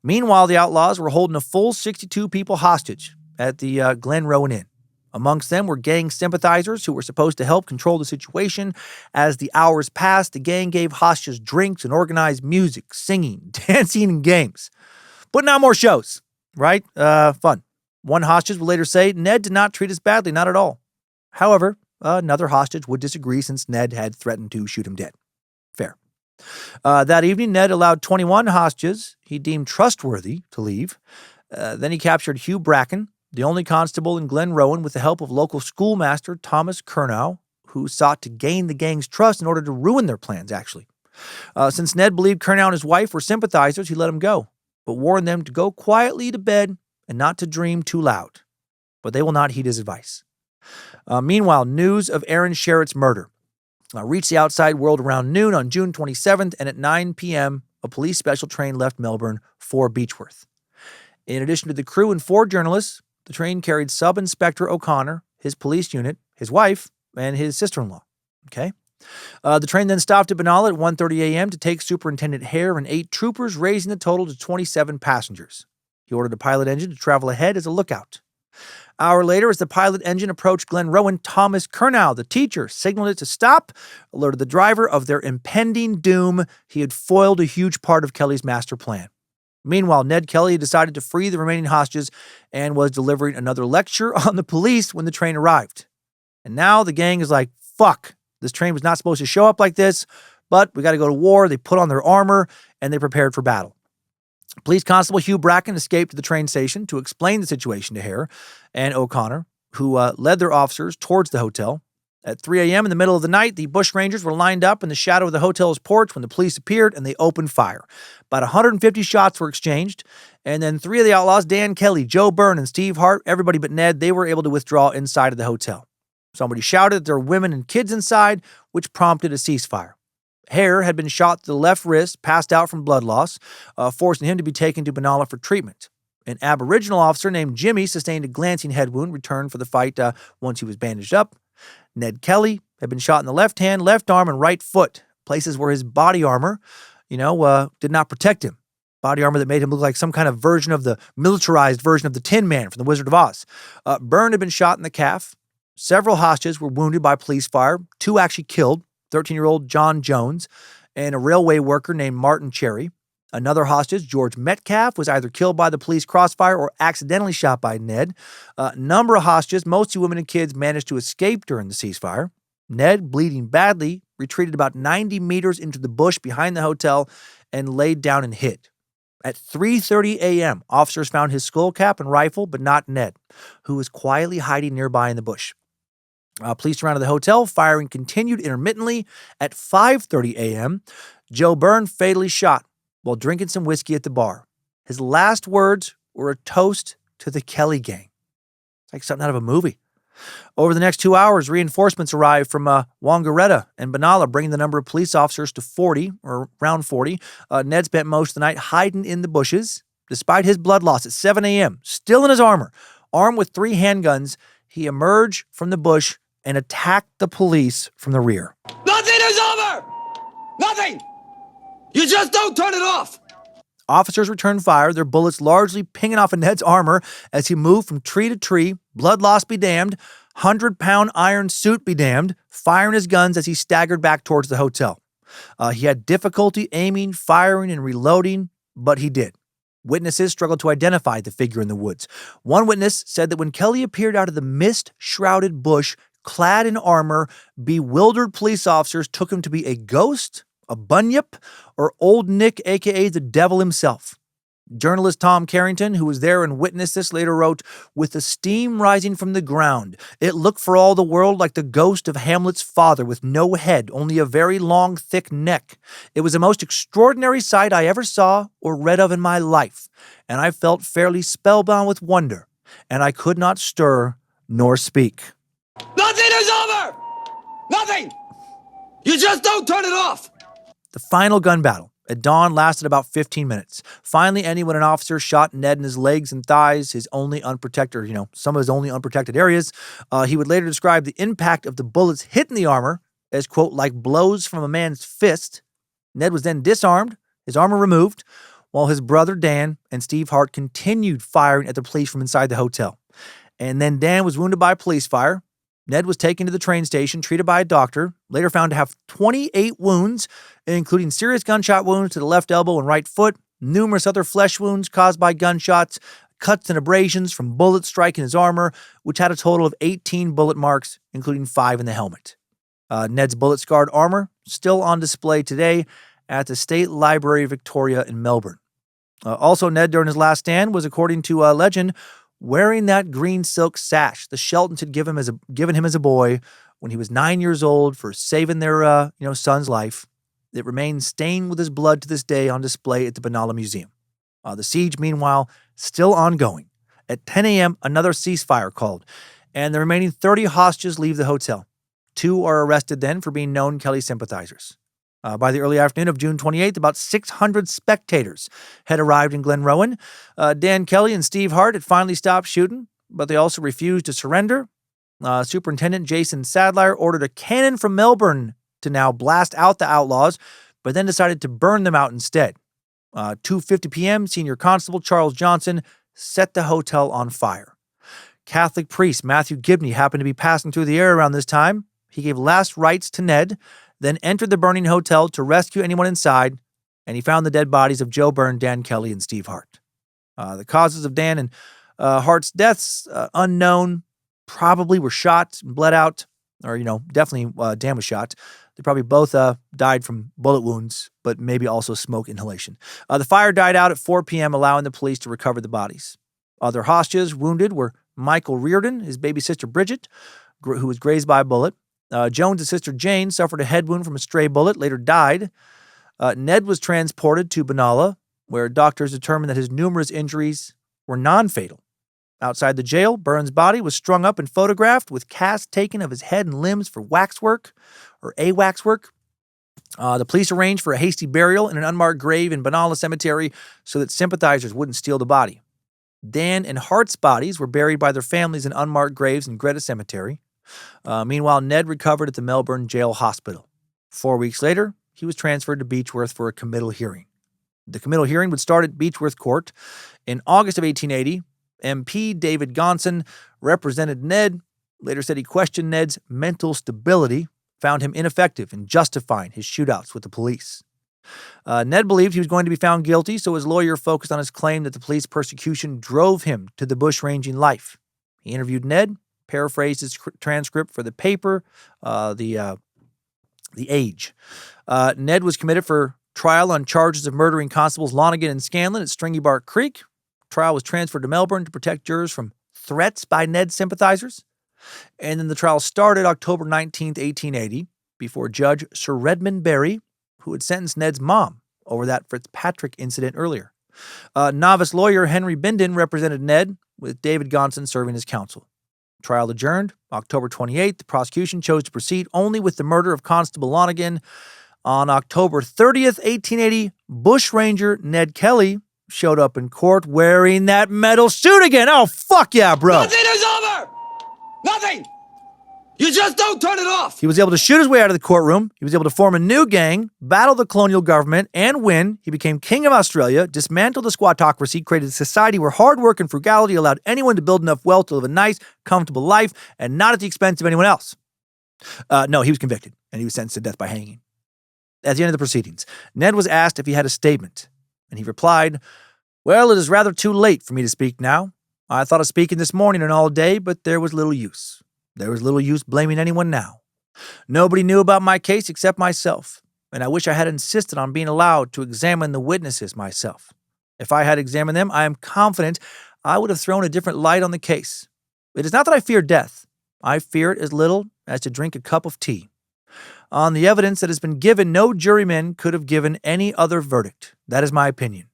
Meanwhile, the outlaws were holding a full 62 people hostage at the Glen Rowan Inn. Amongst them were gang sympathizers who were supposed to help control the situation. As the hours passed, the gang gave hostages drinks and organized music, singing, dancing, and games. Putting on more shows, right? Fun. One hostage would later say, Ned did not treat us badly, not at all. However, another hostage would disagree since Ned had threatened to shoot him dead. Fair. That evening, Ned allowed 21 hostages he deemed trustworthy to leave. Then he captured Hugh Bracken, the only constable in Glen Rowan, with the help of local schoolmaster Thomas Curnow, who sought to gain the gang's trust in order to ruin their plans, actually. Since Ned believed Curnow and his wife were sympathizers, he let them go, but warned them to go quietly to bed and not to dream too loud. But they will not heed his advice. Meanwhile, news of Aaron Sherritt's murder reached the outside world around noon on June 27th, and at 9 p.m., a police special train left Melbourne for Beechworth. In addition to the crew and 4 journalists, the train carried Sub-Inspector O'Connor, his police unit, his wife, and his sister-in-law. Okay? The train then stopped at Benalla at 1:30 a.m. to take Superintendent Hare and 8 troopers, raising the total to 27 passengers. He ordered a pilot engine to travel ahead as a lookout. An hour later, as the pilot engine approached Glen Rowan, Thomas Curnow, the teacher, signaled it to stop, alerted the driver of their impending doom. He had foiled a huge part of Kelly's master plan. Meanwhile, Ned Kelly decided to free the remaining hostages and was delivering another lecture on the police when the train arrived. And now the gang is like, fuck, this train was not supposed to show up like this, but we got to go to war. They put on their armor and they prepared for battle. Police Constable Hugh Bracken escaped to the train station to explain the situation to Hare and O'Connor, who led their officers towards the hotel. At 3 a.m. in the middle of the night, the bushrangers were lined up in the shadow of the hotel's porch when the police appeared, and they opened fire. About 150 shots were exchanged, and then 3 of the outlaws, Dan Kelly, Joe Byrne, and Steve Hart, everybody but Ned, they were able to withdraw inside of the hotel. Somebody shouted that there were women and kids inside, which prompted a ceasefire. Hare had been shot to the left wrist, passed out from blood loss, forcing him to be taken to Benalla for treatment. An Aboriginal officer named Jimmy sustained a glancing head wound, returned for the fight once he was bandaged up. Ned Kelly had been shot in the left hand, left arm, and right foot, places where his body armor, did not protect him. Body armor that made him look like some kind of militarized version of the Tin Man from The Wizard of Oz. Byrne had been shot in the calf. Several hostages were wounded by police fire. 2 actually killed, 13-year-old John Jones and a railway worker named Martin Cherry. Another hostage, George Metcalf, was either killed by the police crossfire or accidentally shot by Ned. A number of hostages, mostly women and kids, managed to escape during the ceasefire. Ned, bleeding badly, retreated about 90 meters into the bush behind the hotel and laid down and hid. At 3:30 a.m., officers found his skull cap and rifle, but not Ned, who was quietly hiding nearby in the bush. Police surrounded the hotel. Firing continued intermittently. At 5:30 a.m., Joe Byrne fatally shot while drinking some whiskey at the bar. His last words were a toast to the Kelly gang. It's like something out of a movie. Over the next 2 hours, reinforcements arrived from Wangaratta and Benalla, bringing the number of police officers to 40, or around 40. Ned spent most of the night hiding in the bushes. Despite his blood loss at 7 a.m., still in his armor, armed with 3 handguns, he emerged from the bush and attacked the police from the rear. Nothing is over! Nothing! You just don't turn it off! Officers returned fire, their bullets largely pinging off of Ned's armor as he moved from tree to tree. Blood loss be damned. 100-pound iron suit be damned, firing his guns as he staggered back towards the hotel. He had difficulty aiming, firing, and reloading, but he did. Witnesses struggled to identify the figure in the woods. One witness said that when Kelly appeared out of the mist-shrouded bush, clad in armor, bewildered police officers took him to be a ghost, a bunyip, or Old Nick, aka the devil himself. Journalist Tom Carrington, who was there and witnessed this, later wrote, "With the steam rising from the ground, it looked for all the world like the ghost of Hamlet's father with no head, only a very long, thick neck. It was the most extraordinary sight I ever saw or read of in my life, and I felt fairly spellbound with wonder, and I could not stir nor speak." Nothing is over! Nothing! You just don't turn it off! The final gun battle at dawn lasted about 15 minutes, finally ending when an officer shot Ned in his legs and thighs, some of his only unprotected areas. He would later describe the impact of the bullets hitting the armor as, quote, like blows from a man's fist. Ned was then disarmed, his armor removed, while his brother Dan and Steve Hart continued firing at the police from inside the hotel. And then Dan was wounded by police fire. Ned was taken to the train station, treated by a doctor, later found to have 28 wounds, including serious gunshot wounds to the left elbow and right foot, numerous other flesh wounds caused by gunshots, cuts and abrasions from bullets striking his armor, which had a total of 18 bullet marks, including 5 in the helmet. Ned's bullet-scarred armor still on display today at the State Library of Victoria in Melbourne. Also, Ned, during his last stand, was, according to legend, wearing that green silk sash the Sheltons had given him as a boy when he was 9 years old for saving their son's life. It remains stained with his blood to this day on display at the Benalla Museum. The siege, meanwhile, still ongoing. At 10 a.m., another ceasefire called, and the remaining 30 hostages leave the hotel. 2 are arrested then for being known Kelly sympathizers. By the early afternoon of June 28th, about 600 spectators had arrived in Glenrowan. Dan Kelly and Steve Hart had finally stopped shooting, but they also refused to surrender. Superintendent Jason Sadler ordered a cannon from Melbourne to now blast out the outlaws, but then decided to burn them out instead. 2:50 p.m., Senior Constable Charles Johnson set the hotel on fire. Catholic priest Matthew Gibney happened to be passing through the area around this time. He gave last rites to Ned, then entered the burning hotel to rescue anyone inside, and he found the dead bodies of Joe Byrne, Dan Kelly, and Steve Hart. The causes of Dan and Hart's deaths, unknown, probably were shot and bled out, or, definitely Dan was shot. They probably both died from bullet wounds, but maybe also smoke inhalation. The fire died out at 4 p.m., allowing the police to recover the bodies. Other hostages wounded were Michael Reardon, his baby sister Bridget, who was grazed by a bullet. Jones' sister Jane suffered a head wound from a stray bullet, later died. Ned was transported to Benalla, where doctors determined that his numerous injuries were non-fatal. Outside the jail, Byrne's body was strung up and photographed with casts taken of his head and limbs for waxwork, or waxwork. The police arranged for a hasty burial in an unmarked grave in Benalla Cemetery so that sympathizers wouldn't steal the body. Dan and Hart's bodies were buried by their families in unmarked graves in Greta Cemetery. Meanwhile, Ned recovered at the Melbourne Jail Hospital. 4 weeks later, he was transferred to Beechworth for a committal hearing. The committal hearing would start at Beechworth Court. In August of 1880, MP David Gonson represented Ned, later said he questioned Ned's mental stability, found him ineffective in justifying his shootouts with the police. Ned believed he was going to be found guilty, so his lawyer focused on his claim that the police persecution drove him to the bushranging life. He interviewed Ned, paraphrased his transcript for the paper, The Age. Ned was committed for trial on charges of murdering Constables Lonigan and Scanlon at Stringybark Creek. Trial was transferred to Melbourne to protect jurors from threats by Ned's sympathizers. And then the trial started October 19th, 1880, before Judge Sir Redmond Barry, who had sentenced Ned's mom over that Fitzpatrick incident earlier. Novice lawyer Henry Bindon represented Ned, with David Gonson serving as counsel. Trial adjourned October 28th. The prosecution chose to proceed only with the murder of Constable Lonigan. On October 30th, 1880, bushranger Ned Kelly showed up in court wearing that metal suit again. Oh, fuck yeah, bro. Nothing is over! Nothing! You just don't turn it off! He was able to shoot his way out of the courtroom. He was able to form a new gang, battle the colonial government, and win. He became king of Australia, dismantled the squattocracy, created a society where hard work and frugality allowed anyone to build enough wealth to live a nice, comfortable life, and not at the expense of anyone else. No, he was convicted, and he was sentenced to death by hanging. At the end of the proceedings, Ned was asked if he had a statement, and he replied, "Well, it is rather too late for me to speak now. I thought of speaking this morning and all day, but there was little use. There was little use blaming anyone now. Nobody knew about my case except myself, and I wish I had insisted on being allowed to examine the witnesses myself. If I had examined them, I am confident I would have thrown a different light on the case. It is not that I fear death. I fear it as little as to drink a cup of tea. On the evidence that has been given, no juryman could have given any other verdict. That is my opinion.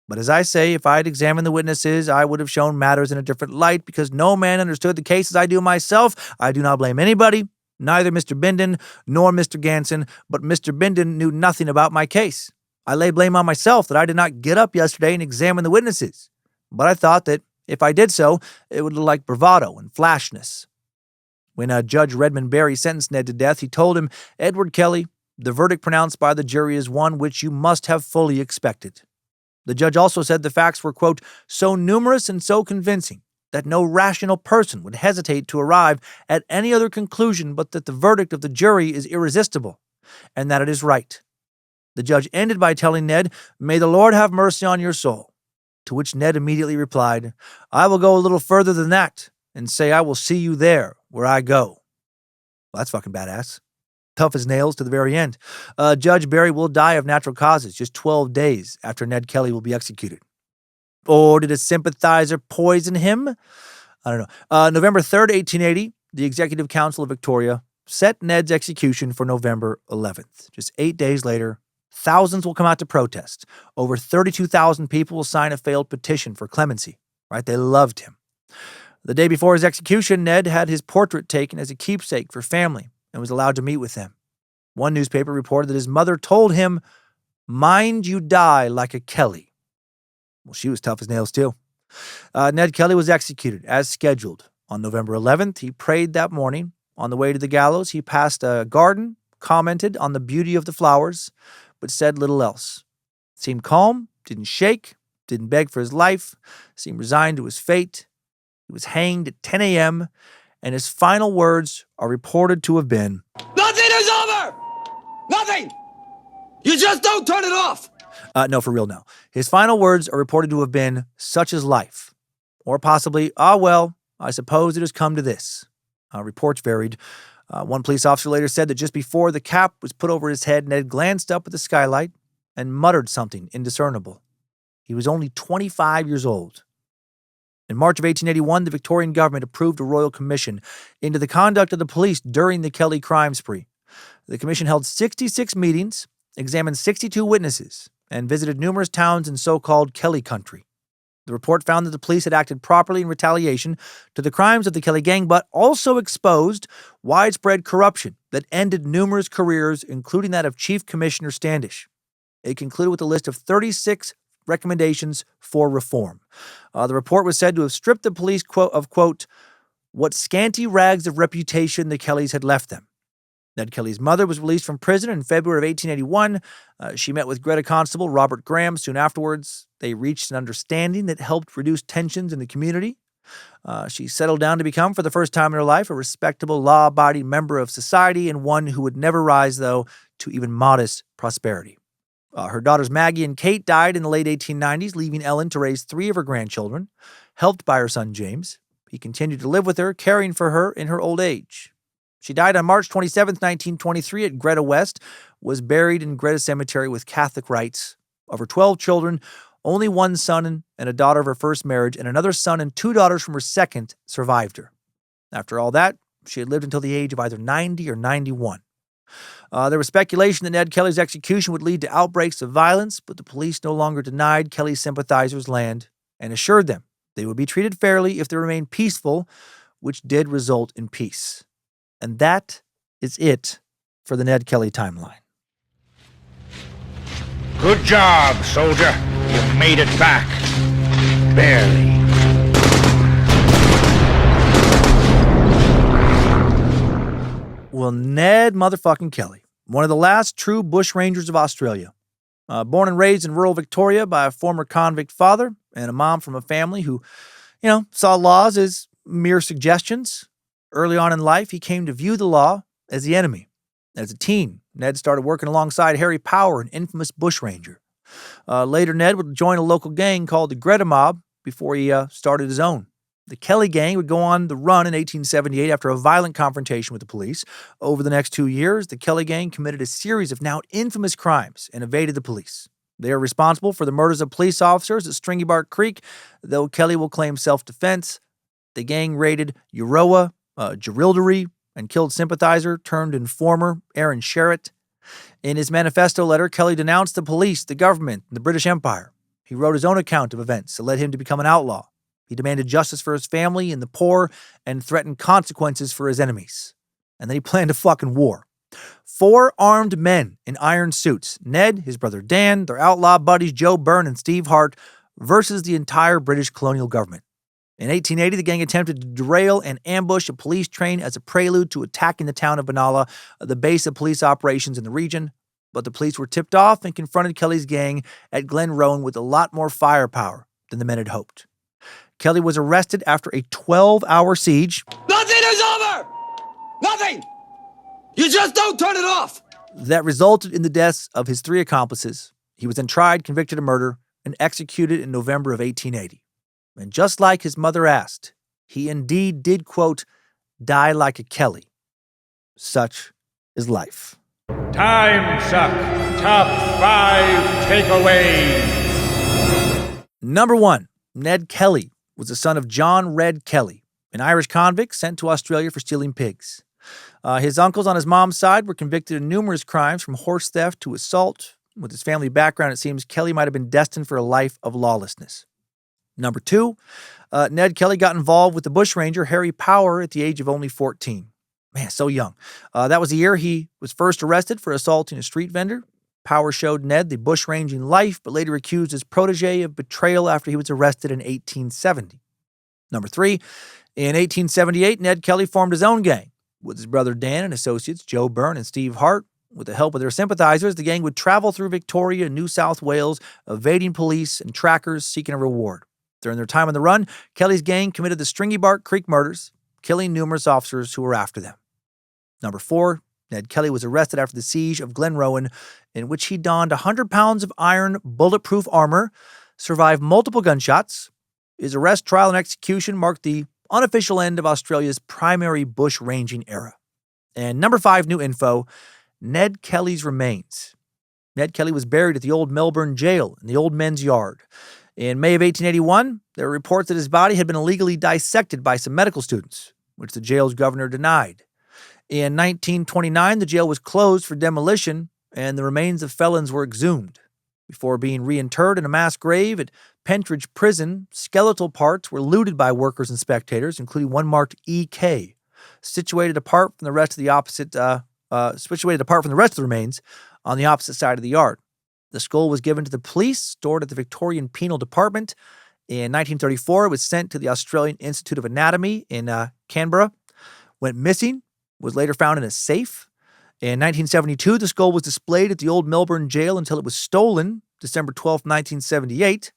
But as I say, if I had examined the witnesses, I would have shown matters in a different light because no man understood the case as I do myself. I do not blame anybody, neither Mr. Bindon nor Mr. Ganson, but Mr. Bindon knew nothing about my case. I lay blame on myself that I did not get up yesterday and examine the witnesses. But I thought that if I did so, it would look like bravado and flashness. When Judge Redmond Barry sentenced Ned to death, he told him, "Edward Kelly, the verdict pronounced by the jury is one which you must have fully expected." The judge also said the facts were, quote, "so numerous and so convincing that no rational person would hesitate to arrive at any other conclusion but that the verdict of the jury is irresistible, and that it is right." The judge ended by telling Ned, "May the Lord have mercy on your soul," to which Ned immediately replied, "I will go a little further than that and say I will see you there where I go." Well, that's fucking badass. Tough as nails to the very end. Judge Barry will die of natural causes just 12 days after Ned Kelly will be executed. Or did a sympathizer poison him? I don't know. November 3rd, 1880, the Executive Council of Victoria set Ned's execution for November 11th. Just 8 days later, thousands will come out to protest. Over 32,000 people will sign a failed petition for clemency. Right? They loved him. The day before his execution, Ned had his portrait taken as a keepsake for family and was allowed to meet with them. One newspaper reported that his mother told him, "Mind you die like a Kelly." Well, she was tough as nails, too. Ned Kelly was executed as scheduled. On November 11th, he prayed that morning. On the way to the gallows, he passed a garden, commented on the beauty of the flowers, but said little else. Seemed calm, didn't shake, didn't beg for his life, seemed resigned to his fate. He was hanged at 10 a.m., and his final words are reported to have been, Nothing is over! Nothing! You just don't turn it off! No, for real, no. His final words are reported to have been, "Such is life." Or possibly, "Ah, well, I suppose it has come to this." Reports varied. One police officer later said that just before the cap was put over his head, Ned glanced up at the skylight and muttered something indiscernible. He was only 25 years old. In March of 1881, the Victorian government approved a royal commission into the conduct of the police during the Kelly crime spree. The commission held 66 meetings, examined 62 witnesses, and visited numerous towns in so-called Kelly country. The report found that the police had acted properly in retaliation to the crimes of the Kelly gang, but also exposed widespread corruption that ended numerous careers, including that of Chief Commissioner Standish. It concluded with a list of 36 recommendations for reform. The report was said to have stripped the police, quote, "what scanty rags of reputation the Kellys had left them." Ned Kelly's mother was released from prison in February of 1881. She met with Greta Constable Robert Graham soon afterwards. They reached an understanding that helped reduce tensions in the community. She settled down to become, for the first time in her life, a respectable, law-abiding member of society and one who would never rise, though, to even modest prosperity. Her daughters Maggie and Kate died in the late 1890s, leaving Ellen to raise 3 of her grandchildren, helped by her son James. He continued to live with her, caring for her in her old age. She died on March 27, 1923 at Greta West, was buried in Greta Cemetery with Catholic rites. Of her 12 children, only one son and a daughter of her first marriage and another son and 2 daughters from her second survived her. After all that, she had lived until the age of either 90 or 91. There was speculation that Ned Kelly's execution would lead to outbreaks of violence, but the police no longer denied Kelly sympathizers land and assured them they would be treated fairly if they remained peaceful, which did result in peace. And that is it for the Ned Kelly timeline. Good job, soldier. You made it back. Barely. Well, Ned motherfucking Kelly, one of the last true bushrangers of Australia. Born and raised in rural Victoria by a former convict father and a mom from a family who, saw laws as mere suggestions. Early on in life, he came to view the law as the enemy. As a teen, Ned started working alongside Harry Power, an infamous bushranger. Later, Ned would join a local gang called the Greta Mob before he started his own. The Kelly gang would go on the run in 1878 after a violent confrontation with the police. Over the next 2 years, the Kelly gang committed a series of now infamous crimes and evaded the police. They are responsible for the murders of police officers at Stringy Bark Creek, though Kelly will claim self-defense. The gang raided Euroa, Jerilderie, and killed sympathizer turned informer Aaron Sherritt. In his manifesto letter, Kelly denounced the police, the government, and the British Empire. He wrote his own account of events that led him to become an outlaw. He demanded justice for his family and the poor and threatened consequences for his enemies. And then he planned a fucking war. 4 armed men in iron suits, Ned, his brother Dan, their outlaw buddies Joe Byrne and Steve Hart, versus the entire British colonial government. In 1880, the gang attempted to derail and ambush a police train as a prelude to attacking the town of Benalla, the base of police operations in the region. But the police were tipped off and confronted Kelly's gang at Glen Rowan with a lot more firepower than the men had hoped. Kelly was arrested after a 12-hour siege. Nothing is over! Nothing! You just don't turn it off! That resulted in the deaths of his 3 accomplices. He was then tried, convicted of murder, and executed in November of 1880. And just like his mother asked, he indeed did, quote, die like a Kelly. Such is life. Timesuck Top 5 Takeaways. Number 1, Ned Kelly was the son of John Red Kelly, an Irish convict sent to Australia for stealing pigs. His uncles on his mom's side were convicted of numerous crimes from horse theft to assault. With his family background, it seems Kelly might have been destined for a life of lawlessness. Number 2, Ned Kelly got involved with the bushranger Harry Power at the age of only 14. Man, so young. That was the year he was first arrested for assaulting a street vendor. Power showed Ned the bushranging life, but later accused his protege of betrayal after he was arrested in 1870. Number 3, in 1878, Ned Kelly formed his own gang with his brother Dan and associates Joe Byrne and Steve Hart. With the help of their sympathizers, the gang would travel through Victoria and New South Wales, evading police and trackers seeking a reward. During their time on the run, Kelly's gang committed the Stringy Bark Creek murders, killing numerous officers who were after them. Number 4, Ned Kelly was arrested after the siege of Glen Rowan, in which he donned 100 pounds of iron bulletproof armor, survived multiple gunshots. His arrest, trial, and execution marked the unofficial end of Australia's primary bush-ranging era. And number 5, new info, Ned Kelly's remains. Ned Kelly was buried at the old Melbourne jail in the old men's yard. In May of 1881, there were reports that his body had been illegally dissected by some medical students, which the jail's governor denied. In 1929, the jail was closed for demolition, and the remains of felons were exhumed. Before being reinterred in a mass grave at Pentridge Prison, skeletal parts were looted by workers and spectators, including one marked EK, situated apart from the rest of the remains on the opposite side of the yard. The skull was given to the police, stored at the Victorian Penal Department. In 1934, it was sent to the Australian Institute of Anatomy in Canberra. Went missing, was later found in a safe. In 1972, the skull was displayed at the old Melbourne jail until it was stolen, December 12, 1978.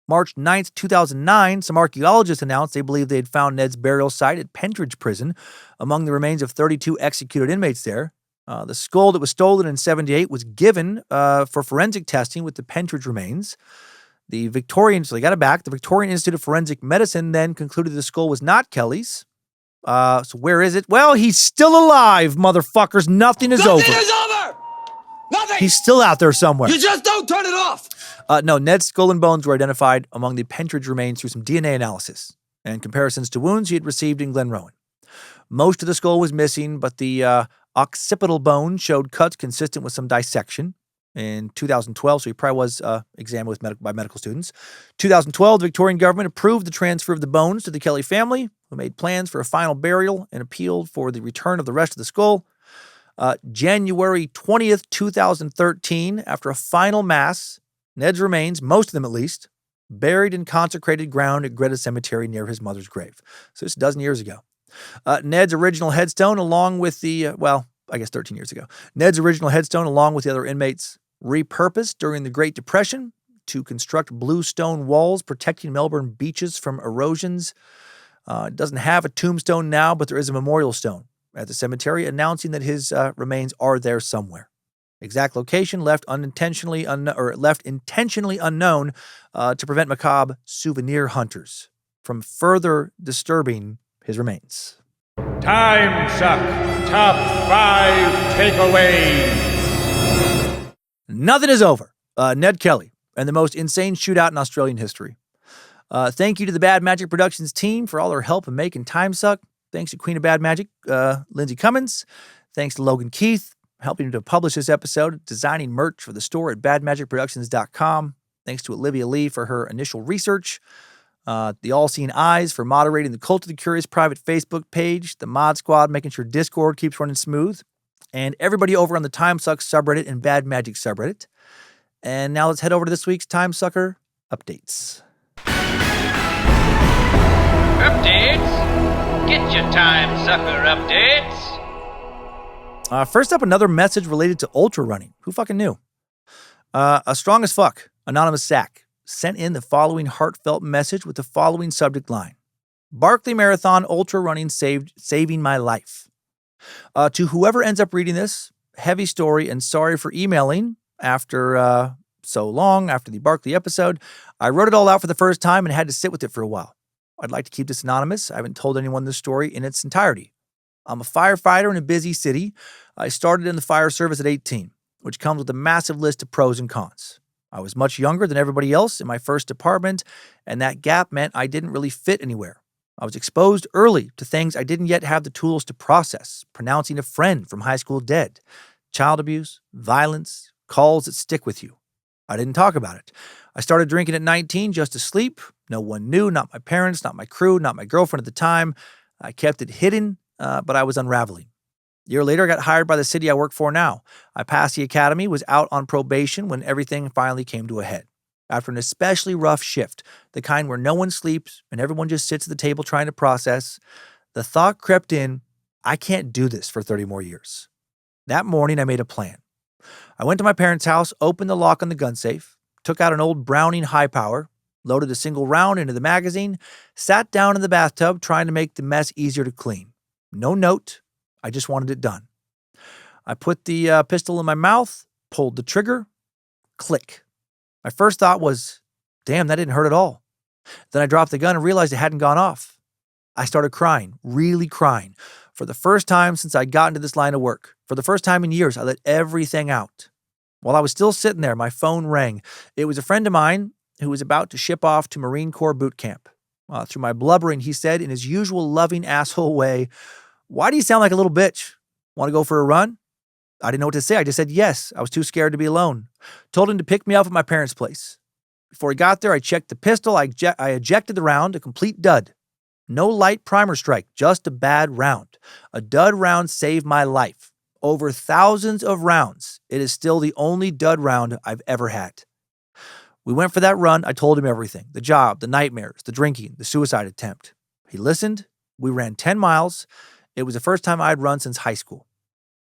March 9, 2009, some archaeologists announced they believed they had found Ned's burial site at Pentridge Prison among the remains of 32 executed inmates there. The skull that was stolen in 78 was given for forensic testing with the Pentridge remains. So they got it back. The Victorian Institute of Forensic Medicine then concluded the skull was not Kelly's. So where is it? Well, he's still alive, motherfuckers. Nothing is over. Nothing is over! Nothing! He's still out there somewhere. You just don't turn it off! No, Ned's skull and bones were identified among the Pentridge remains through some DNA analysis and comparisons to wounds he had received in Glen Rowan. Most of the skull was missing, but the occipital bone showed cuts consistent with some dissection. In 2012, so he probably was examined by medical students. 2012, the Victorian government approved the transfer of the bones to the Kelly family, who made plans for a final burial and appealed for the return of the rest of the skull. January 20th, 2013, after a final mass, Ned's remains, most of them at least, buried in consecrated ground at Greta Cemetery near his mother's grave. So this is a dozen years ago. Ned's original headstone, along with 13 years ago. Ned's original headstone, along with the other inmates, repurposed during the Great Depression to construct blue stone walls protecting Melbourne beaches from erosions. It doesn't have a tombstone now, but there is a memorial stone at the cemetery announcing that his remains are there somewhere. Exact location left intentionally unknown to prevent macabre souvenir hunters. from further disturbing his remains. Timesuck Top 5 Takeaways. Nothing is over. Ned Kelly and the most insane shootout in Australian history. Thank you to the Bad Magic Productions team for all their help in making Timesuck. Thanks to Queen of Bad Magic, Lindsay Cummins. Thanks to Logan Keith, helping to publish this episode, designing merch for the store at badmagicproductions.com. Thanks to Olivia Lee for her initial research. The All-Seeing Eyes for moderating the Cult of the Curious private Facebook page. The Mod Squad making sure Discord keeps running smooth. And everybody over on the Timesuck subreddit and Bad Magic subreddit. And now let's head over to this week's Timesucker updates. Updates? Get your Timesucker updates. First up, another message related to ultra running. Who fucking knew? A strong as fuck, anonymous sack, sent in the following heartfelt message with the following subject line. Barkley Marathon ultra running saving my life. To whoever ends up reading this, heavy story and sorry for emailing after so long, after the Barkley episode. I wrote it all out for the first time and had to sit with it for a while. I'd like to keep this anonymous. I haven't told anyone this story in its entirety. I'm a firefighter in a busy city. I started in the fire service at 18, which comes with a massive list of pros and cons. I was much younger than everybody else in my first department, and that gap meant I didn't really fit anywhere. I was exposed early to things I didn't yet have the tools to process, pronouncing a friend from high school dead, child abuse, violence, calls that stick with you. I didn't talk about it. I started drinking at 19 just to sleep. No one knew, not my parents, not my crew, not my girlfriend at the time. I kept it hidden, but I was unraveling. A year later, I got hired by the city I work for now. I passed the academy, was out on probation when everything finally came to a head. After an especially rough shift, the kind where no one sleeps and everyone just sits at the table trying to process, the thought crept in, I can't do this for 30 more years. That morning, I made a plan. I went to my parents' house, opened the lock on the gun safe, took out an old Browning high power, loaded a single round into the magazine, sat down in the bathtub trying to make the mess easier to clean. No note. I just wanted it done. I put the pistol in my mouth, pulled the trigger, click. My first thought was, damn, that didn't hurt at all. Then I dropped the gun and realized it hadn't gone off. I started crying, really crying. For the first time since I got into this line of work, for the first time in years, I let everything out. While I was still sitting there, my phone rang. It was a friend of mine who was about to ship off to Marine Corps boot camp. Through my blubbering, he said in his usual loving asshole way, why do you sound like a little bitch? Want to go for a run? I didn't know what to say. I just said yes. I was too scared to be alone. Told him to pick me up at my parents' place. Before he got there, I checked the pistol. I ejected the round, a complete dud. No light primer strike, just a bad round. A dud round saved my life. Over thousands of rounds, it is still the only dud round I've ever had. We went for that run. I told him everything. The job, the nightmares, the drinking, the suicide attempt. He listened. We ran 10 miles. It was the first time I'd run since high school.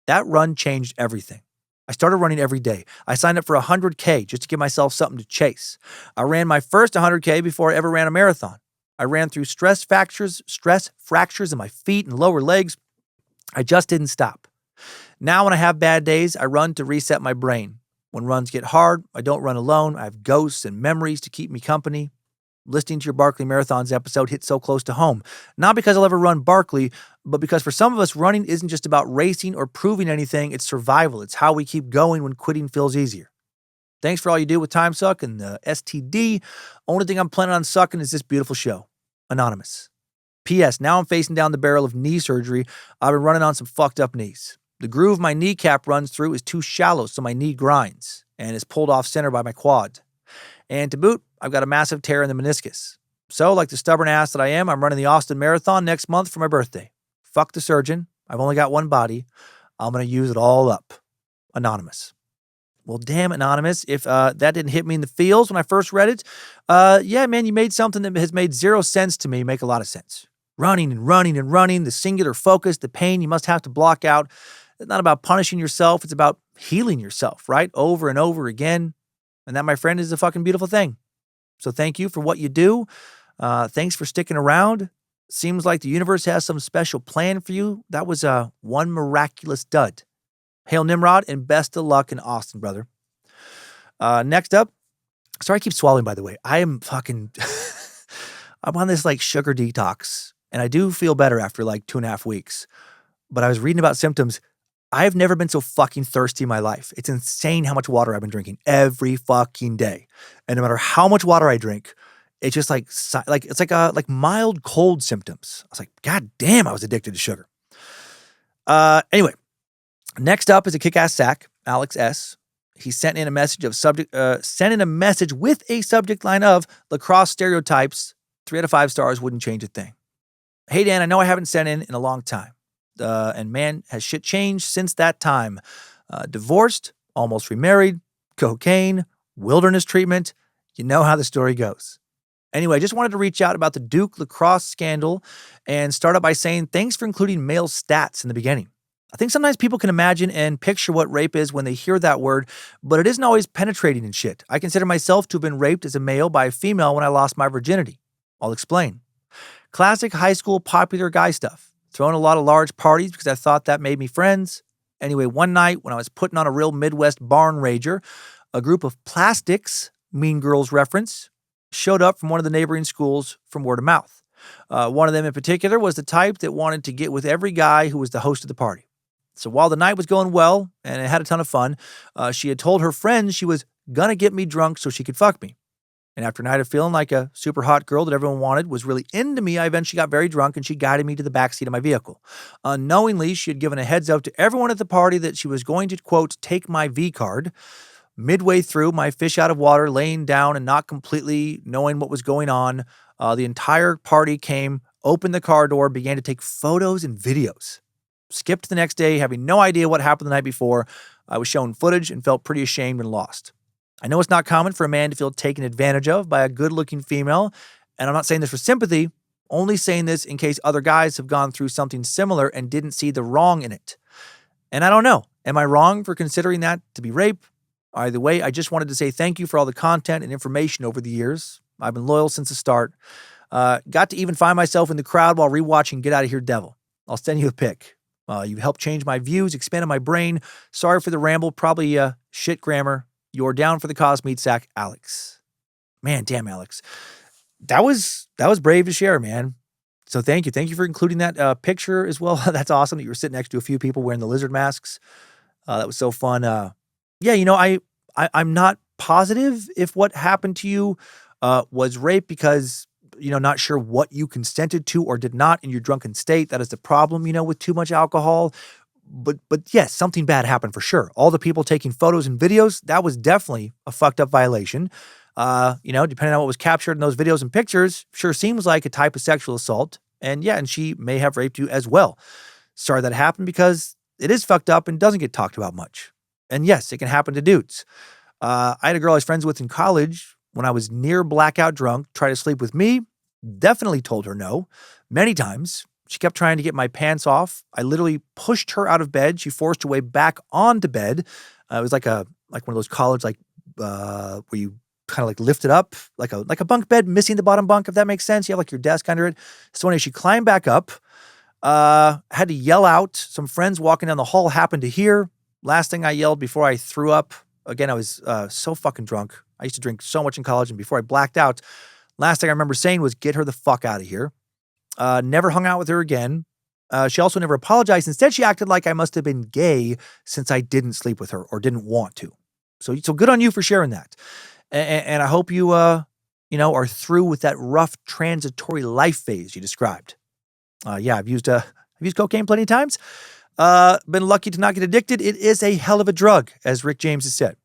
That run changed everything. I started running every day. I signed up for 100K just to give myself something to chase. I ran my first 100K before I ever ran a marathon. I ran through stress fractures in my feet and lower legs. I just didn't stop. Now when I have bad days, I run to reset my brain. When runs get hard, I don't run alone. I have ghosts and memories to keep me company. Listening to your Barkley Marathons episode hit so close to home. Not because I'll ever run Barkley, but because for some of us, running isn't just about racing or proving anything. It's survival. It's how we keep going when quitting feels easier. Thanks for all you do with Timesuck and the STD. Only thing I'm planning on sucking is this beautiful show. Anonymous. P.S. Now I'm facing down the barrel of knee surgery. I've been running on some fucked up knees. The groove my kneecap runs through is too shallow, so my knee grinds and is pulled off center by my quad. And to boot, I've got a massive tear in the meniscus. So, like the stubborn ass that I am, I'm running the Austin Marathon next month for my birthday. Fuck the surgeon. I've only got one body. I'm going to use it all up. Anonymous. Well, damn, Anonymous, if that didn't hit me in the feels when I first read it, yeah, man, you made something that has made zero sense to me make a lot of sense. Running and running and running, the singular focus, the pain you must have to block out. It's not about punishing yourself. It's about healing yourself, right? Over and over again. And that, my friend, is a fucking beautiful thing. So thank you for what you do. Thanks for sticking around. Seems like the universe has some special plan for you. That was one miraculous dud. Hail Nimrod and best of luck in Austin, brother. Next up, sorry I keep swallowing, by the way. I am fucking... I'm on this like sugar detox, and I do feel better after like 2.5 weeks. But I was reading about symptoms. I've never been so fucking thirsty in my life. It's insane how much water I've been drinking every fucking day. And no matter how much water I drink, it's just it's like mild cold symptoms. I was like, God damn, I was addicted to sugar. Anyway, next up is a kick-ass sack, Alex S. He sent in a message with a subject line of lacrosse stereotypes. 3 out of 5 stars, wouldn't change a thing. Hey Dan, I know I haven't sent in a long time. And man, has shit changed since that time. Divorced, almost remarried, cocaine, wilderness treatment. You know how the story goes. Anyway, I just wanted to reach out about the Duke lacrosse scandal and start out by saying thanks for including male stats in the beginning. I think sometimes people can imagine and picture what rape is when they hear that word, but it isn't always penetrating and shit. I consider myself to have been raped as a male by a female when I lost my virginity. I'll explain. Classic high school popular guy stuff. Thrown a lot of large parties because I thought that made me friends. Anyway, one night when I was putting on a real Midwest barn rager, a group of plastics, Mean Girls reference, showed up from one of the neighboring schools from word of mouth. One of them in particular was the type that wanted to get with every guy who was the host of the party. So while the night was going well and I had a ton of fun, she had told her friends she was gonna get me drunk so she could fuck me. And after a night of feeling like a super hot girl that everyone wanted was really into me, I eventually got very drunk and she guided me to the backseat of my vehicle. Unknowingly, she had given a heads up to everyone at the party that she was going to, quote, take my V card. Midway through, my fish out of water, laying down and not completely knowing what was going on, the entire party came, opened the car door, began to take photos and videos. Skipped the next day, having no idea what happened the night before. I was shown footage and felt pretty ashamed and lost. I know it's not common for a man to feel taken advantage of by a good-looking female, and I'm not saying this for sympathy, only saying this in case other guys have gone through something similar and didn't see the wrong in it. And I don't know, am I wrong for considering that to be rape? Either way, I just wanted to say thank you for all the content and information over the years. I've been loyal since the start. Got to even find myself in the crowd while rewatching Get Out of Here, Devil. I'll send you a pic. You helped change my views, expanded my brain. Sorry for the ramble, probably shit grammar. You're down for the cause, meat sack, Alex. Man, damn, Alex. That was brave to share, man. So thank you. Thank you for including that picture as well. That's awesome that you were sitting next to a few people wearing the lizard masks. That was so fun. Yeah, you know, I'm not positive if what happened to you was rape because, you know, not sure what you consented to or did not in your drunken state. That is the problem, you know, with too much alcohol. But yes, something bad happened for sure. All the people taking photos and videos, that was definitely a fucked up violation. You know, depending on what was captured in those videos and pictures, sure seems like a type of sexual assault. And yeah, and she may have raped you as well. Sorry that happened because it is fucked up and doesn't get talked about much. And yes, it can happen to dudes. I had a girl I was friends with in college when I was near blackout drunk, try to sleep with me. Definitely told her no many times. She kept trying to get my pants off. I literally pushed her out of bed. She forced her way back onto bed. It was like one of those college, where you kind of like lift it up, like a bunk bed, missing the bottom bunk, if that makes sense. You have like your desk under it. So anyway, she climbed back up, had to yell out. Some friends walking down the hall happened to hear. Last thing I yelled before I threw up, again, I was so fucking drunk. I used to drink so much in college, and before I blacked out, last thing I remember saying was, get her the fuck out of here. Never hung out with her again. She also never apologized. Instead, she acted like I must have been gay since I didn't sleep with her or didn't want to. So good on you for sharing that. And I hope you, are through with that rough transitory life phase you described. Yeah, I've used cocaine plenty of times. Been lucky to not get addicted. It is a hell of a drug, as Rick James has said.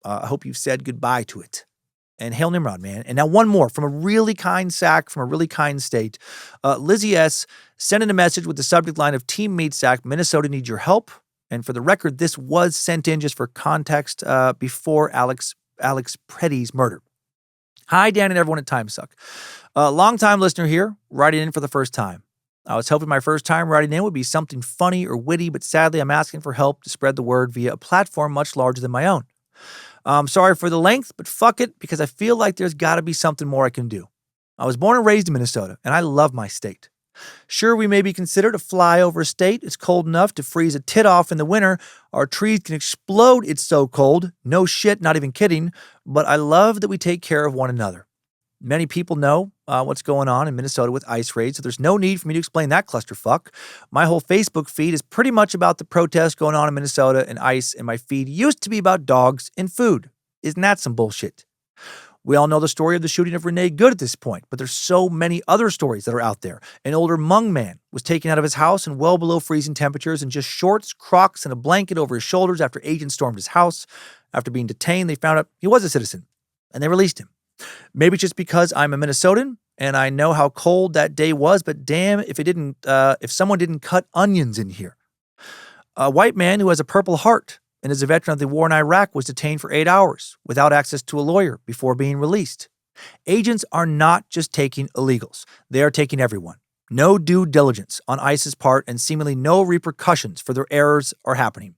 I hope you've said goodbye to it. And hail Nimrod, man. And now one more from a really kind sack from a really kind state. Lizzie S. sent in a message with the subject line of Team Meat Sack, Minnesota needs your help. And for the record, this was sent in just for context before Alex Preddy's murder. Hi, Dan and everyone at Timesuck. Long-time listener here, writing in for the first time. I was hoping my first time writing in would be something funny or witty, but sadly I'm asking for help to spread the word via a platform much larger than my own. Sorry for the length, but fuck it, because I feel like there's got to be something more I can do. I was born and raised in Minnesota, and I love my state. Sure, we may be considered a flyover state. It's cold enough to freeze a tit off in the winter. Our trees can explode. It's so cold. No shit, not even kidding. But I love that we take care of one another. Many people know what's going on in Minnesota with ice raids, so there's no need for me to explain that clusterfuck. My whole Facebook feed is pretty much about the protests going on in Minnesota and ice, and my feed used to be about dogs and food. Isn't that some bullshit? We all know the story of the shooting of Renee Good at this point, but there's so many other stories that are out there. An older Hmong man was taken out of his house in well below freezing temperatures in just shorts, Crocs, and a blanket over his shoulders after agents stormed his house. After being detained, they found out he was a citizen, and they released him. Maybe just because I'm a Minnesotan and I know how cold that day was, but damn if someone didn't cut onions in here. A white man who has a Purple Heart and is a veteran of the war in Iraq was detained for 8 hours without access to a lawyer before being released. Agents are not just taking illegals. They are taking everyone. No due diligence on ICE's part and seemingly no repercussions for their errors are happening.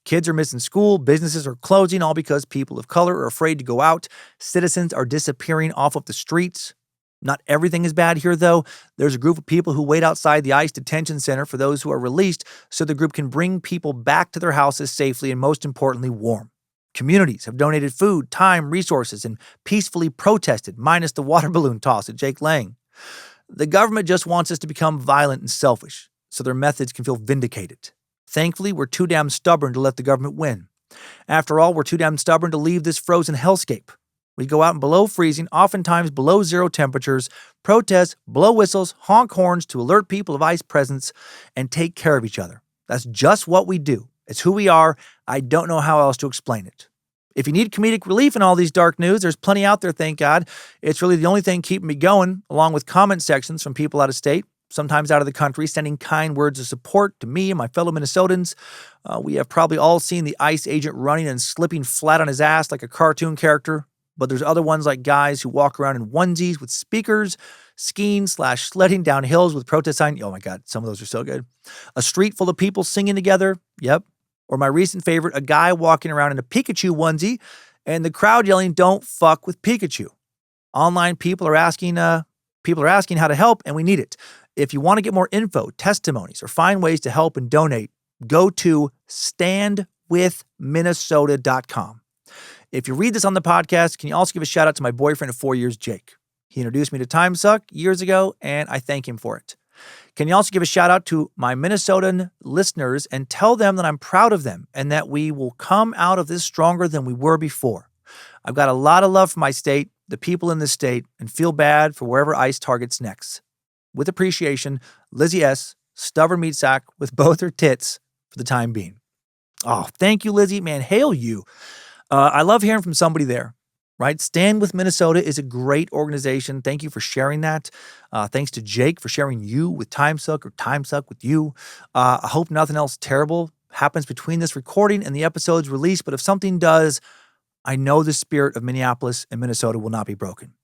Kids are missing school, businesses are closing, all because people of color are afraid to go out. Citizens are disappearing off of the streets. Not everything is bad here, though. There's a group of people who wait outside the ICE detention center for those who are released so the group can bring people back to their houses safely and, most importantly, warm. Communities have donated food, time, resources, and peacefully protested, minus the water balloon toss at Jake Lang. The government just wants us to become violent and selfish so their methods can feel vindicated. Thankfully, we're too damn stubborn to let the government win. After all, we're too damn stubborn to leave this frozen hellscape. We go out in below freezing, oftentimes below zero temperatures, protest, blow whistles, honk horns to alert people of ICE presence, and take care of each other. That's just what we do. It's who we are. I don't know how else to explain it. If you need comedic relief in all these dark news, there's plenty out there, thank God. It's really the only thing keeping me going, along with comment sections from people out of state, sometimes out of the country, sending kind words of support to me and my fellow Minnesotans. We have probably all seen the ICE agent running and slipping flat on his ass like a cartoon character, but there's other ones like guys who walk around in onesies with speakers, skiing/sledding down hills with protest signs. Oh my God, some of those are so good. A street full of people singing together. Yep. Or my recent favorite, a guy walking around in a Pikachu onesie and the crowd yelling, "Don't fuck with Pikachu." Online people are asking how to help, and we need it. If you want to get more info, testimonies, or find ways to help and donate, go to standwithminnesota.com. If you read this on the podcast, can you also give a shout out to my boyfriend of 4 years, Jake? He introduced me to Timesuck years ago, and I thank him for it. Can you also give a shout out to my Minnesotan listeners and tell them that I'm proud of them and that we will come out of this stronger than we were before? I've got a lot of love for my state, the people in this state, and feel bad for wherever ICE targets next. With appreciation, Lizzie S., stubborn meat sack with both her tits for the time being. Oh, thank you, Lizzie. Man, hail you. I love hearing from somebody there, right? Stand with Minnesota is a great organization. Thank you for sharing that. Thanks to Jake for sharing you with Timesuck or Timesuck with you. I hope nothing else terrible happens between this recording and the episode's release, but if something does, I know the spirit of Minneapolis and Minnesota will not be broken.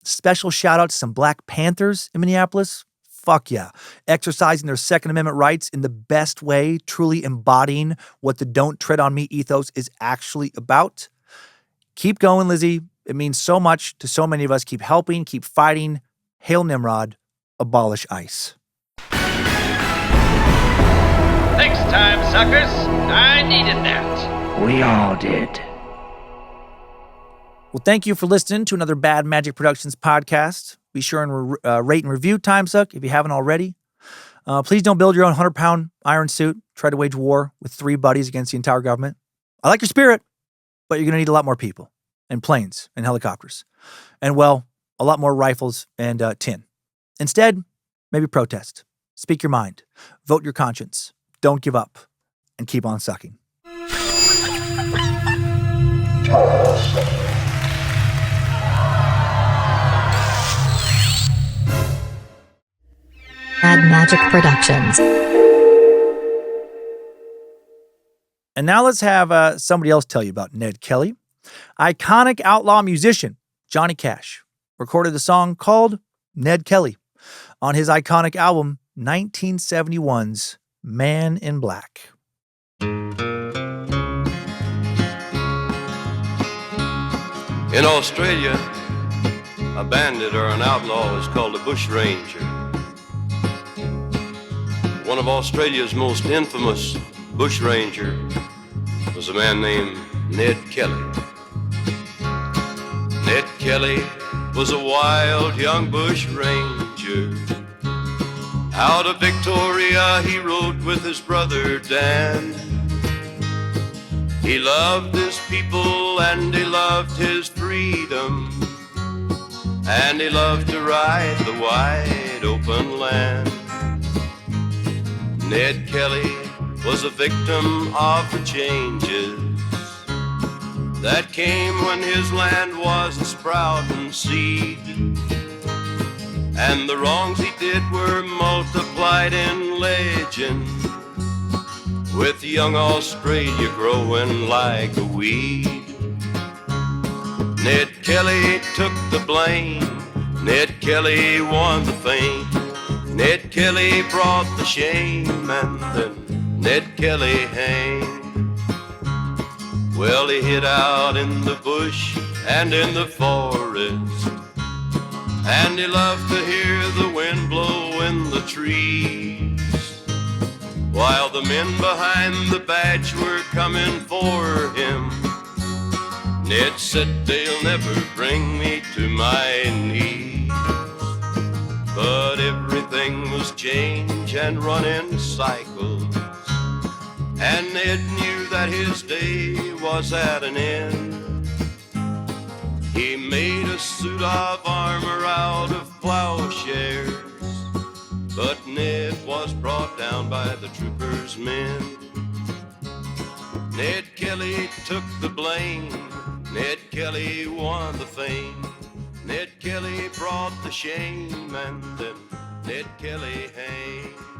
Special shout out to some Black Panthers in Minneapolis. Fuck yeah. Exercising their Second Amendment rights in the best way, truly embodying what the Don't Tread on Me ethos is actually about. Keep going, Lizzie. It means so much to so many of us. Keep helping, keep fighting. Hail Nimrod. Abolish ICE. Thanks, time suckers. I needed that. We all did. Well, thank you for listening to another Bad Magic Productions podcast. Be sure and rate and review Timesuck if you haven't already. Please don't build your own 100-pound iron suit. Try to wage war with 3 buddies against the entire government. I like your spirit, but you're going to need a lot more people and planes and helicopters. And, well, a lot more rifles and tin. Instead, maybe protest. Speak your mind. Vote your conscience. Don't give up. And keep on sucking. Bad Magic Productions. And now let's have somebody else tell you about Ned Kelly. Iconic outlaw musician Johnny Cash recorded a song called Ned Kelly on his iconic album 1971's Man in Black. In Australia, a bandit or an outlaw is called a bushranger. One of Australia's most infamous bushranger was a man named Ned Kelly. Ned Kelly, was a wild young bushranger. Out of Victoria he rode with his brother Dan. He loved his people and he loved his freedom, and he loved to ride the wide open land. Ned Kelly was a victim of the changes that came when his land was a sprouting seed, and the wrongs he did were multiplied in legend, with young Australia growing like a weed. Ned Kelly took the blame, Ned Kelly won the fame, Ned Kelly brought the shame, and then Ned Kelly hanged. Well, he hid out in the bush and in the forest, and he loved to hear the wind blow in the trees, while the men behind the badge were coming for him. Ned said, they'll never bring me to my knees. But everything was change and run in cycles, and Ned knew that his day was at an end. He made a suit of armor out of plowshares, but Ned was brought down by the troopers' men. Ned Kelly took the blame, Ned Kelly won the fame, Ned Kelly brought the shame, and then Ned Kelly hanged.